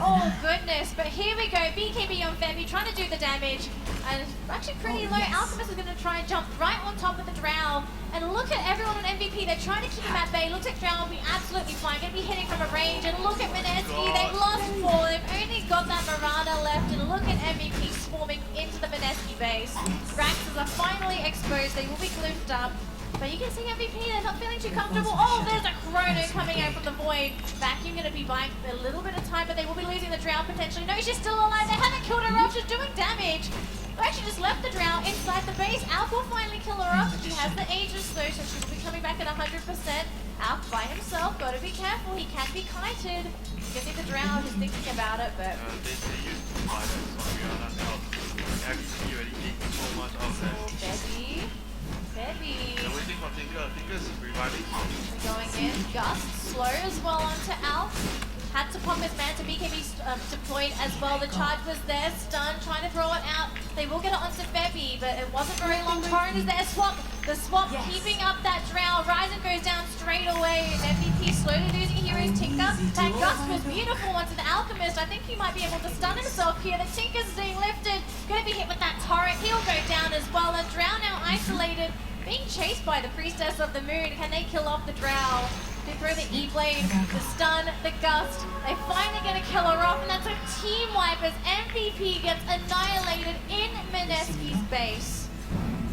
Oh, goodness. But here we go. BKB on Febby trying to do the damage. And it's actually pretty low. Alchemist is going to try and jump right on top of the Drow. And look at everyone on MVP. They're trying to keep him at bay. Looks like Drow will be absolutely fine. Going to be hitting from a range. And look at Mineski. They've lost 4. They've only got that Mirana left. And look at MVP swarming into the Mineski base. Raxes are finally exposed. They will be glyphed up. But you can see MVP, they're not feeling too comfortable. Oh, there's a Chrono coming out from the void. Vacuum going to be buying a little bit of time, but they will be losing the Drow potentially. No, she's still alive. They haven't killed her off. She's doing damage. They actually just left the Drow inside the base. Alp will finally kill her off. She has the Aegis though, so she will be coming back at 100%. Alp by himself. Got to be careful. He can be kited. You can see the Drow is thinking about it, but They use buybacks on Rihanna to help. Everything already gained so much out of that. Bebby. Bebby. They're waiting for Tinker. Tinker's reviving. Going in, Gust, slow as well onto Alf. Had to pop his man to BKB deployed as well. The charge was there, stun, trying to throw it out. They will get it onto Febby, but it wasn't very long. Torrent is there, swap. The swap keeping up that Drow. Ryzen goes down straight away. And MVP slowly losing heroes. Tinker. That Gust was beautiful onto the Alchemist. I think he might be able to stun himself here. The Tinker's being lifted. Going to be hit with that turret. He'll go down as well. And Drow now isolated. Being chased by the Priestess of the Moon. Can they kill off the Drow? They throw the E-Blade, the stun, the Gust. They finally get a kill her off, and that's a team wipe as MVP gets annihilated in Mineski's base.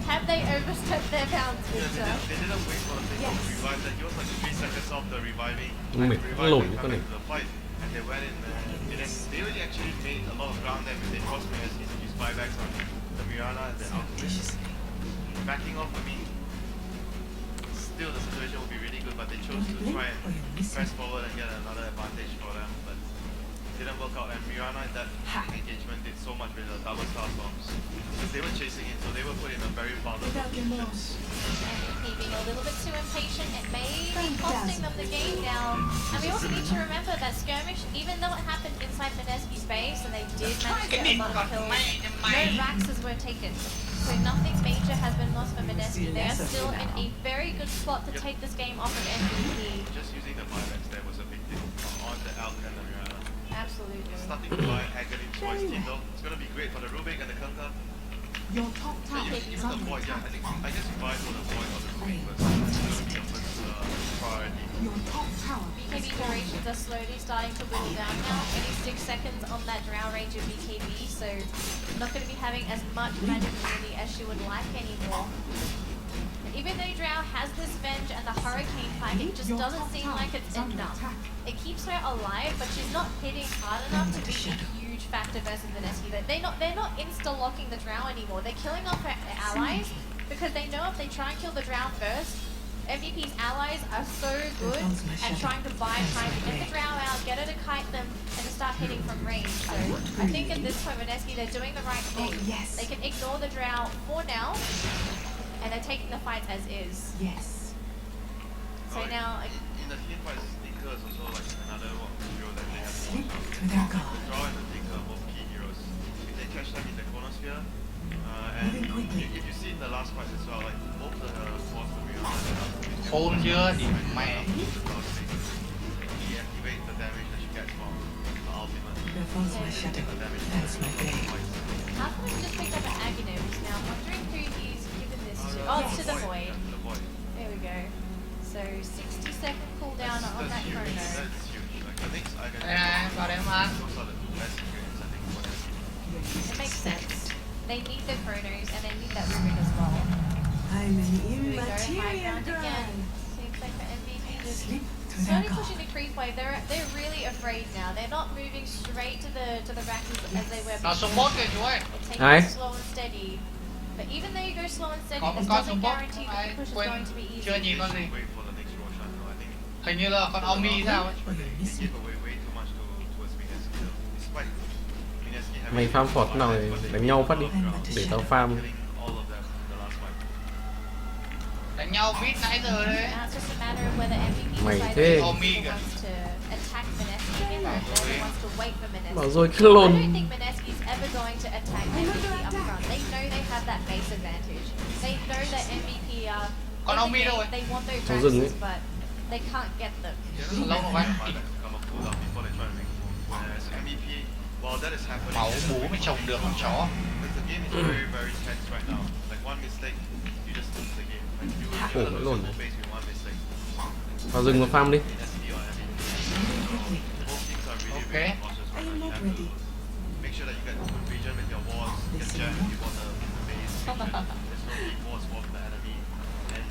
Have they overstepped their bounds, Yeah, Victor? they didn't wait for the thing to revive that. He was like 3 seconds off the reviving. Mày Revived lùn and cái come này. into the fight. And they went in there. And then they really actually made a lot of ground damage. They forced Mineski to use buybacks on the Mirana and the Alchemist. Backing off, I mean, still the situation will be really good, but they chose to try and press forward and get another advantage for them, but it didn't work out. And Mirana in that engagement did so much with the double star bombs because they were chasing it, so they were put in a very vulnerable position. MVP being a little bit too impatient, it may be costing them the game now. And we also need to remember that skirmish, even though it happened inside Mineski's base and they did manage to get a lot of kills, no Raxes were taken. So nothing major has been lost for Mineski. They are still in a very good spot to take this game off of MVP. Just using the buybacks there was a big deal on the Alk and the Mirana. Absolutely. Starting to buy Aghanim Choice team though, it's going to be great for the Rubik and the Kunkka. Your top tower Yeah, is even the under Void, yeah, attack. I guess you buy for the Void or the Rubik first. It's going to be your first priority. Your top tower BKB durations are slowly starting to whittle down now. Only 6 seconds on that Drow range of BKB, so not going to be having as much manageability as she would like anymore. And even though Drow has this Venge and the Hurricane Pike, it just doesn't seem like it's enough. It keeps her alive, but she's not hitting hard enough to be a huge factor versus Mineski. They're not insta-locking the Drow anymore. They're killing off her allies because they know if they try and kill the Drow first, MVP's allies are so good at trying to buy time to get the Drow out, get her to kite them, and to start hitting from range. So I think at this point, Mineski, they're doing the right thing. They can ignore the Drow for now, and they're taking the fight as is. Yes. So now, In the team fight, Tinker is also like another hero that they have to watch out. To their The guard. Draw and the Tinker are both key heroes. If they catch them in the Chronosphere, and if you see in the last fight as well, like both the force of Rihanna and Alchemist, Hold chưa thì mẹ. deactivate the damage that she gets from the ultimate. There falls my shadow. The damage That's my blade. Alchemist just picked up an Aghanim. Now, I'm wondering who he's given this to. Oh, it's to the Void. Yeah, the Void. There we go. So 60-second cooldown on that huge. Chrono. That's huge. Like the next icon. Đây này, vào đây không ăn? Those are the two best ingredients I think for MVP. It makes sense. They need the chronos and they need that Rubik as well. I'm an Here we go, high immaterial ground again. ground. Seems like the MVP just Slip to slowly their pushing the creep wave. They're really afraid now. They're not moving straight to the rack as they were Nó before. số 1 kìa chú ơi. They're taking Ai? it slow and steady. But even though you go slow and steady, Có một this con số doesn't 1. guarantee that the push is Quên, going to be easy. chưa nhìn con gì. Wait for the next Roshan though. I think Hình như là con Omi sao ấy. Or you'll they miss me. give away way too much towards Mineski though. Despite Mineski having Mày farm phọt nào để đánh nhau phát đi. Để tao farm. killing all of them in the last fight. Đánh nhau beat nãy giờ đấy. Now it's just a matter of whether MVP Mày decides thế. he wants to attack Mineski again or whether he wants to wait for Mineski. Bảo rồi I clone. don't think Mineski's ever going to attack MVP up front. They know they have that base advantage. They know that MVP are Còn in ông the Mi đâu game, rồi? they want those Trong rừng boxes, ấy. but they can't get them. Yeah, Lâu rồi. come up cool down before they try to make a move. Whereas MVP, while that is happening, Máu bố mới trồng được con chó. because the game is very, very tense right now. Like one mistake, you just lose the game. Like you Ủa, lose vẫn your luôn. whole base with one mistake. Vào rừng mà farm đi. Mineski or MVP. So both teams are really, Okay. really cautious I right am now. You not have ready. to make sure that you get a good region with your walls, get jam if you want the base. Make sure there's no deep walls for the enemy. And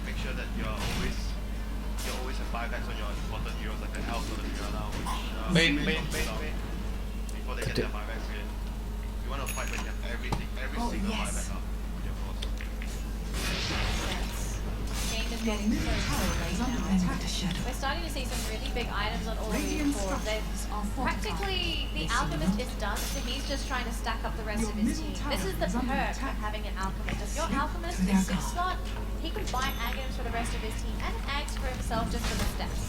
make sure that you always have buybacks on your important heroes like the Elf or the Mirana, which Bên, may bên, not bên, stop bên. before they get their buybacks in. You want to fight when you have every Oh, single yes. buyback up on your force. Game is Your getting so, middle so tower late is under now. attack. Shadow. We're starting to see some really big items on all of these Radiant boards. structures are fortified. Practically, the Listen Alchemist up. is done, so he's just trying to stack up the rest Your of his middle team. This tower is the is under perk attack. of having an Alchemist. If your Slip Alchemist to is their 6 guard. slot, he can buy Agams for the rest of his team and Ags for himself just for the stats.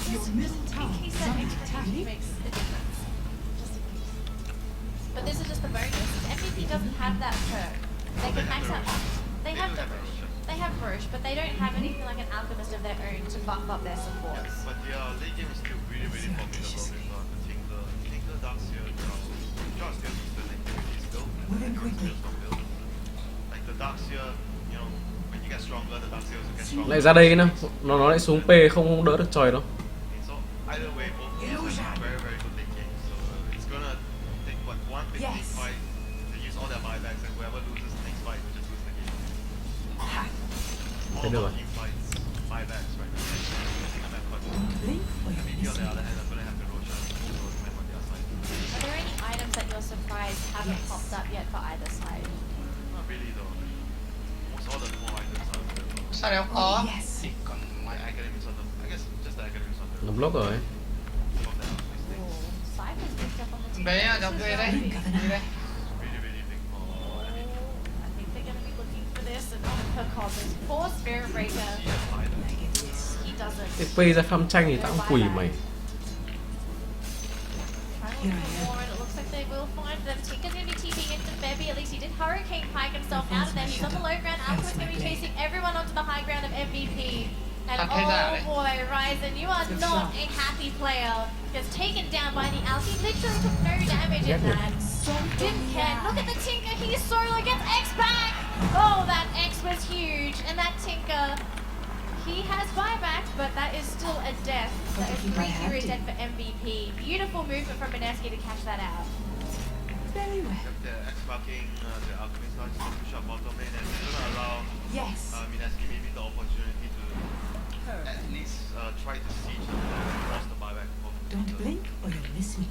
Your middle tower In case is that under extra attack. HP makes a difference. Just in case. But this is just the bonus. MVP doesn't have that perk. They can max out. They have the Roche. They have Roche, but they don't have anything like an Alchemist of their own to buff up their supports. Yeah, but the late game is still really, really formidable with the Tinker, Darkseer, Josh still needs the late game with his build. Moving quickly. Like the Darkseer, you know, when you get stronger, the Darkseer also gets stronger. Lại ra đây nữa. Nó lại xuống P không đỡ được trời đâu. So either way, both teams have very, very good late game. So it's gonna take what, one big Yes. team fight to use all their buybacks, and whoever loses the next fight will just lose the game. All Thế được of rồi. team fights buybacks right now. I'm at quite Don't blink or you'll MVP on miss the me. other hand, I'm gonna have the Roshan also remember on the other side. Are there any items that you're surprised haven't Yes. popped up yet for either side? Not really though. Almost all the core items are available. Sao đấy không có? Oh, yes. Thì còn My mày. academy is on the, I guess just the academy is on the Nó block rồi. from the alchemist thing. Oh, Cypher's picked up on the team. Đấy là This trong is kia đây. very Đi big. đây. Really, really big for enemy. I think they're going to be looking for this and on per cosmos. Poor Spirit Breaker. He has either. He doesn't. Cái P ra farm tranh thì tao cũng quỳ mày. Trying to look for more, and it looks like they will find them. Tinker's going to be TPing into Bebby. At least he did Hurricane Pike himself out of there. He's on the low ground. Alchemist going to be chasing everyone onto the high ground of MVP. And Thật hay giả oh đấy. boy, Ryzen, you are not a happy player. Gets taken down by the Alchemy. Literally took no damage in that. Didn't care. Look at the Tinker. He's solo. Gets X back. Oh, that X was huge. And that Tinker, he has buyback, but that is still a death. That is 3 heroes dead for MVP. Beautiful movement from Mineski to catch that out. Very well. Yep, they're X-Bucking the alchemist now to push up bottom lane, and it's gonna allow Yes. Mineski maybe the opportunity to at least try to siege them and force the buyback for Don't blink or you'll miss me.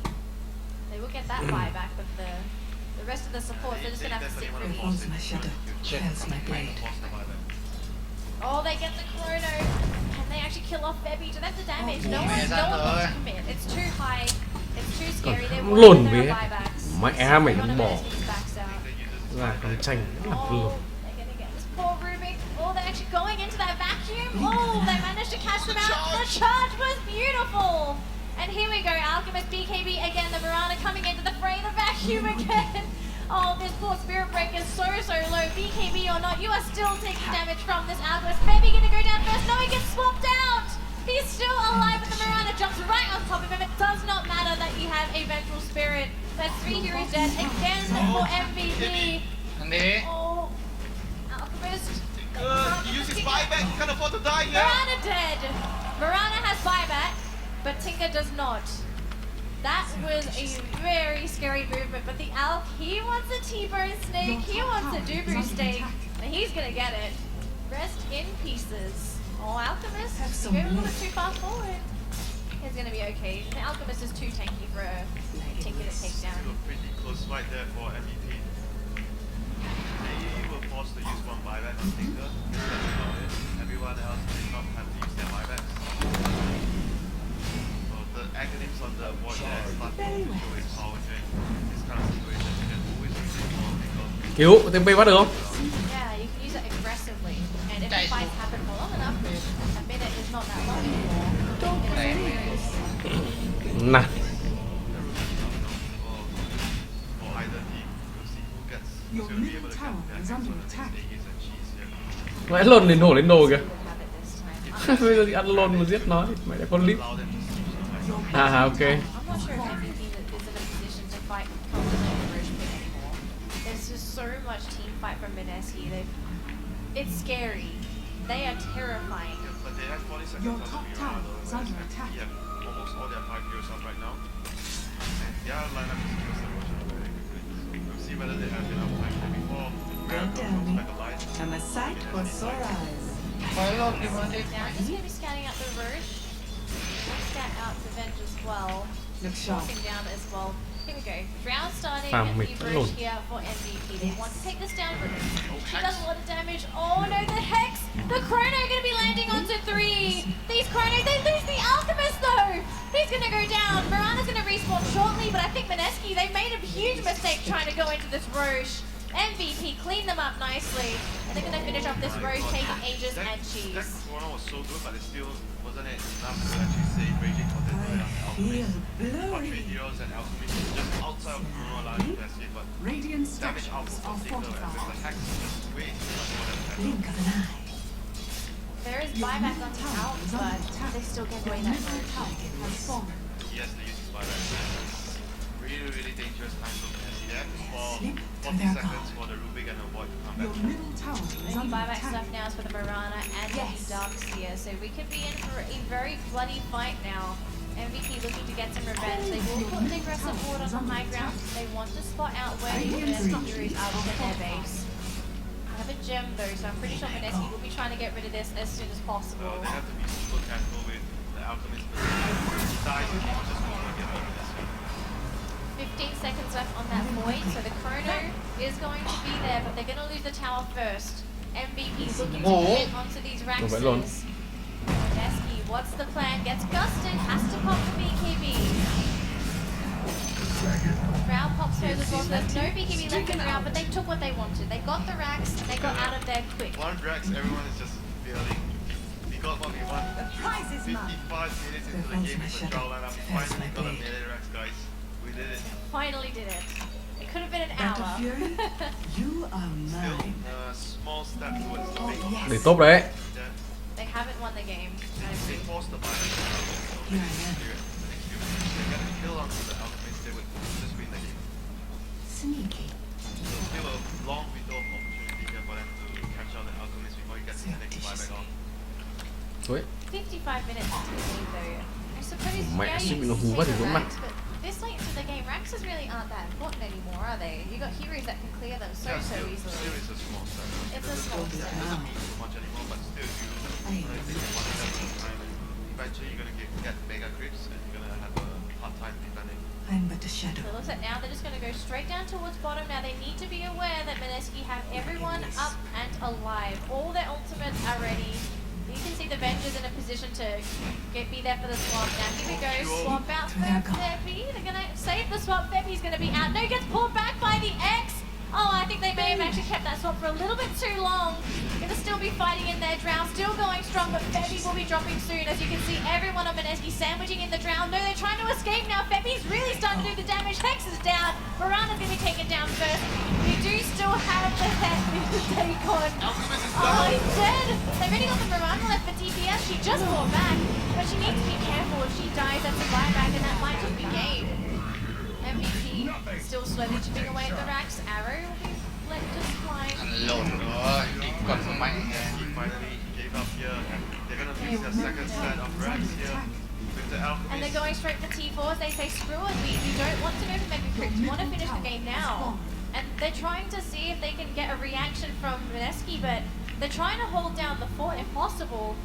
They will get that buyback, but the rest of the support, they're just gonna have to sit definitely through. wanna Falls my shadow. Shit. Trails my blade. force the buyback. Oh, they get the chrono. Can they actually kill off Bebby? Do that's the damage? No Mẹ one, ra no one wants rồi. to commit. It's too high. It's too scary. They Còn want lồn their vía. buybacks. Mẹ mày One nó of bỏ Mineski's backs out. They use this ra con tranh rất là vừa. Oh, they're gonna get this poor Rubik. Oh, they're actually going into that vacuum. Oh, they managed to catch them out. The charge was beautiful. And here we go, Alchemist, BKB again, the Mirana coming into the fray, the vacuum again. Oh, this poor Spirit Breaker is so low. BKB or not, you are still taking damage from this Alchemist. Maybe gonna go down first. No, he gets swapped out. He's still alive, but the Mirana jumps right on top of him. It does not matter that you have a Vengeful Spirit. That's 3 heroes dead again for MVP. Thằng đi. Oh, Alchemist. He uses buyback, he can't afford to die here. Mirana dead. Mirana has buyback. but Tinker does not. That was a very scary movement, but the Alk, he wants a T-bone snake, he wants a Dubu steak, and he's gonna get it. Rest in pieces. Oh, Alchemist, you go a little bit too far forward. It's gonna be okay. The Alchemist is too tanky for a Tinker to take down. Still a pretty close fight there for MVP. They were forced to use one buyback on Tinker. That's about it. Everyone else did not have to use their buybacks. So the acronyms on the board there start to show its power during this kind of situation. You can always use it for Tinker. Cứu, TP bắt được không? Yeah, you can use it aggressively. And if the fights happen for long enough, a minute is not that long anymore. Nè. For either team, we'll see who gets Your who's going to be able middle to tower get is the under Aegis attack. and cheese here. Mày lồn lên hổ lên đồ kìa. We'll have it this time. Bây giờ thì ăn lồn mà giết nó thì mày lại con lít. Allow them to see so much. Ok. I'm not sure if MVP is in a position to fight Cultivate and Roche Pit anymore. There's just so much team fight from Mineski. It's scary. They are terrifying. Yeah, but they have 40 seconds Your on the top Mirror, tower though, is whereas under attack. MVP have almost all their 5 heroes up right now. And their lineup is kills the Roche very quickly. So we'll see whether they have enough time here before Miracle comes back alive. I'm a sight for sore eyes. Phải lột thì mà đi. Now I'm just going to be scanning out the Roche. We'll scan out the Venge as well. Look sharp. Dropping down as well. Here we go. Round starting Farm the mid Roche alone. here for MVP. They want to take this down, but she does a lot of damage. Oh no, the Hex! The Chrono going to be landing onto 3. These Chronos, they lose the Alchemist though! He's going to go down. Mirana's going to respawn shortly, but I think Mineski, they made a huge mistake trying to go into this Roche. MVP cleaned them up nicely, and they're going to finish off this Roche, taking Aegis and That Cheese. corner was so good, but it still wasn't enough to actually save Raging Contender and Alchemist. Quadri Heroes and Alchemist is just outside of Chrono line to investigate, but Radiant damage output structures from are Tinker and with the fortified. Hex is just way too much for them to handle. Blink of an eye. There is Your buyback middle on the tower out, is but under attack. they still get Your away that middle Roche. tower has fallen. He has to use his buyback. Really dangerous time for Messi there. For Slip to 40 their seconds for the Rubik and the Void to come Your back. middle tower is Any under buyback attack. stuff now is for the Mirana and Yes. the Darkseer, so we could be in for a very bloody fight now. MVP looking to get some revenge. They will put the aggressive board on the high ground. They want to spot out where the Mineski Furies are within their base. I have a gem though, so I'm pretty sure Mineski will be trying to get rid of this as soon as So possible. they have to be super careful with the Alchemist. If he dies, the game is just going to get rid of this. 15 seconds left on that Void, so the Chrono is going to be there, but they're going to lose the tower first. MVP looking to get onto these Không phải luôn. Raxes. Mineski, what's the plan? Gets gusted, has to pop the BKB. Drow pops hers as well, so there's no BKB left in Drow, but they took what they wanted. They got the Rax, and they got out of there quick. One Drax, everyone is just feeling. We got what we want. The prize is mine. 55 minutes into the game with the draw lineup. We finally got a melee Drax, guys. We did it. Finally did it. It could have been an Battle hour. Fury, you are Still mine. a small step towards the big yes. Để tốt đấy. there. They haven't won the game. They forced the buyback. Here I am. The next few minutes, they get a kill onto the Alchemist, they would just win the game. Sneaky. So still a long window of opportunity here for them to catch out the Alchemist before he gets the next buyback on. Ui, 55 minutes into the game though. I suppose, Mẹ, yeah, suýt you bị nó can hú see quá thì the vốn mặt. Rax, but this late into the game, Raxes really aren't that important anymore, are they? You got heroes that can clear them so Yeah, easily. still is a small step. It's a small step. Doesn't mean too much anymore, but still you take it one step at a time and eventually you're gonna get mega creeps and you're gonna have a hard time defending. I'm but a shadow. So it looks like now they're just going to go straight down towards bottom. Now they need to be aware that Mineski have everyone up and alive. All their ultimates are ready. You can see the Vengers in a position to be there for the swap. Now here we go, swap out for Febby. They're going to save the swap. Febby's going to be out. No, gets pulled back by the X. Oh, I think they may have actually kept that swap for a little bit too long. Going to still be fighting in their Drow, still going strong, but Febby will be dropping soon. As you can see, everyone on Mineski sandwiching in the Drow. No, they're trying to escape now. Febby's really starting to do the damage. Hex is down. Mirana's going to be taken down first. We do still have the Hex to take on. Oh, he's dead. They've already got the Mirana left for DPS. She just fought back, but she needs to be careful. If she dies, that's a buyback, and that might just be game. MVP still slowly chipping away at the Rax. Arrow will be let just fly. Lộn rồi, đi còn mạnh. He finally gave up here. They're gonna lose their second set of racks here. With with the Alchemist. And they're going straight for T4s. They say, screw it, we don't want to move and make a crit. We want to finish the game now. And they're trying to see if they can get a reaction from Mineski, but they're trying to hold down the fort if possible.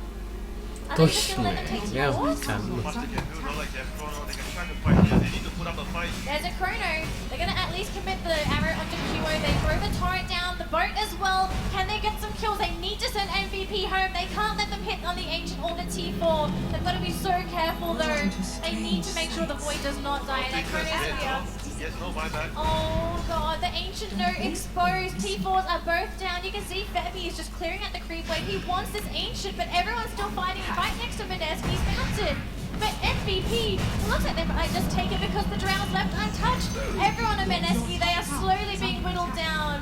Are they just going to let them take Yeah, T4s? can luôn. What they can do, not like they have Chrono, they can try to fight here. They need to put up a fight. There's a Chrono. They're going to at least commit the arrow onto QO. They throw the turret down, the boat as well. Can they get some kills? They need to send MVP home. They can't let them hit on the Ancient or the T4. They've got to be so careful though. They need to make sure the Void does not die. And that Chrono's here. Yes, no buyback. Oh god, the Ancient no exposed. T4s are both down. You can see Febby is just clearing out the creep wave. He wants this Ancient, but everyone's still fighting right next to Mineski's mounted. But MVP, looks like they might just take it because the Drow's left untouched. Everyone on Mineski, they are slowly being whittled down.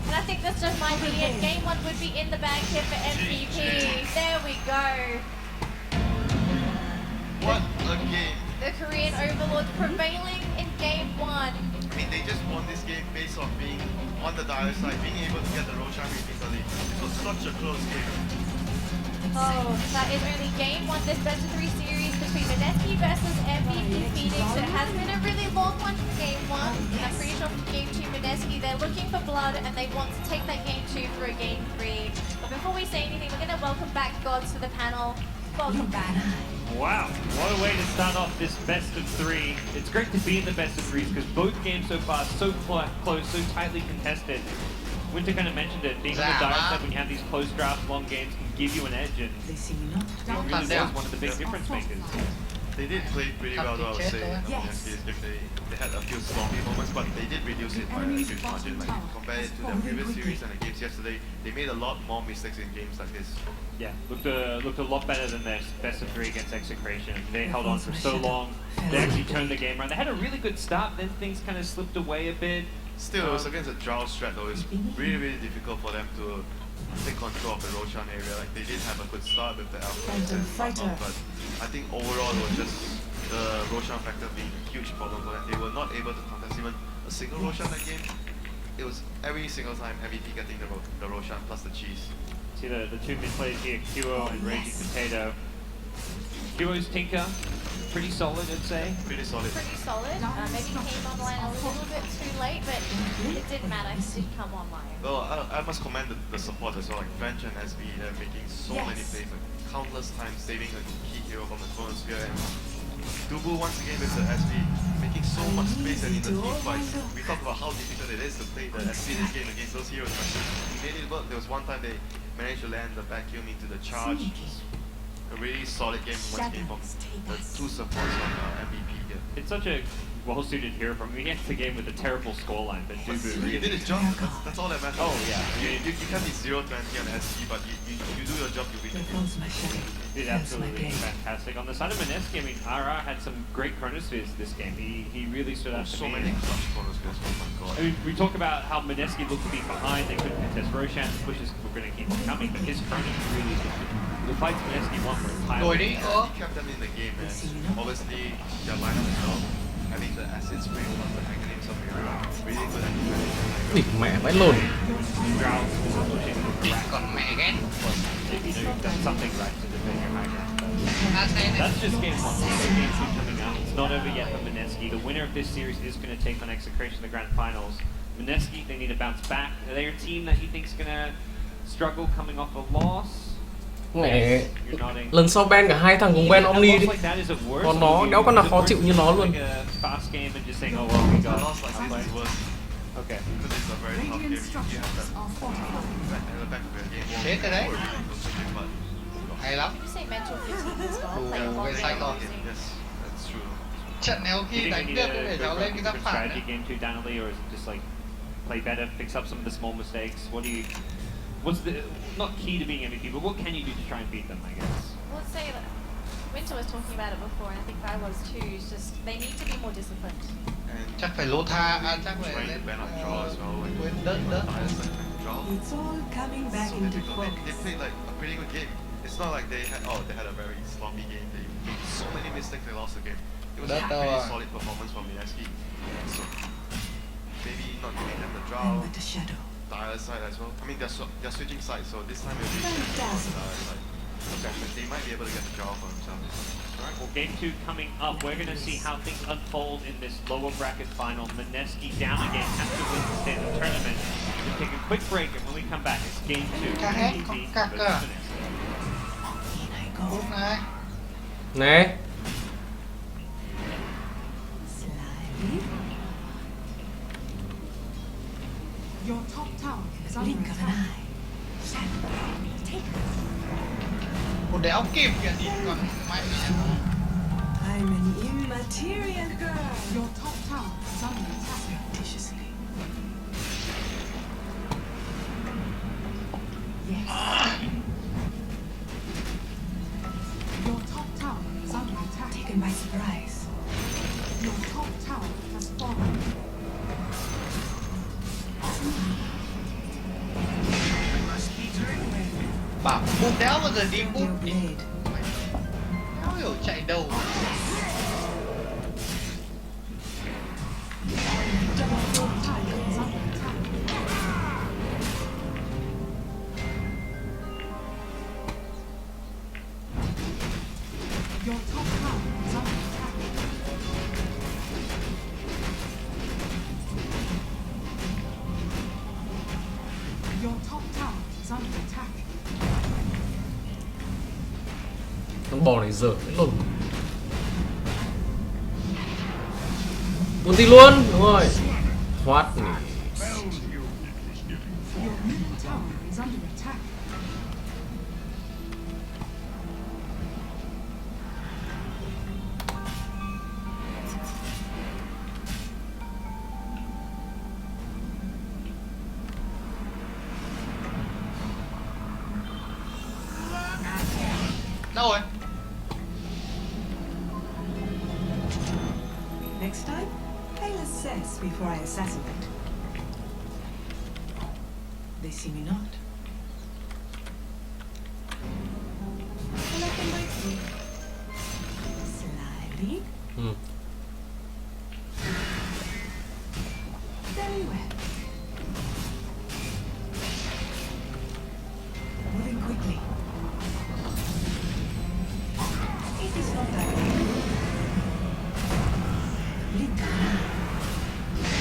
And I think this just might be it. Game 1 would be in the bag here for MVP. There we go. What a game. The Korean Overlords prevailing in Game 1. I mean, they just won this game based on being on the dire side, being able to get the Roshan repeatedly. It was such a close game. Oh, that is only Game 1, this best of 3 series between Mineski versus MVP Phoenix. It has been a really long one for Game 1. I'm pretty sure for Game 2, Mineski, they're looking for blood and they want to take that Game 2 for a Game 3. But before we say anything, we're going to welcome back Gods to the panel. Welcome back. Wow, what a way to start off this best of 3. It's great to be in the best of 3s because both games so far so close, so tightly contested. Winter kind of mentioned it, being on the dire side when you have these close drafts, long games can give you an edge, and They see me not. it really was one of the big difference makers. They did play pretty well, though, I would say. They had a few sloppy moments, but they did reduce it by a huge margin. Like, compared to the previous series and the games yesterday, they made a lot more mistakes in games like this. Yeah, looked a lot better than their best of 3 against Execration. They held on for so long. They actually turned the game around. They had a really good start, then things kind of slipped away a bit. Still, it was against a Drow strat, though. It's really, really difficult for them to take control of the Roshan area. Like, they did have a good start with the Alchemist and whatnot, but I think overall it was just the Roshan factor being a huge problem for them. They were not able to contest even a single Roshan that game. It was every single time MVP getting the Roshan plus the cheese. See the two mid players here, Qo and Raging Potato. Qo's Tinker, pretty solid, I'd say. Pretty solid. Pretty solid. Maybe came online a little bit too late, but it didn't matter. It did come online. Well, I must commend the support as well. Like French and SB, they're making so many plays, like countless times saving a key hero from the Chronosphere. And Dubu once again with the SB, making so much space, and in the team fights, we talk about how difficult it is to play the SB this game against those heroes. But he made it work. There was one time they managed to land the vacuum into the charge. A really solid game once again from the two supports on MVP here. It's such a well-suited hero from me. He ends the game with a terrible scoreline, but Dubu He really... did his job. That's all that matters. Oh, yeah. You can't be 0-20 on SB, but you do your job, you win. There falls my shadow. Did absolutely fantastic. On the side of Mineski, I mean, RR had some great Chronospheres this game. He really stood out to So me. many clutch Chronospheres, oh my god. I mean, we talk about how Mineski looked to be behind, they couldn't contest Roshan, the pushes were going to keep on coming, but his Chronos really did. The fights Mineski won were entirely... He kept them in the game, man. Obviously, their lineup as well. Having the acid spray plus the Aghanim's of Mira, really good at defending. Địt mẹ vãi lồn. Drought was pushing Còn mẹ ghét. you know, you've done something right to defend your high ground. That's just game 1. Game 2 coming up. It's not over yet for Mineski. The winner of this series is going to take on Execration in the grand finals. Mineski, they need to bounce back. Are they a team that he thinks is going to struggle coming off a loss? Mẹ, You're nodding. lần sau ban cả hai thằng cùng ban Omni đi. Còn nó đéo có nào khó chịu như nó luôn. Fast game and just saying, oh well, we got loss like this is worse. Okay. Because it's a very tough game. Radiant You have structures that are fortified. at the back of your game. Thế từ đấy. But Hay lắm. Did you say mental fatigue as well? Ồ, Playing long về sai con. games. yes, that's true. Trận nào Do you khi think we đánh need được to để go cháu for a lên cái giáp different phản strategy ấy. game 2 Danley, or is it just like play better, fix up some of the small mistakes? What do you... What's the... Not key to being MVP, but what can you do to try and beat them, I guess? Well, let's say that Winter was talking about it before, and I think I was too. It's just they need to be more disciplined. And Chắc phải lô tha, chắc phải trying lên to ban up draw as well. Like, quên đỡ. dire side trying to draw. It's all coming back So into difficult. They focus. played like a pretty good game. It's not like they had a very sloppy game. They made so many mistakes they lost the game. It was a That's pretty our- solid performance from Mineski. So maybe not giving them the draw. And with the shadow. Dire side as well. I mean they're switching sides, so this time it'll be on the dire side. So session, they might be able to get the job for themselves. Alright, well, game 2 coming up. We're going to see how things unfold in this lower bracket final. Mineski down again, has to win to stay in the tournament. We'll take a quick break, and when we come back, it's game 2. Cá hét con MVP cặc versus à. Mineski. Cút này. Nè. Slightly. Your top tower is under Blink of an attack. eye. Shadow. Take Một đéo kịp kìa đi còn mày. I'm an immaterial girl. Your top tower is under attack. Surreptitiously. Yes. Your top tower is under attack. Taken by surprise. Your top tower has fallen. Bảo bút đéo bao giờ đi bút Your đi. blade. Đéo hiểu chạy đâu. Your top tower is under attack. Your top tower is under attack. Your top tower is under attack. Con bò này dở cái lồn. Ulti luôn, đúng rồi. Thoát này. Your middle tower is under attack. Đâu rồi? Next time, I'll assess before I assassinate. They see me not. I let them wait for me. Slyly. Ừ. Very well. Moving quickly. It is not that way. Blink of an eye.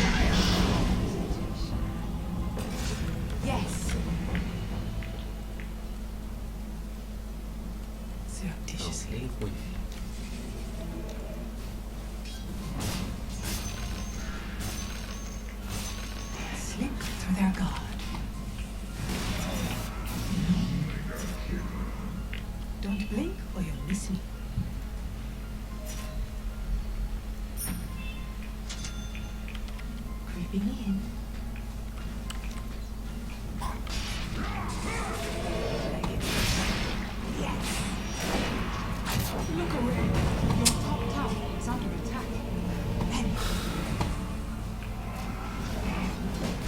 Yes. Surreptitiously. Ui. Slip through their guard. Don't blink or you'll miss me. Creeping in. Like it. Yes. Look away. Your top tower is under attack. And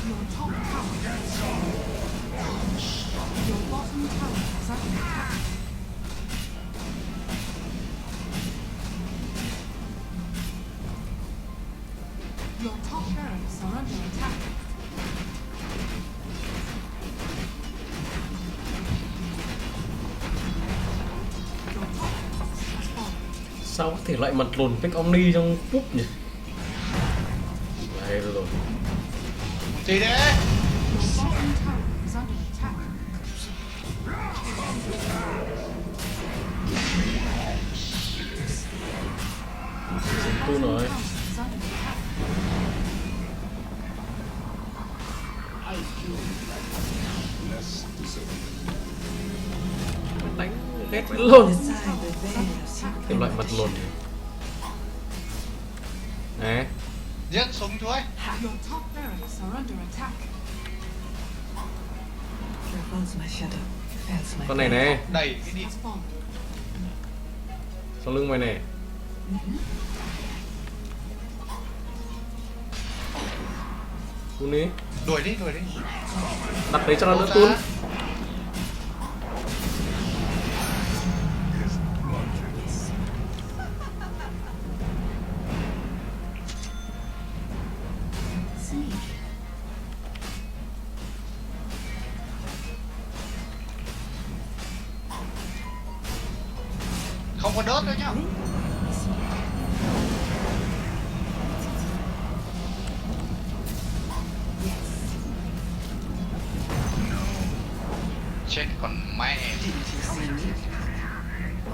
Your top tower is fallen. Your bottom tower is under attack. Your top barracks are under attack. Your top barracks has fallen. Sao có thể lại mặt lồn pick Omni trong phút nhỉ? Đây rồi. Gì đấy? Your bottom tower is under attack. Tu rồi. Tower is under attack. Đánh ghét cái lồn. beside the veil of secret. Tìm lại mặt lồn. Nè. Giết súng chú ấy. Your top barracks are under attack. There falls my shadow. Fails my Con này blade. nè. Đẩy cái đi. Has fallen. Sau lưng mày nè. Tun đi. Đuổi đi, đuổi đi. Đặt đấy cho nó đỡ Đâu tun. ra? Sneak. Không có đớt nữa nhá. Chết còn mẹ.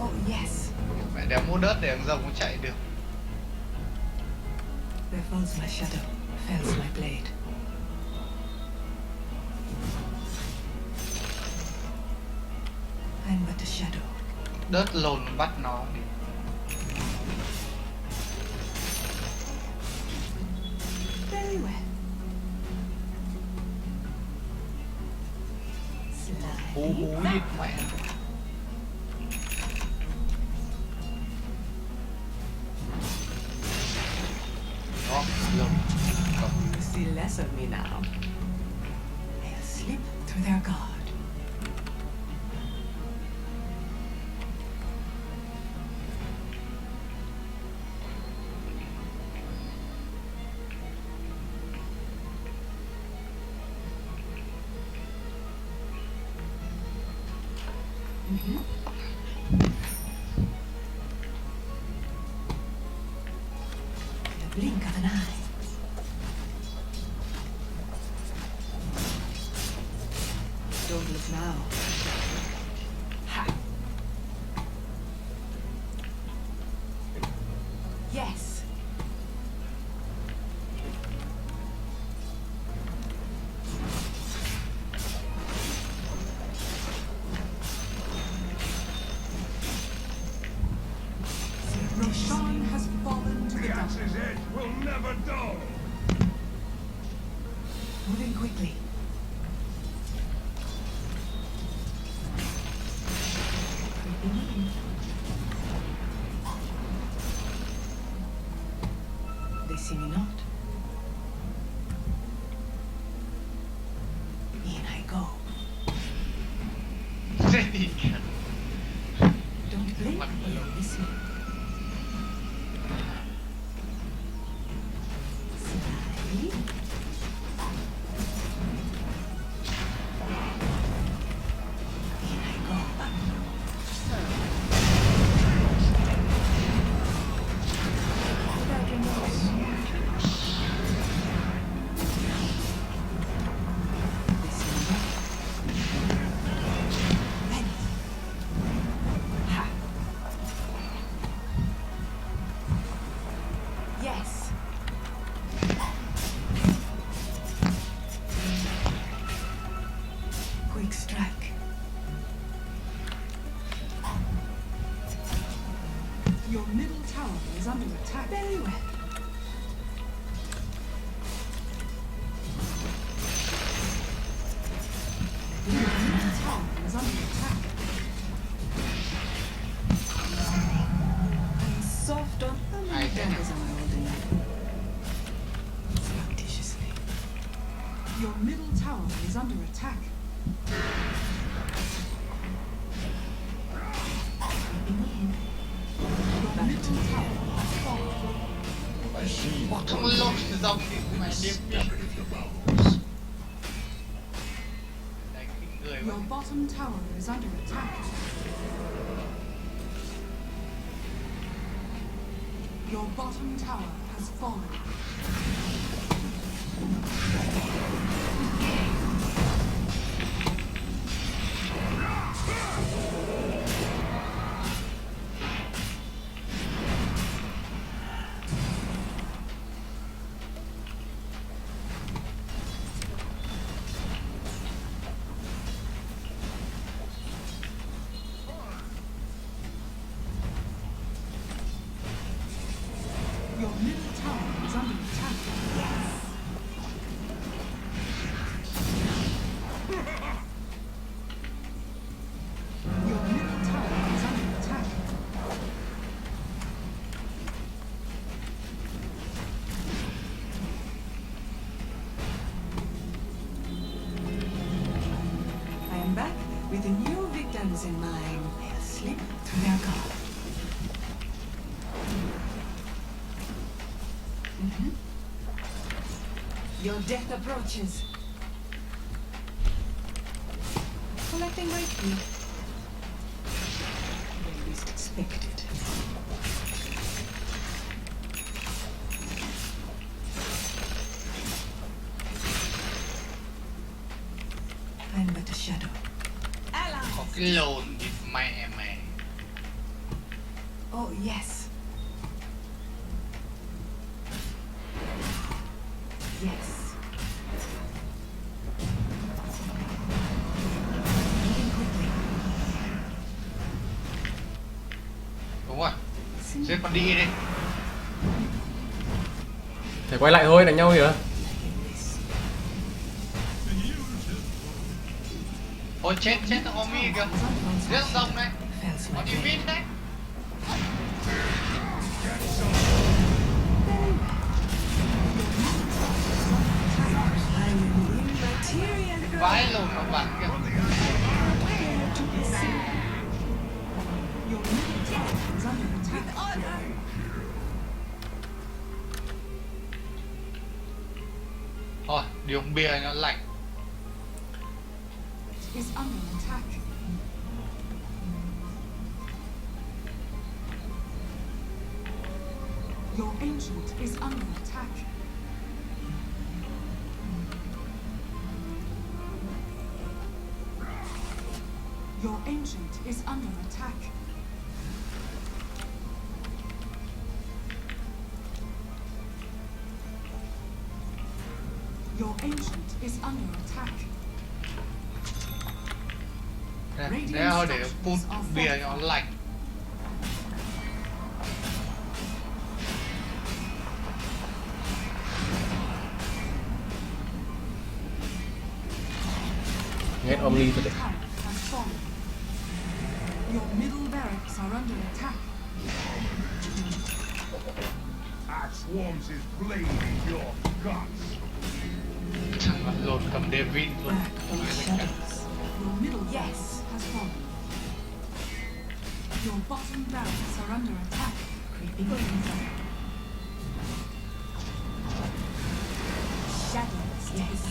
Oh, yes. Mẹ đéo mua đớt để thằng rồng nó chạy được. Where falls my shadow, fells my blade. I'm but a shadow. Đớt lồn bắt nó đi. Very well. Hú hú nhịt mẹ. Đó, lồn. See less of me now. I'll slip through their guard. The blink of an eye. Don't look now. Ha! Yes. Roshan has fallen to the The dark. axe's edge will never dull. Moving quickly. Creeping in. They see me not. In I go. Chết đi kìa. Don't blink when you're listening. Slide. In I go. Without remorse. Listen up. Ready. Ha. Yes. Quick strike. Your middle tower is under attack. Very well. Your middle tower is under attack. I'm soft on how many daggers am I holding up? Surreptitiously. Your middle tower is under attack. Creeping in. Your middle tower has fallen. Một thằng lồn rồng đi mẹ điên đi. Đánh kinh người quá. Your bottom tower is under attack. Your bottom tower has fallen. Your middle tower is under attack. Your middle tower is under attack. I am back with new victims in mind. They'll slip through their guard. Your death approaches. Collecting my fee. When least expected. Cái lồn gì mẹ mày. Oh, yes. Yes. Moving quickly. Đúng rồi. Xếp con đi đi. Phải quay lại thôi, đánh nhau kìa. Ôi chết thằng Omi kìa. Giết thằng rồng này. Nó đi win đấy. Vãi lồn các bạn kìa. Your middle tower is under attack. Thôi, đi uống bia nó lạnh. Is under attack. Your ancient is under attack. Your ancient is under attack. Your ancient is under attack. Đây thôi để phun bia cho nó lạnh. Nghe Omni thôi đấy. Turret has fallen. Your middle barracks are under attack. I swarms his blade in your guts. Thằng mặt lồn cầm Devin luôn. Your middle barracks has fallen. Your bottom barracks are under attack. Creeping in. Shadows. Yes.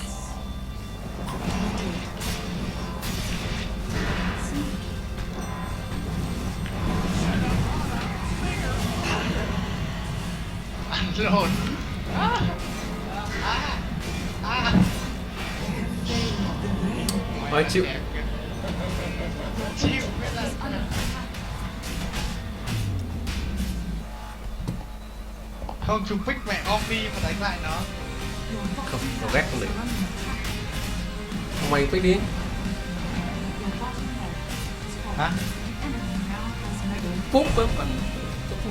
Ăn lồn. Thôi chịu. Chịu biết là không chụp pick mẹ Omi mà đánh lại nó. Không, nó ghét không đấy. Mày pick đi. Hả? Phúc với phần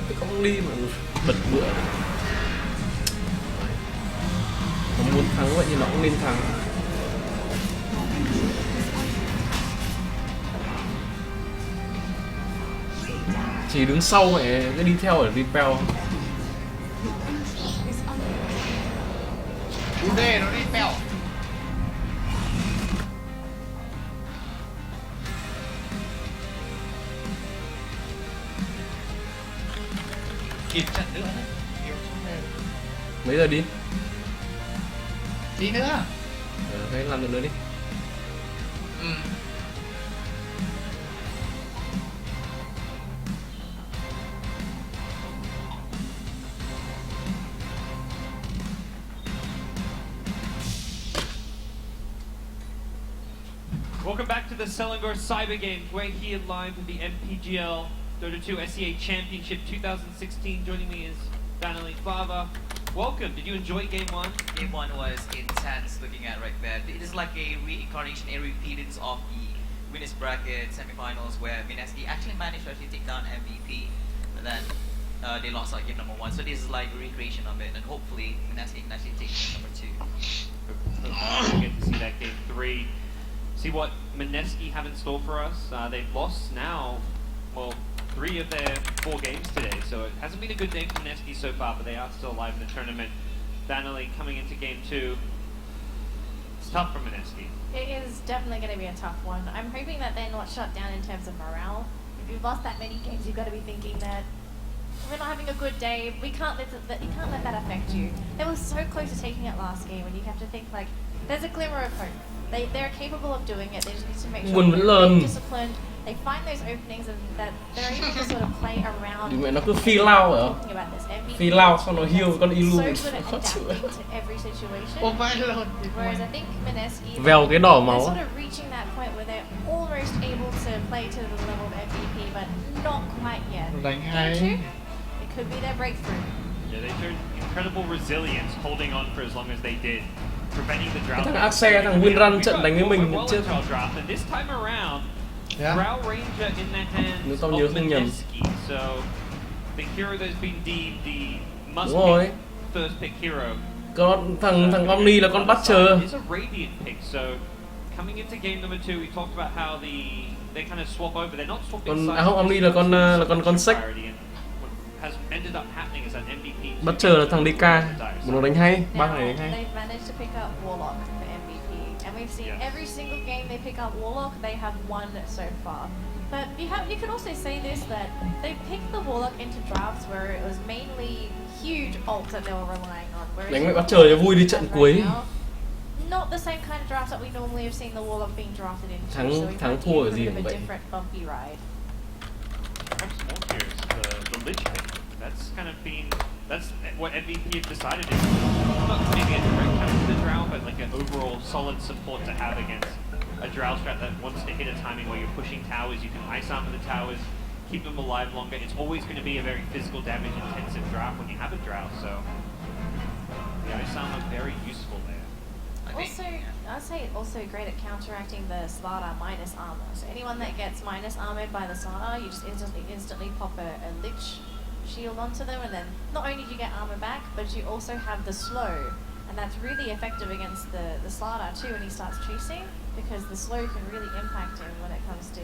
cái con đi mà bật bữa. Nó muốn thắng vậy thì nó cũng nên thắng. Chỉ đứng sau mẹ cứ đi theo ở repel. Chú đê nó đi bèo. Kịp trận nữa đấy. Mấy giờ đi? Tí nữa. Thế làm được nữa đi. Ừ. Welcome back to the Selangor Cyber Games. We're here live with the MPGL Dota 2 SEA Championship 2016. Joining me is Danily Fava. Welcome. Did you enjoy Game 1? Game 1 was intense looking at right there. It is like a reincarnation, a repeatance of the winners bracket semifinals where Mineski actually managed to take down MVP, but then they lost like game number 1. So this is like a recreation of it, and hopefully Mineski can actually take game number 2. We'll get to see that Game 3. See what Mineski have in store for us. They've lost now, well, 3 of their 4 games today, so it hasn't been a good day for Mineski so far, but they are still alive in the tournament. Danily coming into Game 2. It's tough for Mineski. It is definitely going to be a tough one. I'm hoping that they're not shut down in terms of morale. If you've lost that many games, you've got to be thinking that we're not having a good day. You can't let that affect you. They were so close to taking it last game, and you have to think like there's a glimmer of hope. They're capable of doing it. They just need to make sure Buồn vẫn they're lên. disciplined they find those openings and that they're able to sort of play around. Thì mẹ nó cứ phi lao rồi. Talking about this, MVP Phi lao xong nó heal con so Ilu good at khó chịu. adapting to every situation. Overload. Whereas I think Mineski, Vèo cái đỏ they're máu. sort of reaching that point where they're almost able to play to the level of MVP, but not quite yet. Đánh Game hay. 2, it could be their breakthrough. Yeah, they showed incredible resilience, holding on for as long as they did, preventing the drought. Thằng Axe, thằng Winrun trận đánh với mình trước. Draft, and this time around, Yeah. Drow Ranger in the hands Nếu tao of nhớ không nhầm. Mineski. So the hero that's been deemed the must Đúng rồi. pick first pick hero. Con thằng Omni là con Butcher. It's a Radiant pick, so coming into game number 2, we talked about how they kind of swap over. They're not swapping Con sides. không, Omni là con Sec. Priority, and what has ended up happening is that MVP Butcher là thằng DK. Nó đánh hay, ba Now, này đánh hay. they've managed to pick up Warlock for MVP, and we've seen Yes. every single game they pick up Warlock, they have won so far. But you can also say this, that they picked the Warlock into drafts where it was mainly huge ults that they were relying on. Whereas Đánh với the Butcher Warlock cho vui đi that trận right cuối. now, not the same kind of drafts that we normally have seen the Warlock being drafted into. Thắng- so we thắng might thua be ở in gì a bit cũng of a vậy. different bumpy ride. I'm more curious. The Lich pick. That's kind of been. That's what MVP have decided is not maybe a direct counter to the Drow, but like an overall solid support to have against a Drow strat that wants to hit a timing where you're pushing towers. You can ice armor the towers, keep them alive longer. It's always going to be a very physical damage intensive draft when you have a Drow. So the ice armor very useful there. I think, Also, yeah. I'd say it's also great at counteracting the Slardar minus armor. So anyone that gets minus armored by the Slardar, you just instantly pop a Lich shield onto them, and then not only do you get armor back, but you also have the slow, and that's really effective against the Slardar too when he starts chasing, because the slow can really impact him when it comes to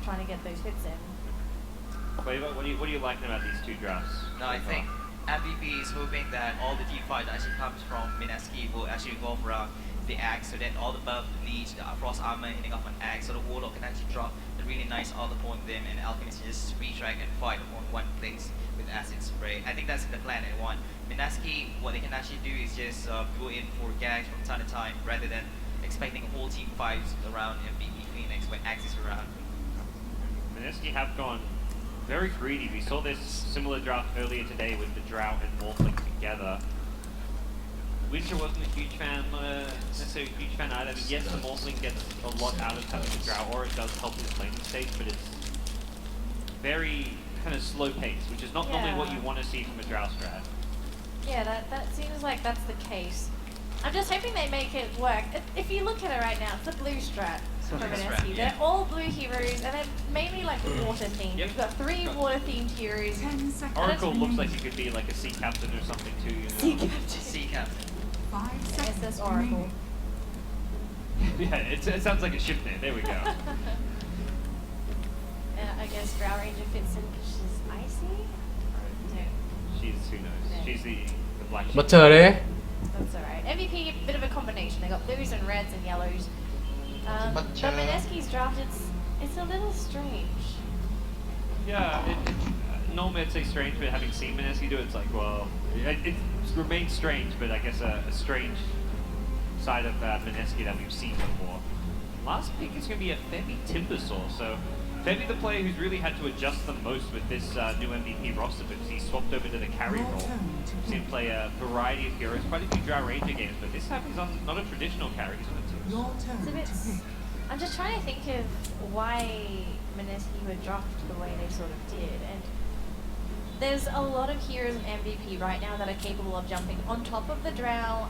trying to get those hits in. Flavor, what are you liking about these two drafts? No, I think MVP is hoping that all the teamfight that actually comes from Mineski will actually revolve around the axe, so then all the buff, the leech, the frost armor hitting off an axe, so the warlock can actually drop a really nice ult upon them, and alchemist just retract and fight on one place with acid spray. I think that's the plan at one. Mineski, what they can actually do is just go in for gags from time to time, rather than expecting whole team fights around MVP Phoenix when axe is around. Mineski have gone very greedy. We saw this similar draft earlier today with the Drow and Morphling together. Winter wasn't a huge fan, necessarily a huge fan either. I mean, yes, the Morphling gets a lot out of having the Drow, or it does help his laning stage, but it's very kind of slow pace, which is not normally what you want to see from a Drow strat. Yeah, that seems like that's the case. I'm just hoping they make it work. If you look at it right now, it's the blue strat from Blue strat, Mineski. yeah. They're all blue heroes, and they're mainly like water themed. Yep. You've got 3 water themed heroes. 10 seconds. Oracle looks like he could be like a sea captain or something too, you know? Sea Captain. Sea captain. 5 SS seconds Oracle. remaining. Yeah, it sounds like a ship name. There we go. I guess Drow Ranger fits in because she's icy. No, She's, who knows? She's the black sheep. Butcher đấy. that's alright. MVP, a bit of a combination. They got blues and reds and yellows. But Mineski's draft, it's a little strange. Yeah, normally I'd say strange, but having seen Mineski do it, it's like, well, it remains strange, but I guess a strange side of Mineski that we've seen before. Last pick is going to be a Femi Timbersaw, so Femi the player who's really had to adjust the most with this new MVP roster, because he swapped over to the carry role. We've seen him play a variety of heroes, quite a few Drow Ranger games, but this time he's on not a traditional carry, he's on a Your Timbersaw. It's a turn bit. to pick. I'm just trying to think of why Mineski would draft the way they sort of did, and there's a lot of heroes in MVP right now that are capable of jumping on top of the Drow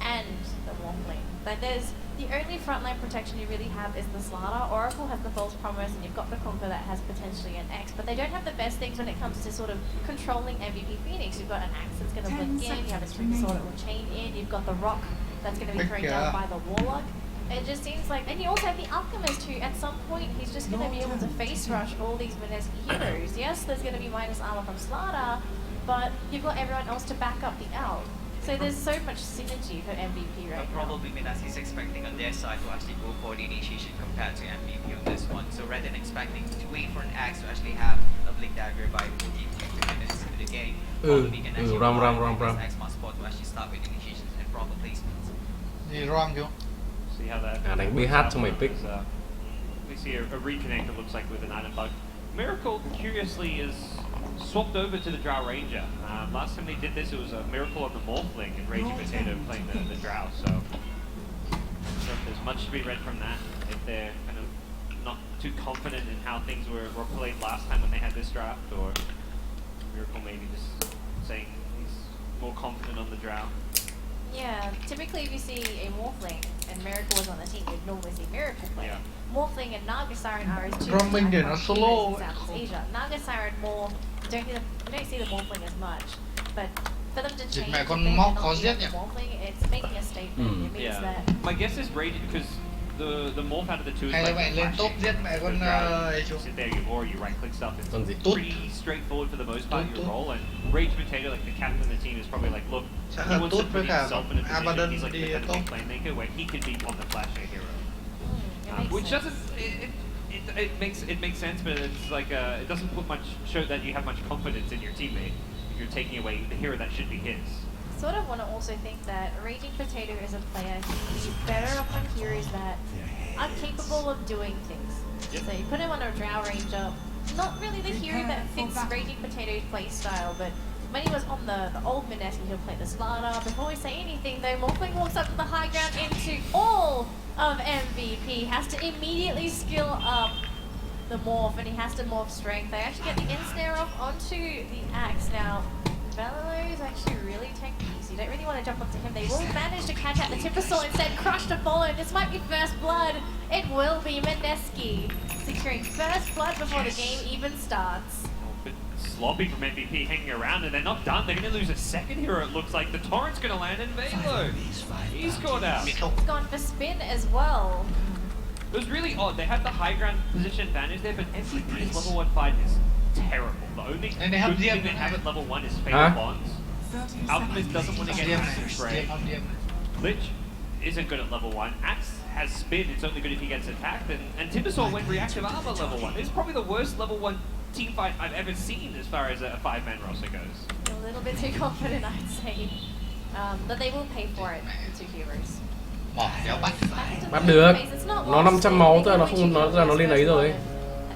and the Morphling. Like there's the only frontline protection you really have is the Slardar. Oracle has the False Promise, and you've got the Conquer that has potentially an X, but they don't have the best things when it comes to sort of controlling MVP Phoenix. You've got an Axe that's going to 10 blink in, you have a Twin seconds Sword that will chain in, you've got the Rock that's going to be thrown down by the Warlock. It just seems like, and you also have the Alchemist who, at some point, he's just going to be able to face rush all these Mineski heroes. Yes, there's going to be minus armor from Slardar, but you've got everyone else to back up the Alt. So there's so much synergy for MVP right But now. probably Mineski's expecting on their side to actually go for the initiation compared to MVP on this one. So rather than expecting to wait for an axe to actually have a blink dagger by 42 minutes into the game, probably can actually ram. this axe must spot to actually start with initiations and proper placements. Gì ram chưa? See how that À, đánh works BH out cho mày for pick. us, we see a reconnect, it looks like, with an item bug. Miracle, curiously, is swapped over to the Drow Ranger. Last time they did this, it was a Miracle on the Morphling and Raging Potato playing the Drow, so I don't know if there's much to be read from that, if they're kind of not too confident in how things were played last time when they had this draft, or Miracle maybe just saying he's more confident on the Drow. Yeah, typically if you see a Morphling and Miracle is on the team, you'd normally see Miracle play. Yeah. Morphling and Naga Siren are his two From India, iconic solo. heroes in Southeast Asia. Naga Siren more, you don't see the Morphling as much, but for them to change mẹ the con thing móc and not khó be giết on the nhỉ? Morphling, it's making a statement. It means Yeah. that My guess is Raging, because the morph out of the two is Hay là like mẹ lên top giết mẹ con ấy chú. sit there, you right click stuff. It's Con gì? pretty straightforward for the most part, your role. And Rage Potato, like the captain of the team, is probably like, look, Chắc he là wants to tốt với put cả himself in a position. Abaddon He's like đi the kind of top. big playmaker where he can be on the flash a hero. it makes Which sense. doesn't it makes sense, but it's like it doesn't show that you have much confidence in your teammate if you're taking away the hero that should be his. Sort of want to also think that Raging Potato is a player he's better off on heroes that are capable of doing things. Yep. So you put him on a Drow Ranger, not really the hero that fits Raging Potato's play style, but when he was on the old Mineski, he'll play the Slardar. Before we say anything though, Morphling walks up to the high ground into all of MVP, has to immediately skill up the morph, and he has to morph strength. They actually get the ensnare off onto the axe. Now, Vello is actually really tanky, so you don't really want to jump onto him. They will manage to catch out the Timbersaw instead. Crush to follow. This might be first blood. It will be Mineski securing first blood before the game even starts. A bit sloppy from MVP hanging around, and they're not done. They're going to lose a second hero, it looks like. The Torrent's going to land in Velo. He's caught out. He's gone for spin as well. It was really odd. They had the high ground position advantage there, but MVP's level 1 fight is terrible. The only And they have good thing DM. they have at level 1 is Fatal Huh? Bonds. 30 Alchemist seconds. doesn't want to get acid spray. Lich isn't good at level 1. Axe has spin, it's only good if he gets attacked. And Timbersaw went reactive armor level 1. It's probably the worst level 1 team fight I've ever seen as far as a 5-man roster goes. A little bit too confident, I'd say. But they will pay for it, the two heroes. Mỏ đéo bắt. Bắt được. Nó 500 máu, tức là nó không, nó lên ấy rồi.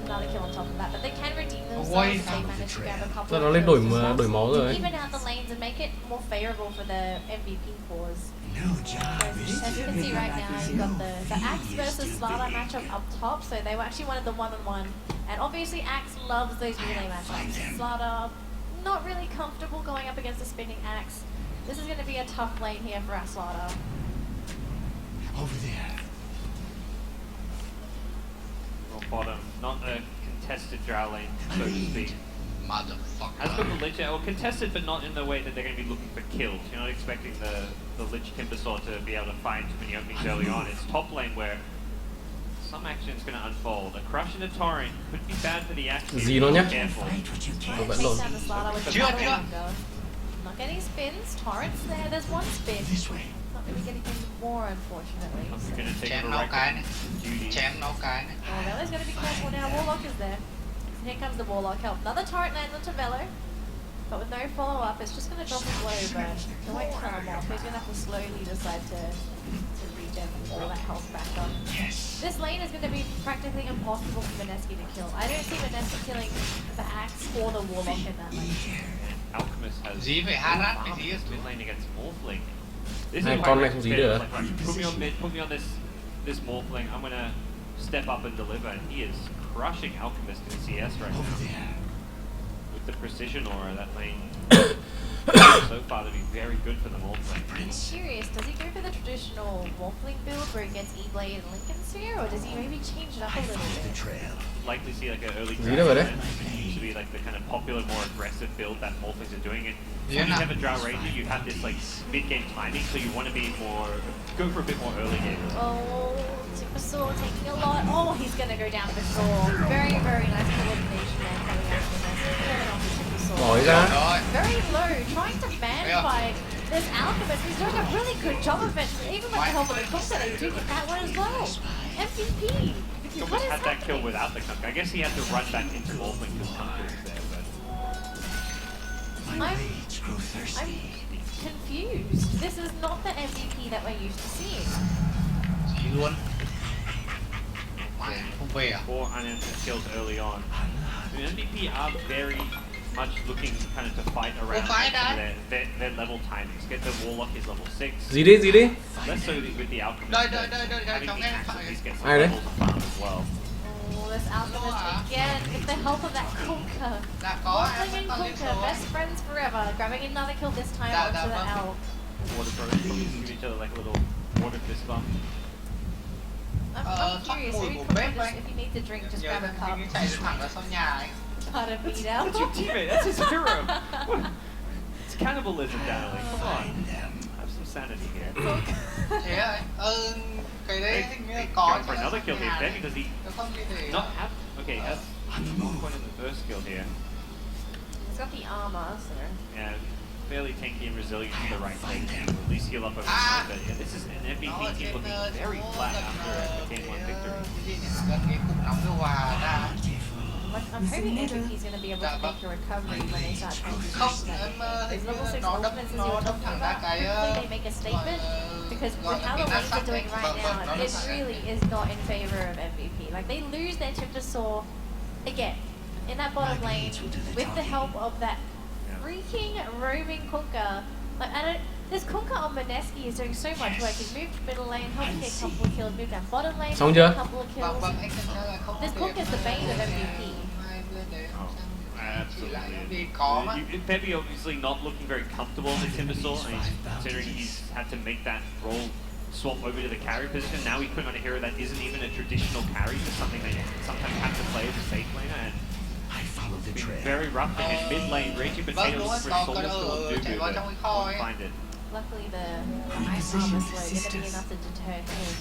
Another kill on top of that, but they can redeem Quay themselves. They manage to grab a couple Tức là nó of lên kills đổi máu rồi. even out the lanes and make it more favorable for the MVP cause. No job is As you can see right now, you've got the Axe versus Slardar matchup up top, so they were actually wanted the one-on-one. And obviously Axe loves those melee matchups. Slardar, not really comfortable going up against a spinning Axe. This is going to be a tough lane here for our Slardar. over there. On bottom, not a contested drow lane, so to speak. Motherfucker. As for the Lich, well, contested, but not in the way that they're going to be looking for kills. You're not expecting the Lich Timbersaw to be able to find too many openings early on. It's top lane where some action's going to unfold. A crush and a torrent could be bad for the action. Gì nó nhá? Careful. Nó vẫn Takes lồn. down the Slardar with the Chưa, battle chưa. window. Not getting spins. Torrent's there. There's one spin. This way. Not really getting any more, unfortunately. We're going to take Chém a nó right cái này. duty. Chém nó cái này. Oh, Velo's going to be careful now. Warlock is there. Here comes the Warlock help. Another torrent lands onto Velo. But with no follow-up, it's just going to drop his low, but it won't kill him off. He's going to have to slowly decide to regen all that health back up. This lane is going to be practically impossible for Mineski to kill. I don't see Mineski killing the Axe or the Warlock in that lane. Alchemist has Dí phải Harat phải dí. mid lane against Morphling. This Này, is con why này không dí Red được Spin, à? like, right, put me on mid, put me on this Morphling. I'm gonna step up and deliver. And he is crushing Alchemist in CS right now. With the precision aura, that lane so far to be very good for the Morphling. I'm curious, does he go for the traditional Morphling build where he gets E-Blade and Lincoln Sphere, or does he maybe change it up a little bit? Likely see like an early Dí đâu rồi đấy? should be like the kind of popular, more aggressive build that Morphlings are doing. And Yeah, when you nah. have a Drow Ranger, you have this like mid-game timing, so you want to be more, go for a bit more early game. Oh, Timbersaw taking a lot. Oh, he's going to go down for sure. Very, very nice coordination there coming out from Timbersaw. Bỏ ra. Rồi. Very low, trying to man Yeah. fight this Alchemist. He's doing a really good job of it. Even with the help of the Kunta, they do get that one as well. MVP. He What almost is had that kill happening? without the Kunk. I guess he had to run back into Morphling because Kunk was there, but I'm confused. This is not the MVP that we're used to seeing. Dí luôn. Không về à? 4 unanswered kills early on. I mean, MVP are very much looking kind of to fight around fight their level timings. Get the Warlock is level 6. Gì đi, gì đi? Less so with the Alchemist. Đợi, having cháu the nghe Axe phải. at least get some Ai đấy? levels of farm as well. Oh, this Alchemist again with the help of that Kunkka. Đã có Waddling and Kunkka, best friends forever. Grabbing another kill this time onto the elf. Water throws, give each other like a little water fist bump. I'm curious, maybe Kunkka just, if you need to drink, just grab a cup. chạy thẳng ra sau nhà ấy. Cut a beat out. That's your teammate, that's his hero. It's cannibalism, darling. Come on. Have some sanity here. Thế rồi. Cái đấy Hey, hình như hey, có going for another kill here. Then does he Nếu không thì để not have? Okay, has one point in the first skill here. He's got the armor, so. Yeah, fairly tanky and resilient to the right side. At least heal up over time. But yeah, this is an MVP team looking very flat after a game 1 victory. gần cái cục nóng điều hòa ra. Like, I'm hoping MVP's going to be able to make a recovery when they start transitioning. Không, These level 6 nó đâm ultimates, as you were talking thẳng ra about, cái hopefully they make a statement. Because with how the lanes are doing right now, it really is not in favor of MVP. Like, they lose their Chip to Saw again in that bottom lane with the help of that freaking roaming Kunkka. Like, this Kunkka on Mineski is doing so much work. He's moved middle lane, helping get a couple of kills, moved down bottom lane, Xong helping chưa? a couple of kills. This Kunkka is the bane of MVP. Absolutely. Pepe obviously not looking very comfortable in the Timbersaw, and considering he's had to make that role swap over to the carry position. Now he's putting on a hero that isn't even a traditional carry, just something that you sometimes have to play as a safe laner. And it's been very rough in his mid lane. Raging Potato looking for a soul still Dubu, but won't find it. Luckily, the ice armor slow going to be enough to deter him.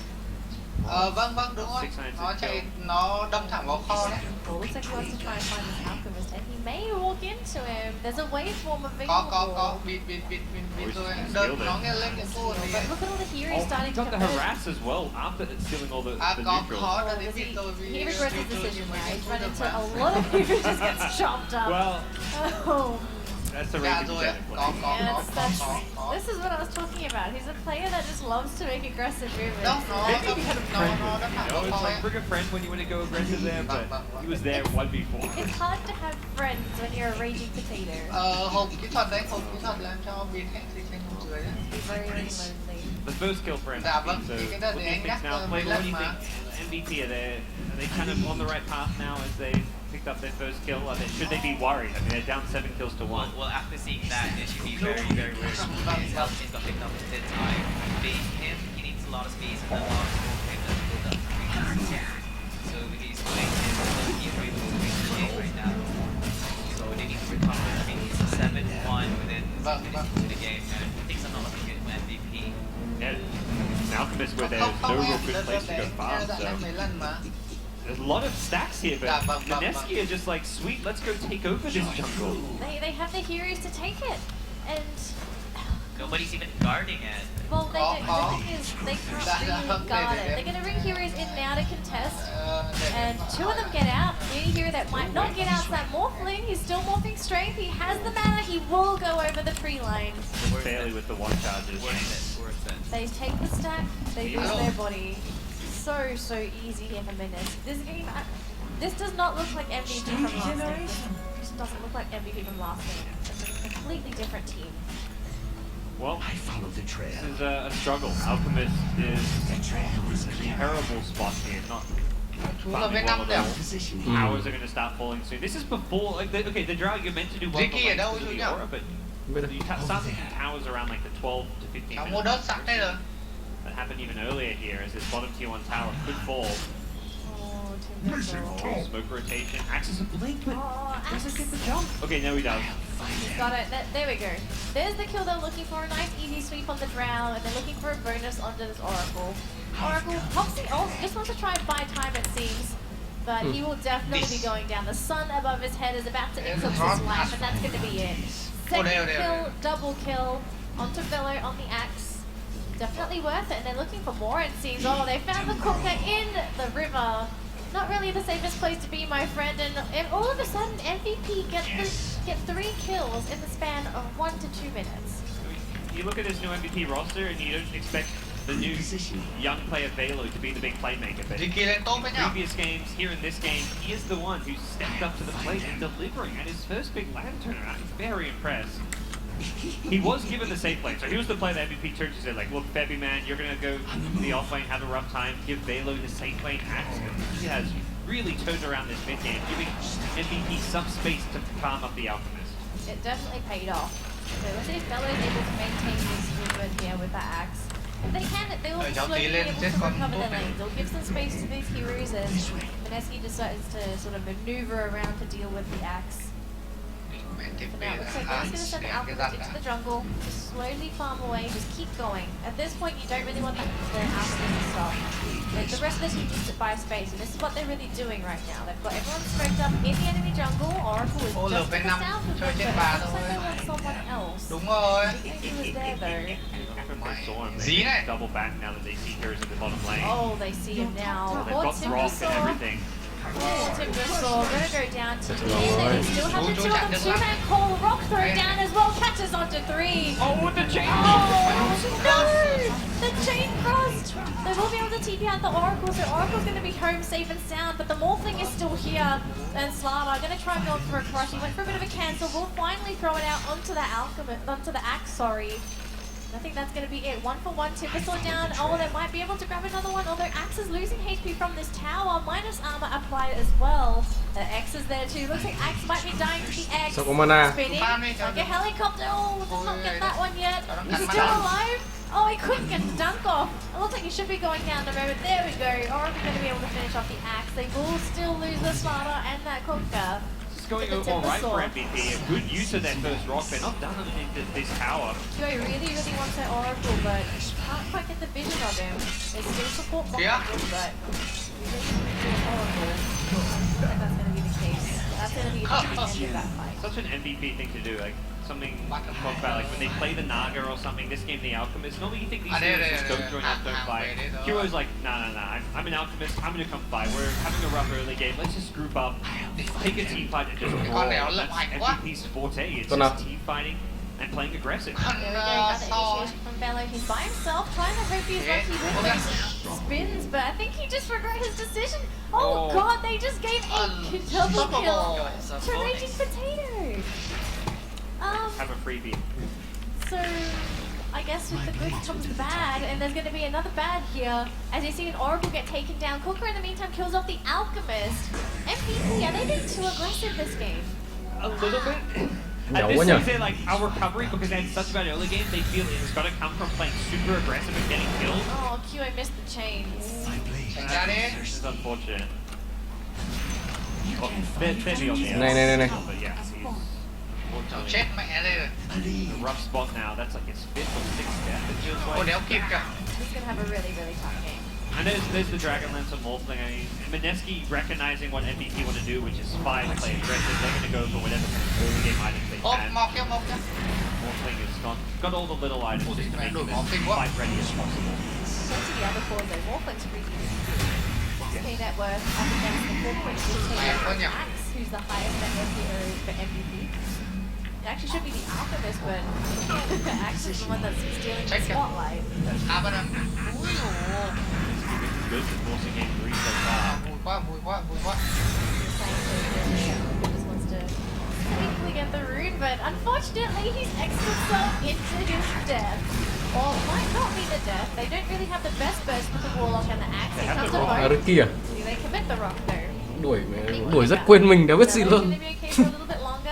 Vâng, đúng rồi. Nó chạy, nó đâm thẳng vào kho đấy. Well, looks like he wants to try and find this Alchemist, and he may walk into him. There's a waveform available. Có, bịt rồi. Đợt nó nghe lên cái phun thì... But look at all the heroes starting Got to the come in. harass as well after stealing all the neutrals. Có, Oh, he regrets his decision now. He's run into a lot of heroes, just gets chopped up. Well, Oh. that's the Raging Potato play. This is what I was talking about. He's a player that just loves to make aggressive movements. Maybe he had a friend with him, you know? It's like bring a friend when you want to go aggressive there, but he was there 1v4. It's hard to have friends when you're a raging potato. Hộp kỹ thuật đấy, hộp kỹ thuật làm cho bịt hết thì trên không dưới đấy. Be very lonely. The first kill for MVP, so what do you think now? Play, what do you think? MVP, are they kind of on the right path now as they picked up their first kill? Should they be worried? I mean, they're down 7 kills to 1. Well, after seeing that, they should be very, very worried. His health got picked up a bit high. Being him, he needs a lot of space and a lot of movement to build up. So he's doing his he's really moving the game right now. So they need to recover. I mean, he's a 7-1 within minutes into the game, and things are not looking good for MVP. Yeah, it's an Alchemist where there's no real good place to go fast, so... There's a lot of stacks here, but Mineski are just like, sweet, let's go take over this jungle. They have the heroes to take it, and Nobody's even guarding it. well, the thing is they can't really guard it. They're gonna bring heroes in now to contest, and 2 of them get out. The only hero that might not get out is that Morphling. He's still morphing strength. He has the mana. He will go over the free line. Just barely with the 1 charges. Worth it. They take the stack. They lose their body. So easy here for Minas. This game, this does not look like MVP from last game. This doesn't look like MVP from last game. It's a completely different team. Well, I follow the trail. this is a struggle. Alchemist is a terrible spot here, not farming well at all. Position. Towers are going to start falling soon. This is before, like, okay, the drought, you're meant to do well Ricky ở đâu because of rồi the nhỉ? aura, but you start seeing towers around like the 12 to 15 Cháu minutes. mua đất sẵn đây rồi. That happened even earlier here as this bottom tier 1 tower could fall. Oh, Timbersaw. Smoke rotation. Axis a blink, but Oh, doesn't get the jump. Okay, now he does. He's got it. There we go. There's the kill they're looking for. A nice easy sweep on the drow, and they're looking for a bonus onto this Oracle. Oracle pops the ult, just wants to try and buy time it seems. But he will definitely be going down. The sun above his head is about to eclipse his life, and that's going to be it. Second kill, double kill onto Velo on the axe. Definitely worth it, and they're looking for more, it seems. Oh, they found the Kunkka in the river. Not really the safest place to be, my friend, and all of a sudden MVP get 3 kills in the span of 1 to 2 minutes. You look at this new MVP roster and you don't expect the new young player Velo to be the big playmaker. But in previous games, here in this game, he is the one who stepped up to the plate and delivering. And his first big land turnaround, I'm very impressed. He was given the safe lane, so he was the player that MVP turned to say, like, look, Febby man, you're gonna go to the off lane, have a rough time, give Velo the safe lane axe. He has really turned around this mid game, giving MVP some space to calm up the Alchemist. It definitely paid off. So let's see if Velo is able to maintain this movement here with that axe. If they can, they will slowly be able to recover their lanes. It'll give some space to these heroes as Mineski decides to sort of maneuver around to deal with the axe. For now, it looks like they're just going to send the Alchemist into the jungle, just slowly farm away, just keep going. At this point, you don't really want the Alchemist to stop. The rest of the team just buy space, and this is what they're really doing right now. They've got everyone scraped up in the enemy jungle. Oracle is just to the south of them, but it looks like they want someone else. I think he was there though. They saw him, they double back now that they see heroes at the bottom lane. Oh, they see him now. So they've got rock and everything. Timbersaw gonna go down to 10, and he still has the two of them. Two-man call, rock throw down as well, catches onto 3. Oh, the chain! Oh, no! The chain crossed! They will be able to TP out the Oracle, so Oracle's gonna be home safe and sound, but the Morphling is still here, and Slardar gonna try and go for a crush. He went for a bit of a cancel, will finally throw it out onto the axe, sorry. I think that's going to be it. 1-for-1, Timbersaw down. Oh, they might be able to grab another one, although Axe is losing HP from this tower. Minus armor applied as well. The X is there too. Looks like Axe might be dying to the X. Spinning like a helicopter. Oh, did not get that one yet. He's still alive. Oh, he couldn't get the dunk off. It looks like he should be going down the road. There we go. Oracle going to be able to finish off the Axe. They will still lose the Slardar and that Kunkka. Going alright for MVP, a good use of that first rock. They're not done into this tower. Joe really wants that Oracle, but can't quite get the vision of him. They still support Oracle, but we really need Oracle. I think that's going to be the case. That's going to be a big end of that fight. Such an MVP thing to do, like something talk about, like when they play the Naga or something, this game the Alchemist, normally you think these heroes just don't join up, don't fight. Hero's like, nah, I'm an Alchemist, I'm gonna come fight. We're having a rough early game, let's just group up, take a team fight and just brawl. That's MVP's forte, it's just team fighting and playing aggressive. There we go, another initiation from Velo. He's by himself, trying to hope he's lucky with those spins, but I think he just regret his decision. Oh god, they just gave a double kill to Raging Potato. Have a freebie. So, I guess with the good comes the bad, and there's going to be another bad here. As you see an Oracle get taken down. Kunkka in the meantime kills off the Alchemist. MVP, are they being too aggressive this game? A little bit. At this point, they're like, our recovery, because they had such a bad early game, they feel it's got to come from playing super aggressive and getting killed. Oh, QA missed the chains. This is unfortunate. Well, they're the on the outside. But yeah, a rough spot now. That's like his 5th or 6th death. It feels like. He's going to have a really tough game. And there's the Dragonlance and Morphling. I mean, Mineski recognizing what MVP want to do, which is fight, play aggressive. They're going to go for whatever early game items they can. Morphling has got all the little items just to make them fight ready as possible. So to the other fours though, Morphling's pretty good. 6k net worth up against the 4.2k Axe, who's the highest net worth hero for MVP. It actually should be the Alchemist, but Axe is the one that's stealing the spotlight. Good for forcing game 3 so far. Just wants to quickly get the rune, but unfortunately he's X'd himself into his death. Or might not be the death. They don't really have the best burst with the Warlock and the Axe. They come to both. Kia. Do they commit the rock though? Đuổi rất quên mình, đã biết gì luôn.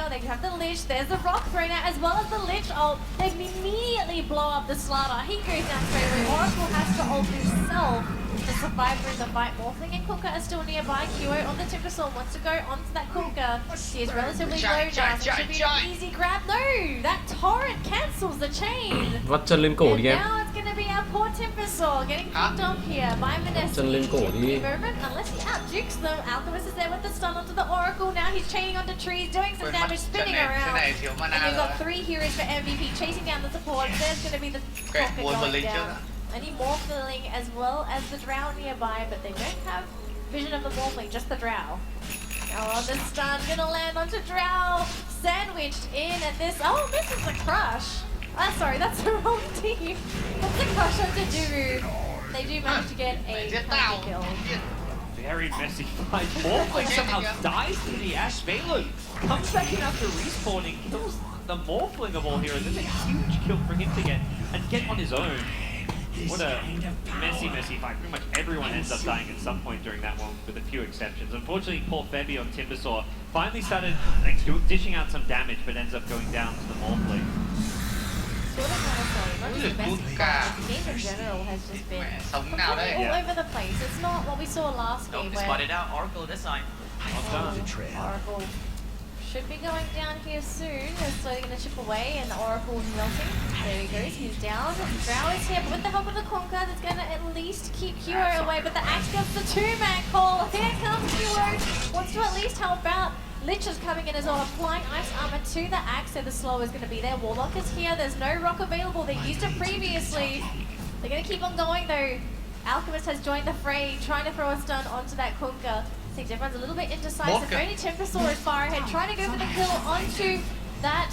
They have the Lich, there's the rock thrown out as well as the Lich ult. They immediately blow up the Slardar. He goes down straight away. Oracle has to ult himself to survive through the fight. Morphling and Kunkka are still nearby. QO on the Timbersaw wants to go onto that Kunkka. He is relatively low now, so it should be an easy grab. No! That torrent cancels the chain. Vắt chân lên cổ đi em. Now it's going to be our poor Timbersaw getting picked up here by Mineski. Chân lên cổ đi. Unless he out-jukes them. Alchemist is there with the stun onto the Oracle. Now he's chaining onto trees, doing some damage, spinning around. And we've got 3 heroes for MVP chasing down the support. There's going to be the Kunkka going down. Any Morphling as well as the Drow nearby, but they don't have vision of the Morphling, just the Drow. Oh, the stun gonna land onto Drow, sandwiched in at this. Oh, misses the crush. Sorry, that's the wrong team. That's the crush on Duru. They do manage to get a counter kill. Very messy fight. Morphling somehow dies to the Ash. Velu comes back in after respawning, kills the Morphling of all heroes. It's a huge kill for him to get and get on his own. What a messy fight. Pretty much everyone ends up dying at some point during that one, with a few exceptions. Unfortunately, poor Febby on Timbersaw finally started like, dishing out some damage, but ends up going down to the Morphling. Sort of not just the best fight, the game in general has just been completely all over the place. It's not what we saw last game where spotted out Oracle this time. Oracle should be going down here soon. They're slowly going to chip away, and the Oracle's melting. There he goes, he's down. Drow is here, but with the help of the Conquer, that's going to at least keep Hero away. But the Axe gets the two-man call. Here comes Hero. Wants to at least help out. Lich is coming in as well, applying ice armor to the Axe, so the slow is going to be there. Warlock is here. There's no rock available. They used it previously. They're going to keep on going though. Alchemist has joined the fray, trying to throw a stun onto that Conquer. I think everyone's a little bit indecisive. Only Timbersaw is far ahead, trying to go for the kill onto that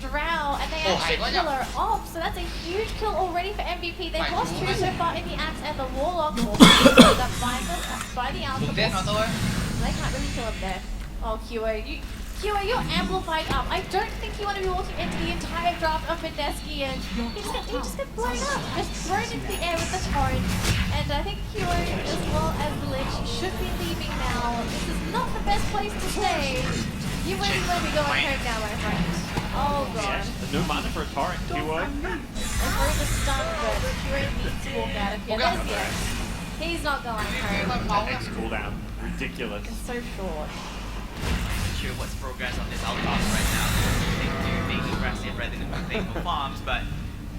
Drow, and they actually kill her off. So that's a huge kill already for MVP. They've lost two so far in the Axe, and the Warlock will be up by the Alchemist. They can't really kill him there. Oh, QA, you're amplified up. I don't think you want to be walking into the entire draft of Mineski, and he just got blown up, just thrown into the air with the torrent. And I think QA, as well as Lich, should be leaving now. This is not the best place to stay. You really will be going home now, my friend. Oh god. Yes, no mana for a torrent, QA. They're throwing the stun, but QA needs to walk out of here. There's the X. He's not going home. X cooldown. Ridiculous. It's so short. Sure what's progress on this outcast right now. Being aggressive rather than moving for farms, but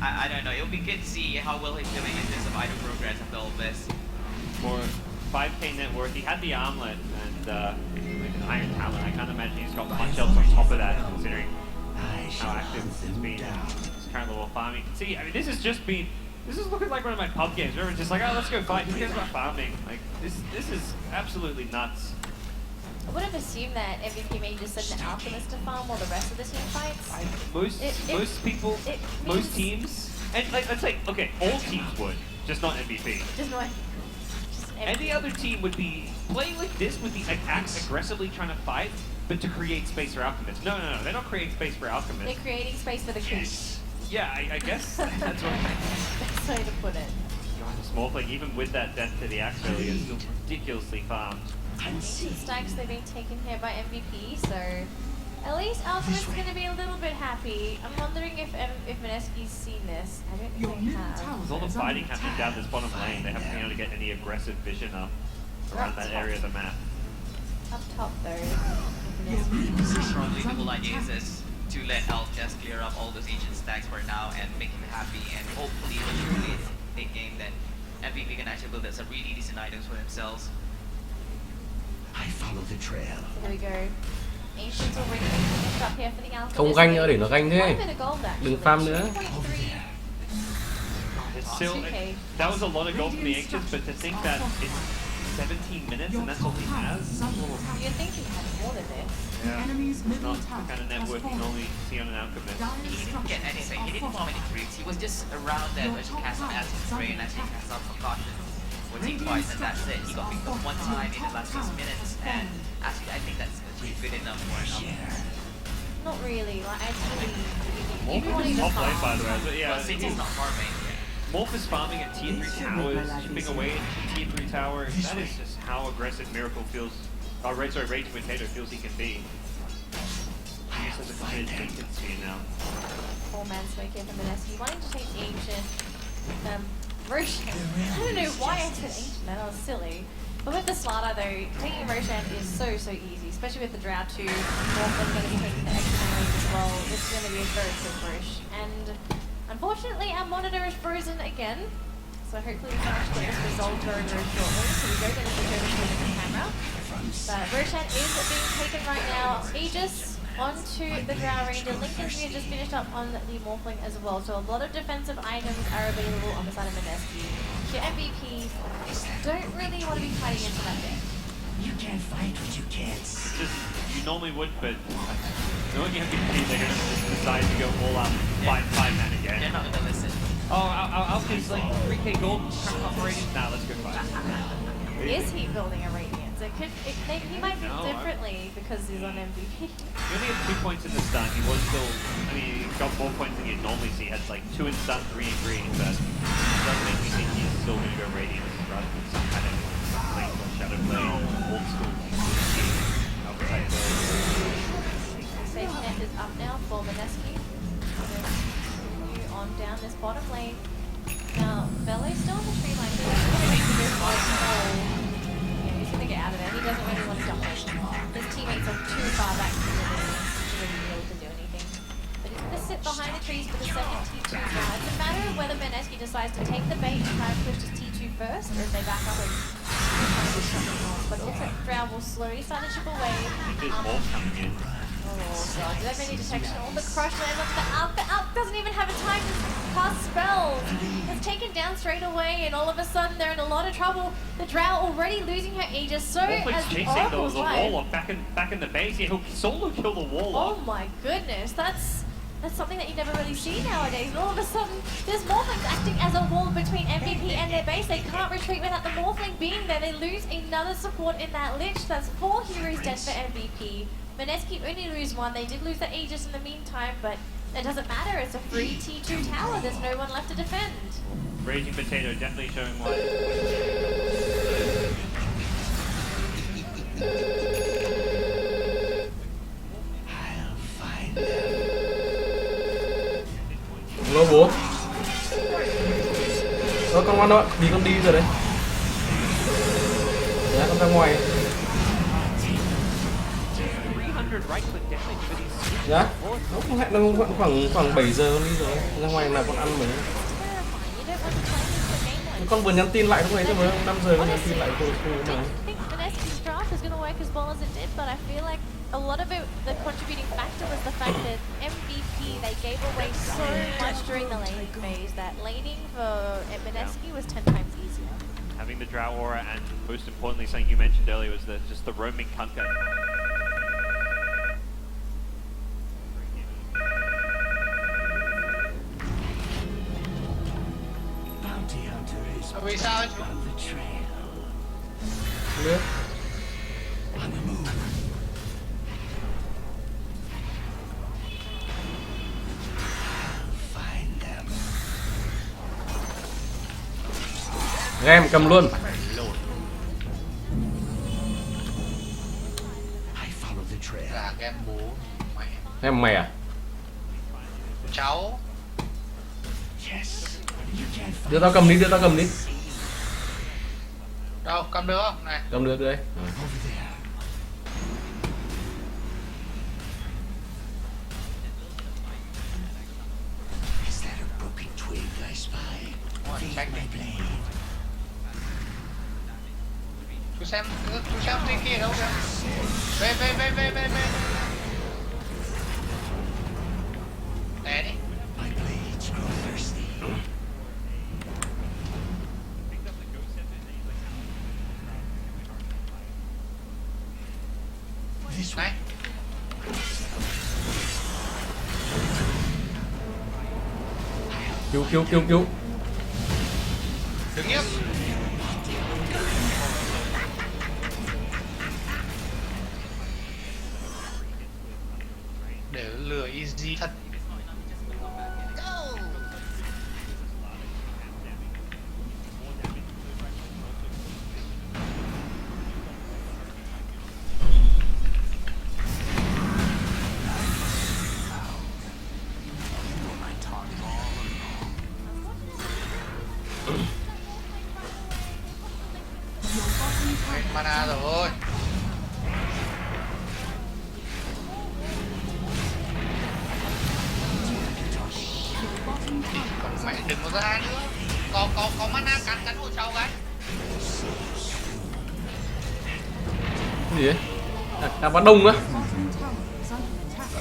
I don't know. It'll be good to see how well he's doing in terms of idle progress after all this. For 5k net worth, he had the armlet and like an iron talent. I can't imagine he's got much else on top of that, considering how active he's been in his current level of farming. You can see, I mean, this is looking like one of my pub games where it's just like, oh, let's go fight. Who cares about farming? Like, this is absolutely nuts. I would have assumed that MVP may just send the Alchemist to farm while the rest of the team fights. Most people, most teams, and like, let's say, okay, all teams would, just not MVP. Just not. Any other team would be playing like this with the Axe aggressively trying to fight, but to create space for Alchemist. No, they're not creating space for Alchemist. They're creating space for the creep. Yeah, I guess that's what best way to put it. Small thing, even with that death to the Axe earlier, is still ridiculously farmed. Stacks they've been taken here by MVP, so at least Alchemist is going to be a little bit happy. I'm wondering if Mineski's seen this. I don't think they have. With all the fighting happening down this bottom lane, they haven't been able to get any aggressive vision up around that area of the map. Up top though. Probably the whole idea is to let Alk just clear up all those ancient stacks for now and make him happy, and hopefully eventually late game then MVP can actually build up some really decent items for themselves. I follow the trail. So there we go. Ancients already finished up here for the Alchemist. Không ganh nữa để nó ganh thế. Quite a bit of gold actually. Đừng farm nữa. It's still, that was a lot of gold from the Ancients, but to think that it's 17 minutes and that's all he has. You'd think he had more than this. Yeah, it's not the kind of net worth you normally see on an Alchemist. He didn't get anything, he didn't form any creeps, he was just around there where she cast some acid spray and actually cast out some caution. Was he twice and that's it. He got picked up one time in the last 6 minutes, and actually I think that's good enough for him. Not really, like actually Morph is top lane by the way, but yeah. Well, since he's not farming. Morph is farming at tier 3 towers, chipping away at tier 3 tower. That is just how aggressive Miracle feels, Raging Potato feels he can be. He just has a committed tendency now. 4-man smoke here from Mineski, wanting to take Ancient. Roshan. I don't know why I said Ancient, that was silly. But with the Slaughter though, taking Roshan is so easy, especially with the Drow 2. Morphin's going to be taking the extra damage as well. This is going to be a very quick Rosh. And unfortunately our monitor is frozen again. So hopefully we can actually get this resolved very shortly. So we go get a switch over to the camera. But Roshan is being taken right now. Aegis onto the Drow Ranger. Lincoln's Rear just finished up on the Morphling as well. So a lot of defensive items are available on the side of Mineski. Your MVP don't really want to be fighting into that thing. You can't fight what you can't see. You normally would, but Knowing you have VP, they're going to decide to go all out, find 5-man again. They're not gonna listen. Oh, our Alpha's like 3k gold, current operating. Nah, let's go 5. Is he building a Radiance? He might think No, differently because he's on MVP. He only had 2 points in the stun. He was still, I mean, he got more points than you'd normally see. He had like 2 in stun, 3 in green, but it doesn't make me think he's still going to go Radiance rather than some kind of lane or shadow play, old school. Outside Safe net is up now for Mineski. Continue on down this bottom lane. Now, Velo's still on the tree line. He's going to make this hole. Yeah, he's going to get out of there. He doesn't really want to jump in. His teammates are too far back to really be able to do anything. But he's going to sit behind the trees for the second T2 now. It's a matter of whether Mineski decides to take the bait and try and push his T2 first, or if they back up and try to do something else. But also, Drow will slowly start to chip away. There's more coming in. Oh god, did I have any detection? All the crush lands onto the Alp. The Alp doesn't even have a time to cast spells. It's taken down straight away, and all of a sudden they're in a lot of trouble. The Drow already losing her Aegis, so Warlock's as chasing Oracle's the life. Warlock back in the base. Yeah, he'll solo kill the Warlock. Oh my goodness, that's something that you never really see nowadays. All of a sudden, there's Morphlings acting as a wall between MVP and their base. They can't retreat without the Morphling being there. They lose another support in that Lich. That's 4 heroes dead for MVP. Mineski only lose 1. They did lose the Aegis in the meantime, but it doesn't matter. It's a free T2 tower. There's no one left to defend. Raging Potato definitely showing why. I'll find them. Lô bố. Con ngoan đâu ạ? Đi con đi rồi đấy. Dạ, con ra ngoài. 300 right click damage for these. Dạ. Nó cũng hẹn là khoảng 7 giờ con đi rồi. Ra ngoài là con ăn mới. Con vừa nhắn tin lại lúc này chứ mới 5 giờ con nhắn tin lại cô mà. I think Mineski's draft is going to work as well as it did, but I feel like a lot of it, the contributing factor was the fact that MVP, they gave away so much during the laning phase that laning for Mineski was 10 times easier. Having the Drow aura, and most importantly, something you mentioned earlier was just the roaming Kunkka. Bounty hunter is Vì sao? on the trail. Không biết. On the move. I'll find them. Game cầm luôn. I follow the trail. Là game bố mẹ. Em mày à? Cháu. Yes. You can't find Đưa tao cầm đi, đưa tao cầm đi. Đâu, cầm được không? Này. Cầm được đây. over there. Is that a broken twig I spy? Feed my blade. Chú xem tên kia đâu kìa. Về. Né đi. My blades grow thirsty. This way. Này. Cứu. Đứng nhá. Để lừa easy thật. Hết mana rồi. Còn mẹ đừng có ra nữa. Có mana cắn của cháu cái. Cái gì đấy? À bắt đông nữa. Bottom tower is under attack.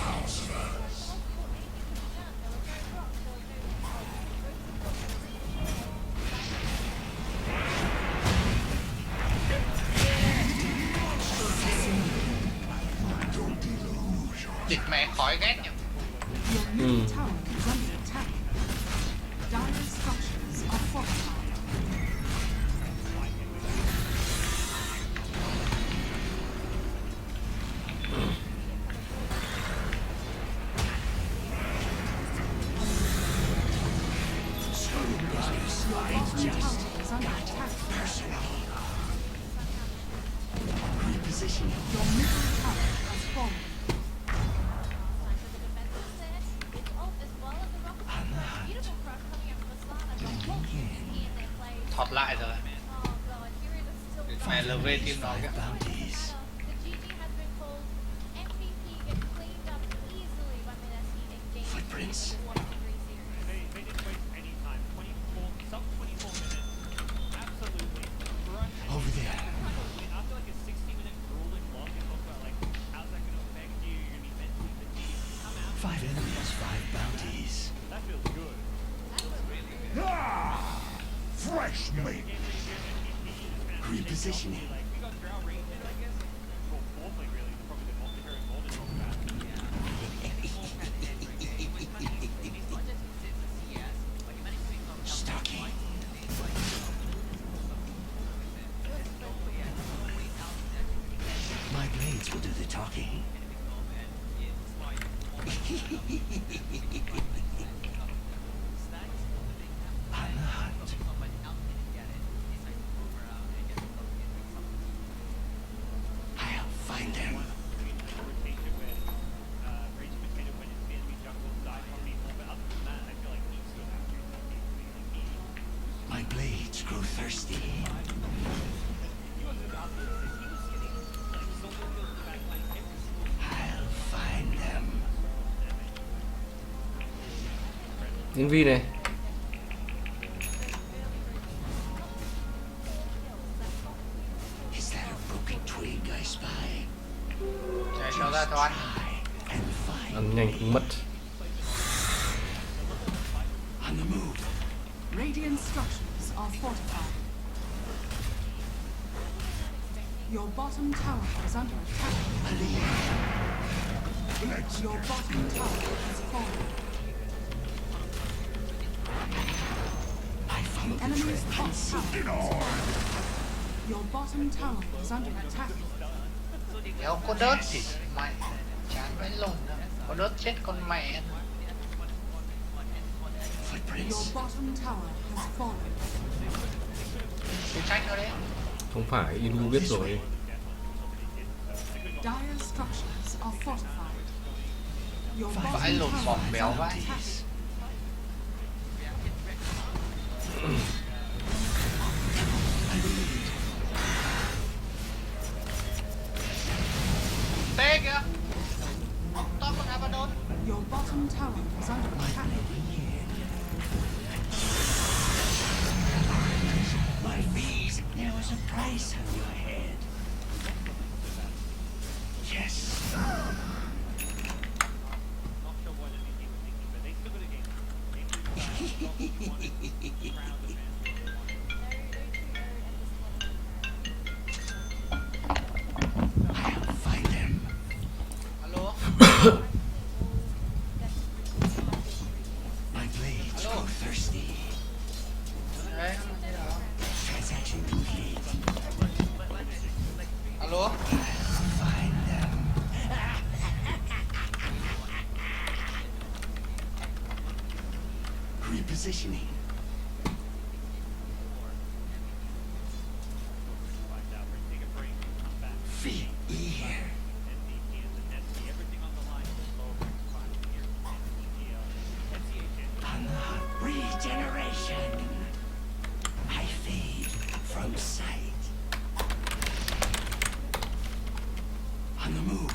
Don't illusion. Địt mẹ khỏi ghét nhỉ. Your middle tower is under attack. Dire structures are fortified. Your middle tower has fallen. Thọt lại rồi. Mẹ LV team nói kìa. Footprints. They didn't waste any time. 24 minutes. Absolutely. Over there. After like a 60-minute grueling log, you talk about like how's that going to affect you? You're going to be mentally fatigued. Come out. 5 enemies, 5 bounties. That feels good. Ah! Fresh meat. Repositioning. Like we got Drow Rangers, I guess. Well, fourthly, really, probably the most heroic more than all that. Stalking. My blades will do the talking. On the hunt. I'll find them. Rotation where Rage Potato when it's enemy jungle side from people, but other than that, I feel like he's still after My blades grow thirsty. he was about this. He was getting like so many kills in the back line every single I'll find them. Nhân viên này. Is that a broken twig I spy? Chạy cho ra cho anh. And find Ăn nhanh cũng mất. on the move. Radiant structures are fortified. Your bottom tower is under attack. Your bottom tower has fallen. I follow The the enemy's trend. top tower. Your bottom tower is under attack. Đéo có đớt thì mày chán vãi lồn nữa. Có đớt chết con mẹ. Footprints. Your bottom tower has fallen. Tôi trách nó đấy. Không phải, Ilu biết rồi. Dire structures are fortified. Your Vãi bottom lồn tower bọt is béo under vãi. attack. Tê kìa. To con Abaddon. Your bottom tower is under attack. My fees. There was a price on your head. Yes. not sure what any team was thinking, but they still got a game. I'll find them. Alo. My blades grow thirsty. Đấy. Transaction complete. Alo. I'll find them. Repositioning. Feel here. On the hunt. Regeneration. I fade from sight. On the move.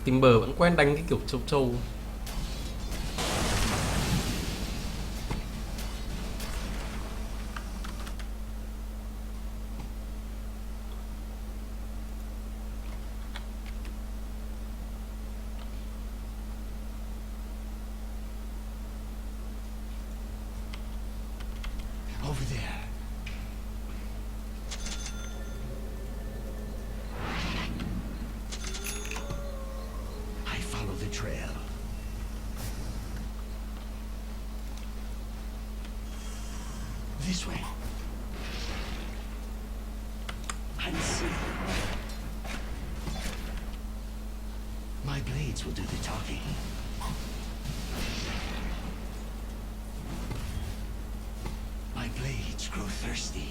Timber vẫn quen đánh cái kiểu châu châu. Over there. I follow the trail. This way. Unseen. My blades will do the talking. My blades grow thirsty.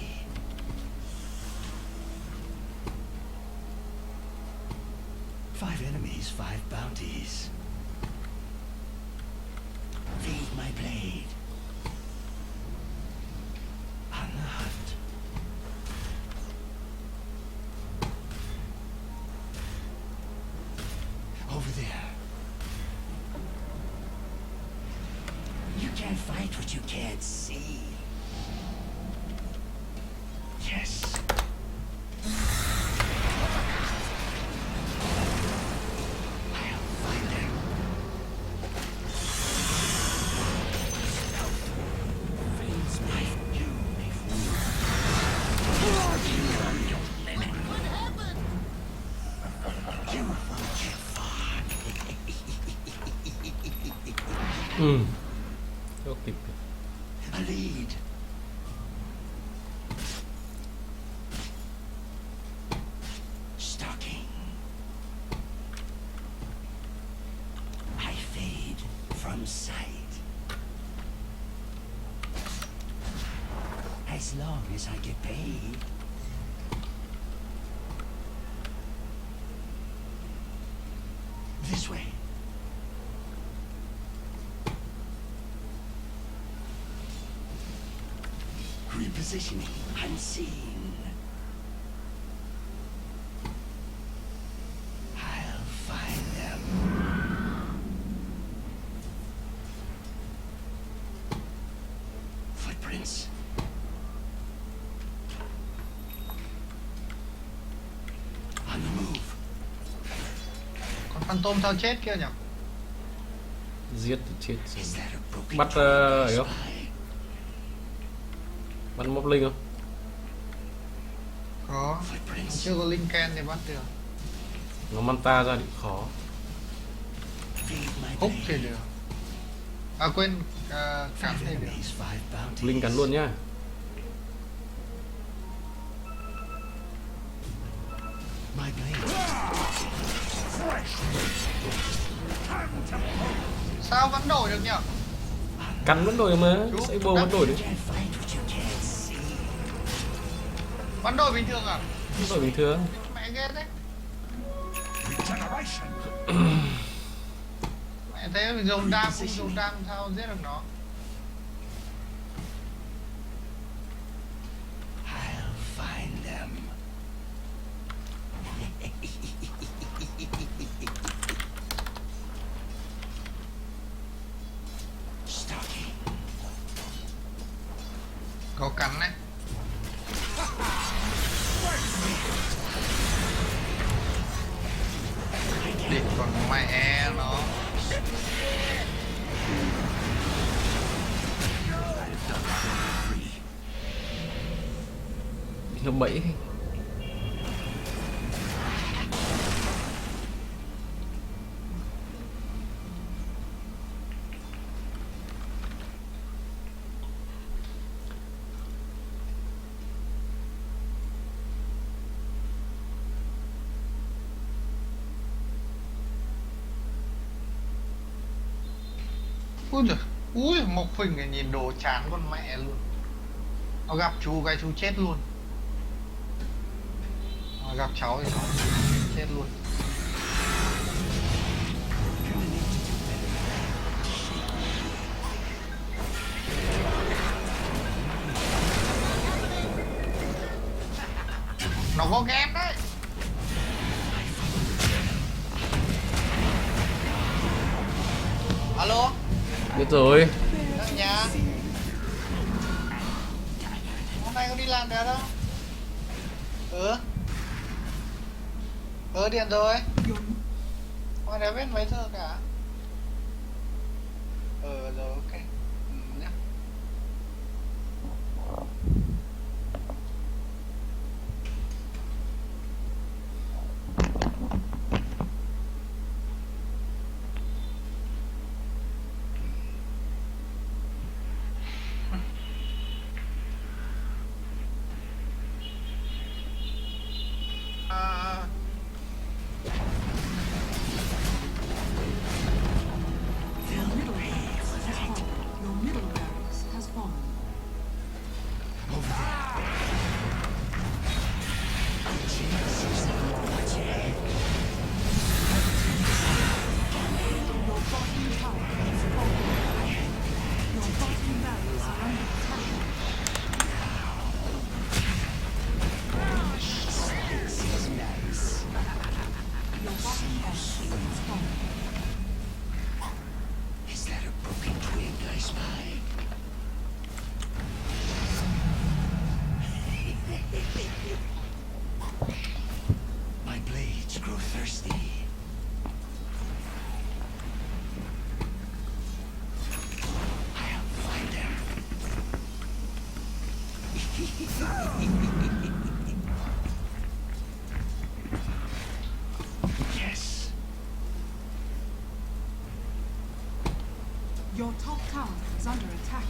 Five enemies, 5 bounties. Feed my blade. On the hunt. Over there. You can't fight what you can't see. Yes. I'll find them. Fades me. You may fool. What happened? You won't get far. Cho kịp. A lead. Stalking. I fade from sight. As long as I get paid. This way. Repositioning unseen. I'll find them. Footprints. On the move. Con Phantom sao chết kia nhỉ? Giết thì chết rồi. Is that a broken Bắt ấy không? spy? Bắt mob linh không? Có. Chưa có Lincoln thì bắt được. Nó manta ra thì khó. Húc thì được. À quên, cắn thì được. Linh cắn luôn nhá. My blade. Sao vẫn đổi được nhỉ? Cắn vẫn đổi mà. Saber vẫn đổi được. Vẫn đổi bình thường à? Vẫn đổi bình thường. Mẹ ghê đấy. Mẹ thấy mình dùng đam không dùng đam sao giết được nó? I'll find them. Stalking. Có cắn đấy. Địt con mẹ nó. Nó bẫy. Ui giời, ui Mộc Phình này nhìn đồ chán con mẹ luôn. Nó gặp chú cái chú chết luôn. Nó gặp cháu thì cháu chết luôn. Nó có game đấy. đó. Biết rồi. Ở nhà. Hôm nay có đi làm được đâu. Điện rồi. Hôm nay biết mấy giờ cả. Rồi ok. Nhá. Your middle barracks has fallen. Your middle barracks has fallen. Your bottom tower has fallen. Your bottom barracks are under attack. Your bottom barracks has fallen. Is that a broken twig I spy? My blades grow thirsty. I'll find them. Yes. Your top tower is under attack.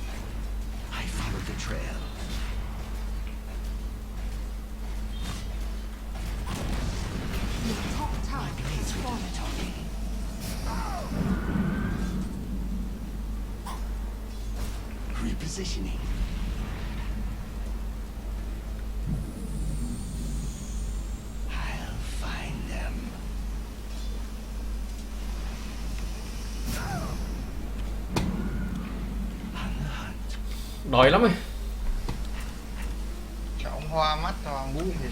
I followed the trail. Your top tower has fallen. Repositioning. I'll find them. On the hunt. Đói lắm rồi. Cháu hoa mắt hoàng mũi gì.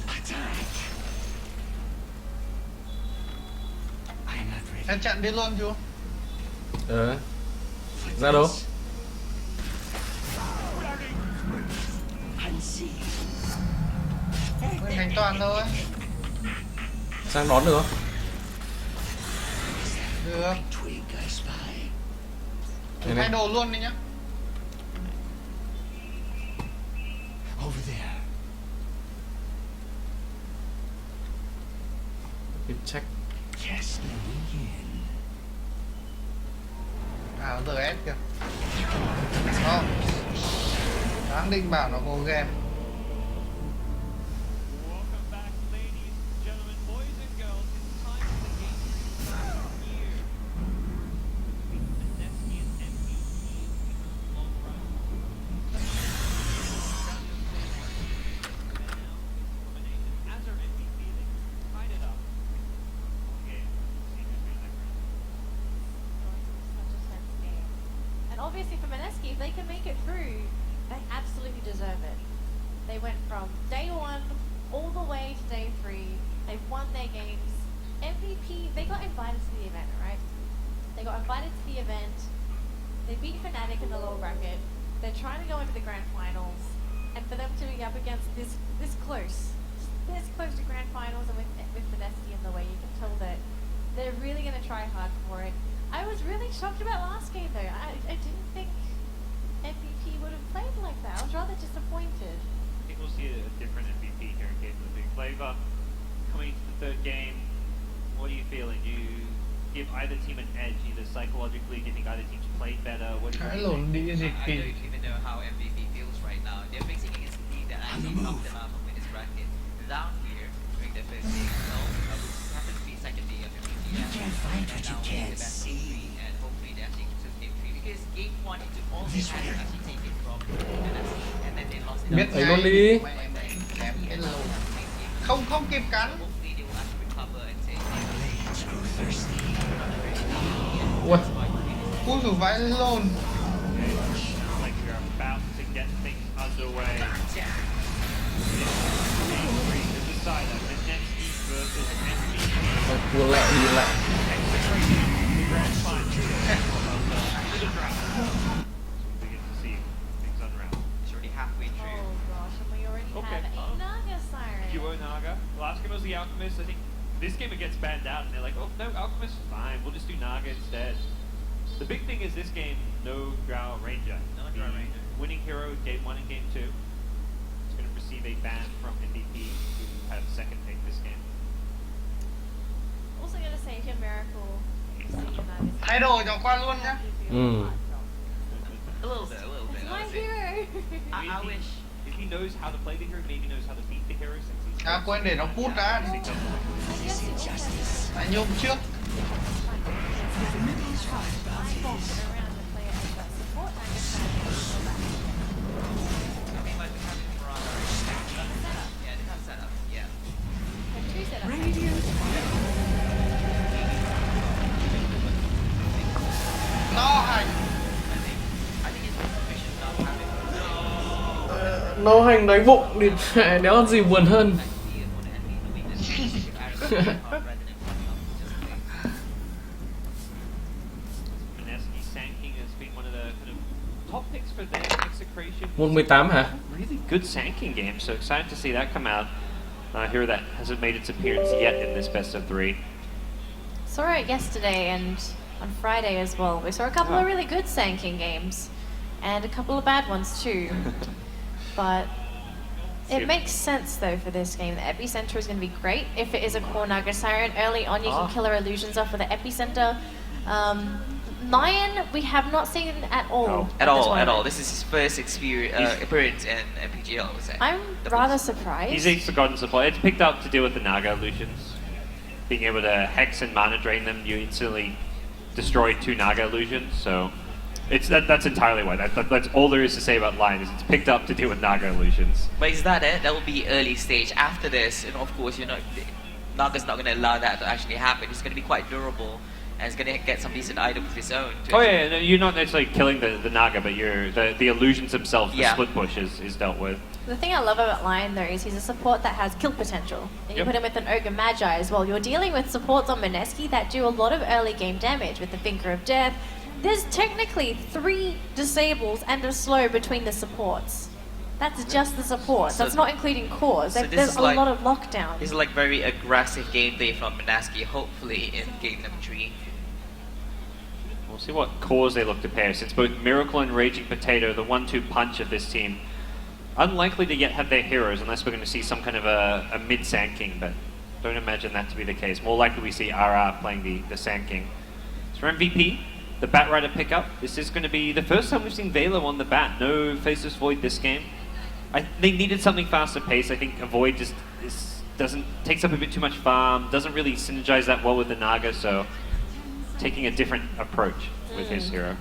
Attack. I'm not ready. Em chặn đi luôn chú. Ra đâu? Unseen. Nguyên Khánh Toàn thôi. Sang đón được không? Được. Twig I spy. Này Thay này. đồ luôn đi nhá. Over there. Kịp check. Just moving in. RS kìa. Đáng định bảo nó có game. Welcome back, ladies and gentlemen, boys and girls. It's time for the game to start here. The Neskian MVP long run. As our MVP, they tied it up. Okay, see who's been that great. Such a tense game. And obviously for Mineski, if they can make it through, they absolutely deserve it. They went from day 1 all the way to day 3. They've won their games. MVP, they got invited to the event, right? They got invited to the event. They beat Fnatic in the lower bracket. They're trying to go into the grand finals. And for them to be up against this close to grand finals, and with Mineski in the way, you can tell that they're really going to try hard for it. I was really shocked about last game though. I didn't think MVP would have played like that. I was rather disappointed. I think we'll see a different MVP here in Games of the Big Flavor. Coming into the third game, what are you feeling? Do you give either team an edge, either psychologically? Do you think either team's played better? What do you Cái think? lồn đi dịch I kỳ. don't even know how MVP feels right now. They're facing against a team that actually knocked them out of this bracket. Down here during the first game, so happens to be second day of MVP. You can't find what you can't see. And hopefully they actually took game 3 because game 1 into all they had to actually take it from NFC, and then they lost it. Biết Ấy ngay. luôn đi. Mẹ kém cái lồn. Không kịp cắn. Hopefully they will actually recover and say, Blades grow thirsty. Ui. Ui dồi vãi lồn. Like we're about to get things underway. Game 3 to decide that Mineski versus MVP. Cua lẹ đi lẹ. Begin to see things unravel. It's already halfway Oh through. gosh, and we already Okay. have a Naga Siren. Duo Naga. Last game was the Alchemist. I think this game it gets banned out, and they're like, oh no, Alchemist, fine, we'll just do Naga instead. The big thing is this game, no Drow Ranger. No Drow The Ranger. Winning hero game 1 and game 2 is going to receive a ban from MVP who have second pick this game. Also gonna say if you're Miracle, you see your Naga Siren. Thay đồ cho qua luôn nhá. A little bit, It's my honestly. hero. I wish. If he knows how to play the hero, maybe knows how to beat the hero since he's À quên để nó cút ra đi. I guess you also have Anh nhôm trước. around the player as that support Naga Siren. I mean, like, we have it for our setup. Yeah, they have setup. Yeah. Have two setups. Radiant Nó hành. I think it's just we should not have it. Nấu hành đánh bụng thì đéo có gì buồn hơn. Mineski Sanking has been one of the kind of top picks for their Execration. Môn 18 hả? Really good Sanking game, so excited to see that come out. Hero that hasn't made its appearance yet in this best of 3. Saw it yesterday and on Friday as well. We saw a couple of really good Sanking games and a couple of bad ones too. But it makes sense though for this game. The Epicenter is going to be great. If it is a core Naga Siren, early on you can kill our illusions off with the Epicenter. Lion, we have not seen at all. At this all. tournament. This is his first appearance in MPGL, I would say. I'm rather surprised. He's a forgotten support. It's picked up to deal with the Naga illusions. Being able to hex and mana drain them, you instantly destroy 2 Naga illusions. So it's that's entirely why. That's all there is to say about Lion. Is it's picked up to deal with Naga illusions. But is that it? That will be early stage. After this, and of course, Naga's not going to allow that to actually happen. It's going to be quite durable, and it's going to get some decent items of his own. Oh yeah, no, you're not necessarily killing the Naga, but you're the illusions themselves. The split push is dealt with. The thing I love about Lion though is he's a support that has kill potential. And you Yep. put him with an Ogre Magi as well. You're dealing with supports on Mineski that do a lot of early game damage with the Finger of Death. There's technically 3 disables and a slow between the supports. That's just the supports. So That's not including cores. so this There's is a like- lot of lockdown. This is like very aggressive gameplay from Minaski, hopefully in game number 3. We'll see what cores they look to pair, since both Miracle and Raging Potato, the 1-2 punch of this team, unlikely to yet have their heroes unless we're going to see some kind of a mid-Sand King, but don't imagine that to be the case. More likely we see RR playing the Sand King. So for MVP, the Bat Rider pickup, this is going to be the first time we've seen Velo on the Bat. No Faceless Void this game. They needed something faster paced. I think a Void just takes up a bit too much farm, doesn't really synergize that well with the Naga, so taking a different approach with his hero.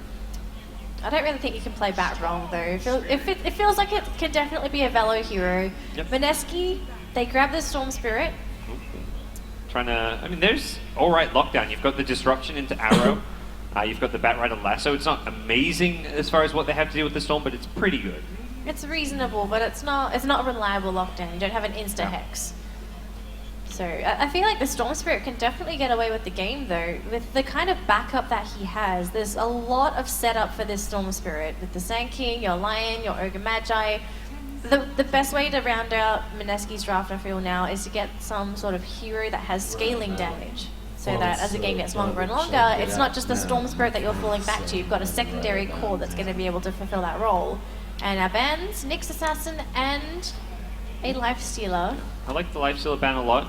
I don't really think you can play Bat wrong though. It feels like it can definitely be a Velo hero. Yep. Mineski, they grab the Storm Spirit. There's alright lockdown. You've got the disruption into Arrow. You've got the Bat Rider Lasso. It's not amazing as far as what they have to do with the Storm, but it's pretty good. It's reasonable, but it's not a reliable lockdown. You don't have an insta hex. So I feel like the Storm Spirit can definitely get away with the game though. With the kind of backup that he has, there's a lot of setup for this Storm Spirit. With the Sand King, your Lion, your Ogre Magi. The best way to round out Mineski's draft, I feel now, is to get some sort of hero that has scaling damage. So that as the game gets longer and longer, it's not just the Storm Spirit that you're falling back to. You've got a secondary core that's going to be able to fulfill that role. And our bans, Nyx Assassin and a Life Stealer. I like the Lifestealer ban a lot.